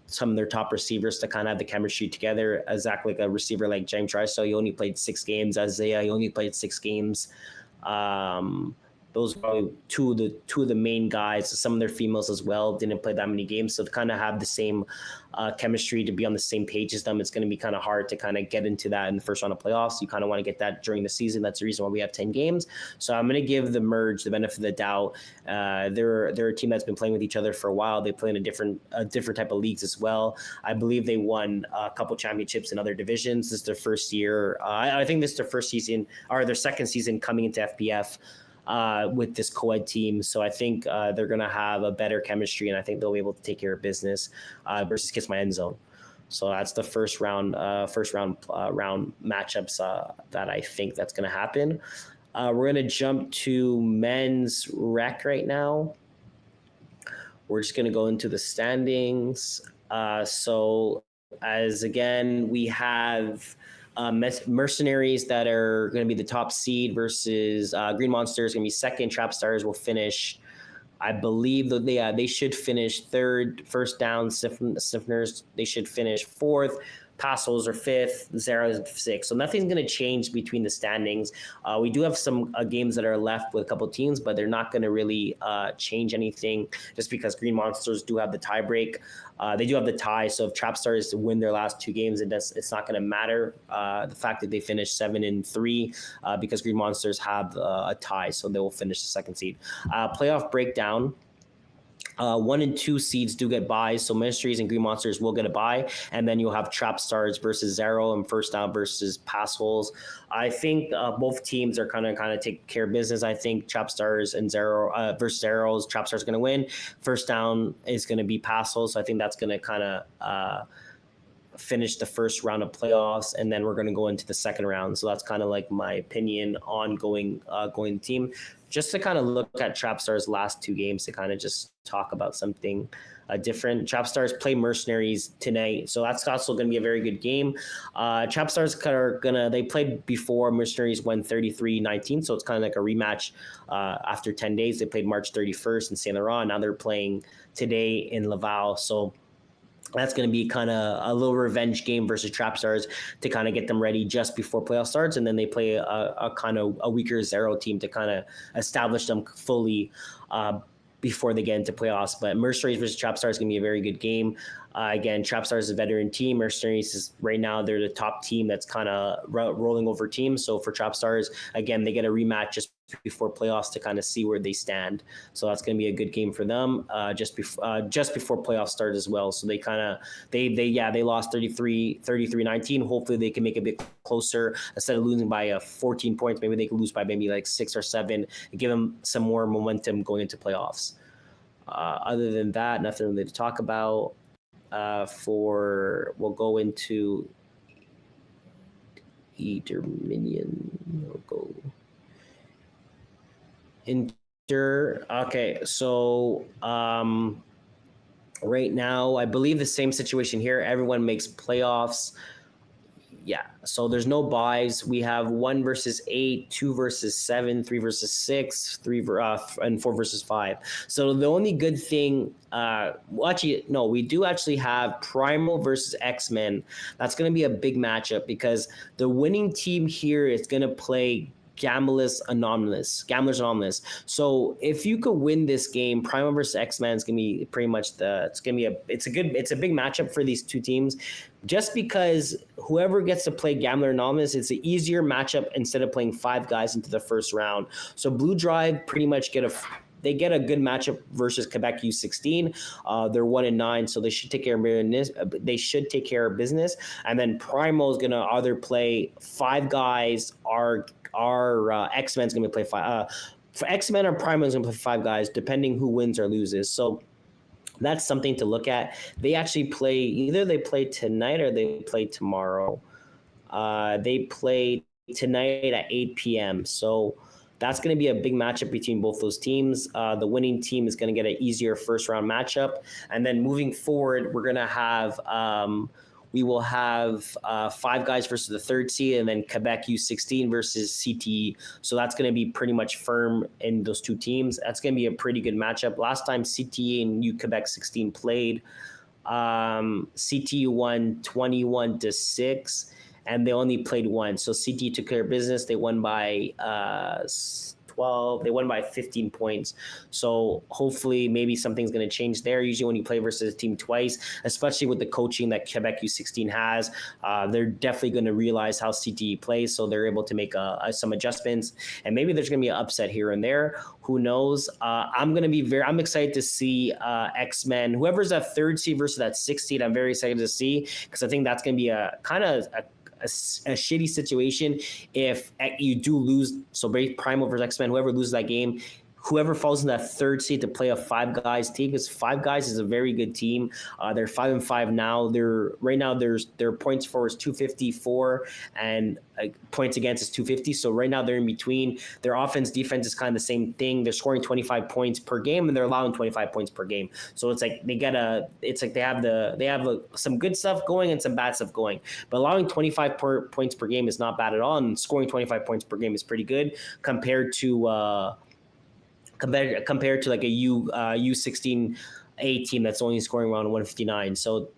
some of their top receivers to kind of have the chemistry together. Exactly, like a receiver like James Trice, so he only played 6 games. Isaiah, he only played 6 games. those are probably two of the main guys. Some of their females as well didn't play that many games, so to kind of have the same chemistry, to be on the same page as them, it's going to be kind of hard to kind of get into that in the first round of playoffs. You kind of want to get that during the season. That's the reason why we have 10 games. So I'm going to give the Merge the benefit of the doubt. They're a team that's been playing with each other for a while. They play in a different type of leagues as well. I believe they won a couple championships in other divisions. This is their first year. I think this is their first season, or their second season coming into FPF. With this co-ed team. So I think they're going to have a better chemistry, and I think they'll be able to take care of business versus Kiss My End Zone. So that's the first round matchups that I think that's going to happen. We're going to jump to men's rec right now. We're just going to go into the standings. So as again, we have Mercenaries that are going to be the top seed versus Green Monsters going to be second. Trap Stars will finish, I believe that they should finish third. First Down Stiffeners, they should finish fourth. Passos are fifth, Zero is sixth. So nothing's going to change between the standings. We do have some games that are left with a couple teams, but they're not going to really change anything just because Green Monsters do have the tie break. They do have the tie, so if Trap Stars win their last two games, it's not going to matter. The fact that they finished 7-3 because Green Monsters have a tie, so they will finish the second seed. Playoff breakdown. 1 and 2 seeds do get buys, so Ministries and Green Monsters will get a buy, and then you'll have Trap Stars versus Zero and First Down versus Pass Holes. I think both teams are kind of take care of business. I think Trap Stars and Zero versus Zeros, Trap Stars going to win. First Down is going to be Pass Holes, so I think that's going to kind of finish the first round of playoffs, and then we're going to go into the second round. So that's kind of like my opinion on going team. Just to kind of look at Trap Stars' last two games to kind of just talk about something different. Trap Stars play Mercenaries tonight, so that's also going to be a very good game. Trap Stars they played before. Mercenaries won 33-19, so it's kind of like a rematch after 10 days. They played March 31st in Saint Laurent. Now they're playing today in Laval. So that's going to be kind of a little revenge game versus Trap Stars to kind of get them ready just before playoff starts. And then they play a kind of a weaker Zero team to kind of establish them fully before they get into playoffs. But Mercenaries versus Trap Stars is going to be a very good game. Again, Trap Stars is a veteran team. Mercenaries is right now, they're the top team that's kind of rolling over teams. So for Trap Stars, again, they get a rematch just before playoffs to kind of see where they stand. So that's going to be a good game for them just before playoffs start as well. So they lost 33-19. Hopefully they can make it a bit closer. Instead of losing by 14 points, maybe they can lose by maybe like 6 or 7 and give them some more momentum going into playoffs. Other than that, nothing really to talk about. We'll go into E-Dominion. We'll go Inter. Okay, so right now, I believe the same situation here. Everyone makes playoffs. Yeah, so there's no buys. We have 1 versus 8, 2 versus 7, 3 versus 6, and 4 versus 5. So the only good thing, we do actually have Primal versus X-Men. That's going to be a big matchup because the winning team here is going to play Gamblers Anonymous. So if you could win this game, Primal versus X-Men is gonna be pretty much it's a big matchup for these two teams. Just because whoever gets to play Gambler Anonymous, it's an easier matchup instead of playing 5 guys into the first round. So Blue Drive pretty much get a good matchup versus Quebec U16. They're 1-9, so they should take care of business. And then Primal is gonna either play 5 guys or X-Men's going to play 5. For X-Men or Primal's going to play 5 guys, depending who wins or loses. So that's something to look at. They actually either they play tonight or they play tomorrow. They play tonight at 8 p.m. So that's going to be a big matchup between both those teams. The winning team is going to get an easier first round matchup. And then moving forward, we're going to have... we will have 5 guys versus the third seed, and then Quebec U16 versus CTE. So that's going to be pretty much firm in those two teams. That's going to be a pretty good matchup. Last time CTE and Quebec 16 played, CTE won 21-6, and they only played 1. So CTE took care of business. They won by 12. They won by 15 points. So hopefully maybe something's going to change there. Usually when you play versus a team twice, especially with the coaching that Quebec U16 has, they're definitely going to realize how CTE plays. So they're able to make some adjustments, and maybe there's going to be an upset here and there. Who knows? I'm excited to see X-Men, whoever's that third seed versus that sixth seed. I'm very excited to see, because I think that's going to be a kind of a shitty situation if you do lose. So Prime over X-Men, whoever loses that game, whoever falls in that third seed to play a Five Guys team, because Five Guys is a very good team. They're 5-5 now. Their points for is 254 and points against is 250. So right now they're in between. Their offense defense is kind of the same thing. They're scoring 25 points per game and they're allowing 25 points per game. So it's like they have some good stuff going and some bad stuff going. But allowing 25 points per game is not bad at all, and scoring 25 points per game is pretty good compared to like a U16A team that's only scoring around 159. So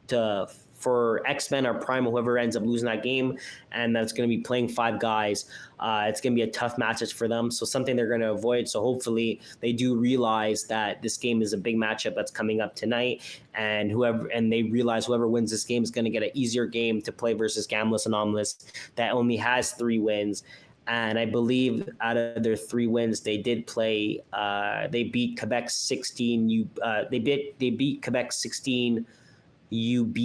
for X-Men or Prime, whoever ends up losing that game, and that's going to be playing Five Guys, it's going to be a tough matchup for them. So something they're going to avoid. So hopefully they do realize that this game is a big matchup that's coming up tonight, and they realize whoever wins this game is going to get an easier game to play versus Gambless Anomalous that only has 3 wins. And I believe out of their 3 wins, they did play. They beat Quebec 16. They beat Quebec 16 UB,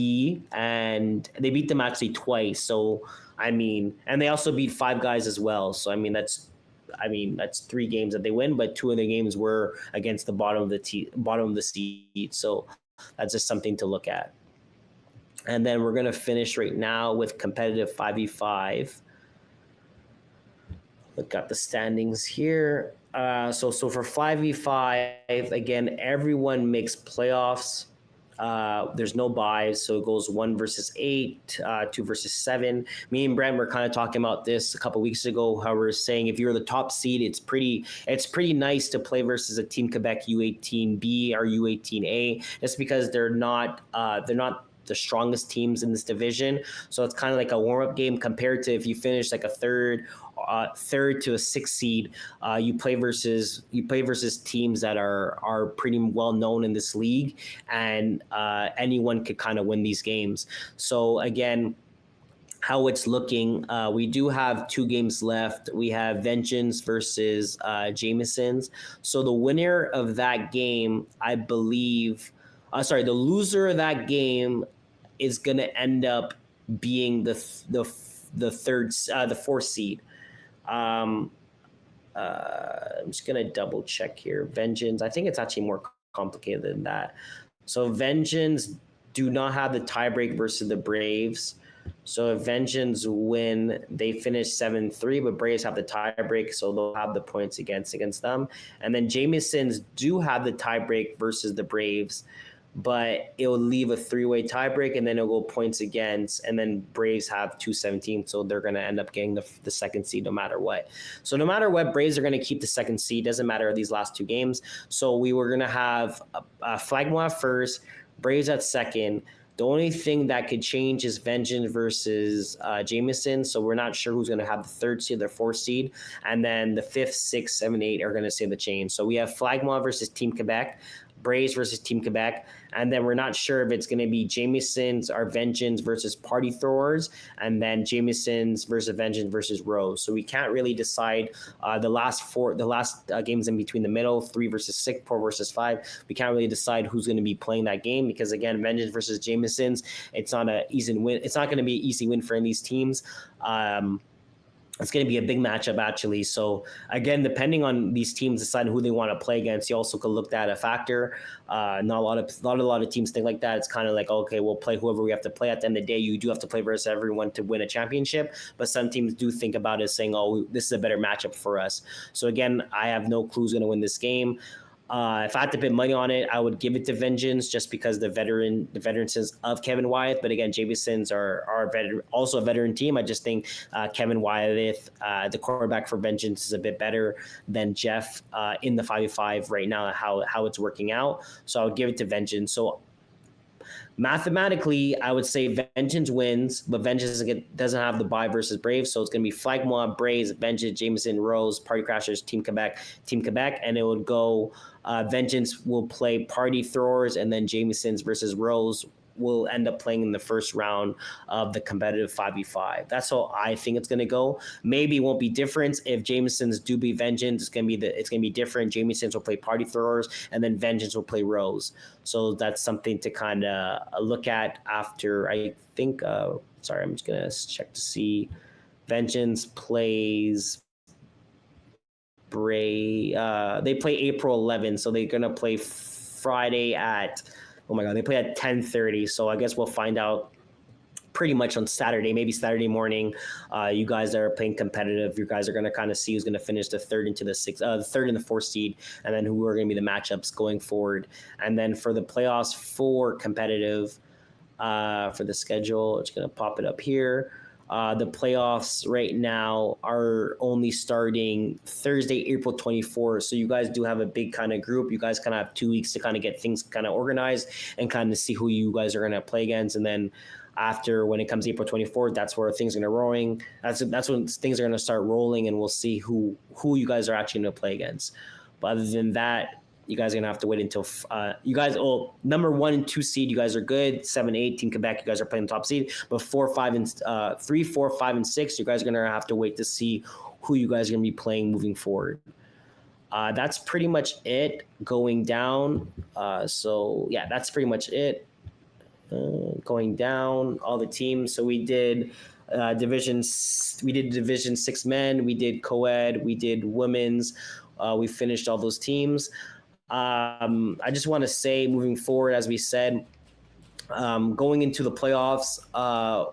and they beat them actually twice. So and they also beat Five Guys as well. So that's 3 games that they win, but 2 of the games were against the bottom of the seed. So that's just something to look at. And then we're gonna finish right now with competitive 5v5. Look at the standings here. So for 5v5, again, everyone makes playoffs. There's no buys, so it goes 1 versus 8, 2 versus 7. Me and Brent were kind of talking about this a couple weeks ago. How we're saying if you're the top seed, it's pretty nice to play versus a Team Quebec U18B or U18A, just because they're not the strongest teams in this division. So it's kind of like a warm-up game compared to if you finish like a third to a 6th seed. You play versus teams that are pretty well known in this league, and anyone could kind of win these games. So again, how it's looking, we do have 2 games left. We have Vengeance versus Jameson's. So the winner of that game, I believe, the loser of that game is going to end up being the 4th seed. I'm just going to double check here. Vengeance, I think it's actually more complicated than that. So Vengeance do not have the tiebreak versus the Braves. So if Vengeance win, they finish 7-3, but Braves have the tiebreak, so they'll have the points against them. And then Jameson's do have the tiebreak versus the Braves, but it will leave a 3-way tiebreak, and then it'll go points against, and then Braves have 217, so they're going to end up getting the 2nd seed no matter what. So no matter what, Braves are going to keep the 2nd seed. Doesn't matter these last 2 games. So we were going to have Flagmore at 1st, Braves at 2nd. The only thing that could change is Vengeance versus Jameson. So we're not sure who's going to have the 3rd seed, their 4th seed. And then the 5th, 6th, 7, 8 are going to stay the chain. So we have Flagmore versus Team Quebec, Braves versus Team Quebec, and then we're not sure if it's going to be Jameson's or Vengeance versus Party Throwers, and then Jameson's versus Vengeance versus Rose. So we can't really decide the last games in between the middle, 3 versus 6, 4 versus 5. We can't really decide who's going to be playing that game, because again, Vengeance versus Jameson's, it's not an easy win. It's not going to be an easy win for any of these teams. It's going to be a big matchup, actually. So again, depending on these teams deciding who they want to play against, you also could look at a factor. Not a lot of teams think like that. It's kind of like, okay, we'll play whoever we have to play. At the end of the day, you do have to play versus everyone to win a championship. But some teams do think about it saying, oh, this is a better matchup for us. So again, I have no clue who's going to win this game. If I had to put money on it, I would give it to Vengeance, just because the veterans of Kevin Wyeth. But again, Jamesons are also a veteran team. I just think Kevin Wyeth, the quarterback for Vengeance, is a bit better than Jeff in the 5v5 right now, how it's working out. So I would give it to Vengeance. So mathematically, I would say Vengeance wins, but Vengeance doesn't have the bye versus Braves, so it's going to be Flagmore, Braves, Vengeance, Jameson, Rose, Party Crashers, Team Quebec, and it would go Vengeance will play Party Throwers, and then Jameson's versus Rose will end up playing in the first round of the competitive 5v5. That's how I think it's going to go. Maybe it won't be different if Jameson's do be Vengeance. It's going to be different. Jameson's will play Party Throwers, and then Vengeance will play Rose. So that's something to kind of look at after. I think. Sorry, I'm just gonna check to see. Vengeance plays Bray. They play April 11th, so they're gonna play Friday at. Oh my God, they play at 10:30. So I guess we'll find out pretty much on Saturday, maybe Saturday morning. You guys that are playing competitive, you guys are going to kind of see who's going to finish the third into the third and the fourth seed, and then who are going to be the matchups going forward. And then for the playoffs for competitive, for the schedule, it's going to pop it up here. The playoffs right now are only starting Thursday, April 24th. So you guys do have a big kind of group. You guys kind of have 2 weeks to kind of get things kind of organized and kind of see who you guys are going to play against. And then after, when it comes April 24th, that's where things are going to rolling. That's when things are going to start rolling, and we'll see who you guys are actually going to play against. But other than that, you guys are gonna have to wait until you guys. Oh, number 1 and 2 seed, you guys are good. 7, 8, Team Quebec, you guys are playing the top seed. But 4, 5, and 3, 4, 5, and 6, you guys are gonna have to wait to see who you guys are gonna be playing moving forward. That's pretty much it going down. So yeah, that's pretty much it. Going down, all the teams. So we did Division 6 men. We did co-ed. We did women's. We finished all those teams. I just want to say, moving forward, as we said, going into the playoffs,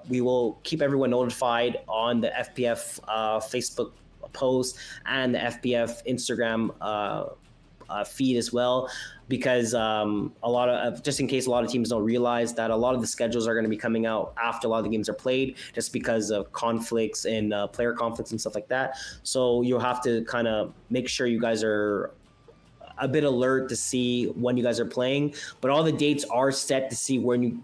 we will keep everyone notified on the FPF Facebook post and the FPF Instagram feed as well, because a lot of, just in case a lot of teams don't realize that a lot of the schedules are going to be coming out after a lot of the games are played, just because of conflicts and player conflicts and stuff like that. So you'll have to kind of make sure you guys are a bit alert to see when you guys are playing, but all the dates are set to see when you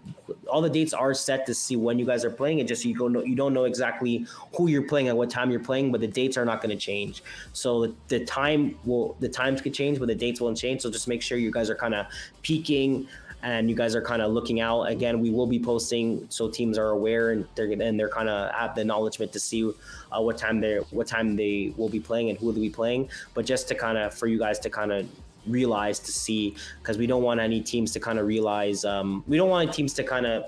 guys are playing. It just you don't know exactly who you're playing at what time you're playing, but the dates are not going to change. So the times could change, but the dates won't change. So just make sure you guys are kind of peaking and you guys are kind of looking out. Again, we will be posting so teams are aware and they're kind of have the acknowledgement to see what time they will be playing and who they'll be playing. But just to kind of, for you guys to kind of realize, to see, because we don't want any teams to kind of realize, we don't want teams to kind of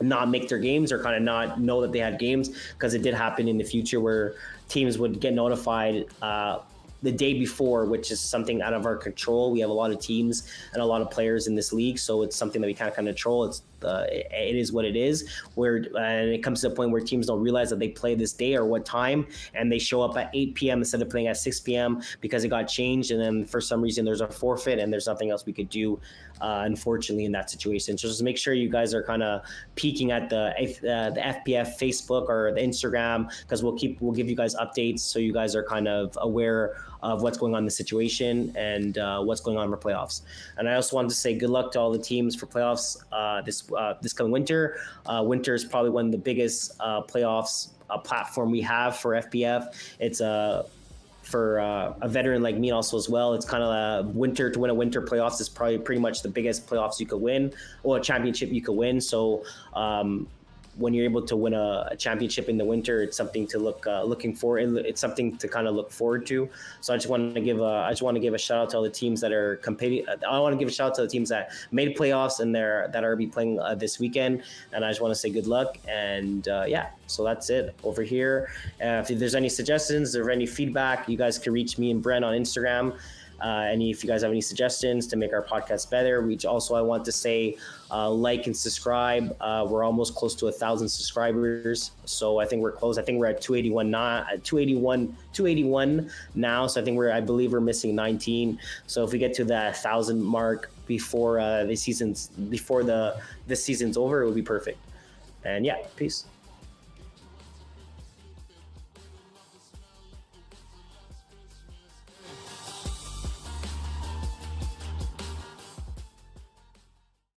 not make their games or kind of not know that they had games, because it did happen in the future where teams would get notified the day before, which is something out of our control. We have a lot of teams and a lot of players in this league, so it's something that we can't control. It is what it is. And it comes to the point where teams don't realize that they play this day or what time, and they show up at 8 p.m. instead of playing at 6 p.m. because it got changed, and then for some reason there's a forfeit and there's nothing else we could do, unfortunately, in that situation. So just make sure you guys are kind of peeking at the FPF Facebook or the Instagram, because we'll give you guys updates so you guys are kind of aware of what's going on in the situation and what's going on for playoffs. And I also wanted to say good luck to all the teams for playoffs this coming winter. Winter is probably one of the biggest playoffs platform we have for FPF. It's for a veteran like me also as well. It's kind of to win a winter playoffs is probably pretty much the biggest playoffs you could win, or a championship you could win. So when you're able to win a championship in the winter, it's something to looking for. It's something to kind of look forward to. So I just want to give a shout out to all the teams that are competing. I want to give a shout out to the teams that made playoffs and that are be playing this weekend. And I just want to say good luck. And yeah, so that's it over here. If there's any suggestions or any feedback, you guys can reach me and Brent on Instagram. If you guys have any suggestions to make our podcast better, I want to say like and subscribe. We're almost close to 1,000 subscribers, so I think we're close. I think we're at 281 now. So I believe we're missing 19. So if we get to that 1,000 mark before the season's over, it would be perfect. And yeah, peace.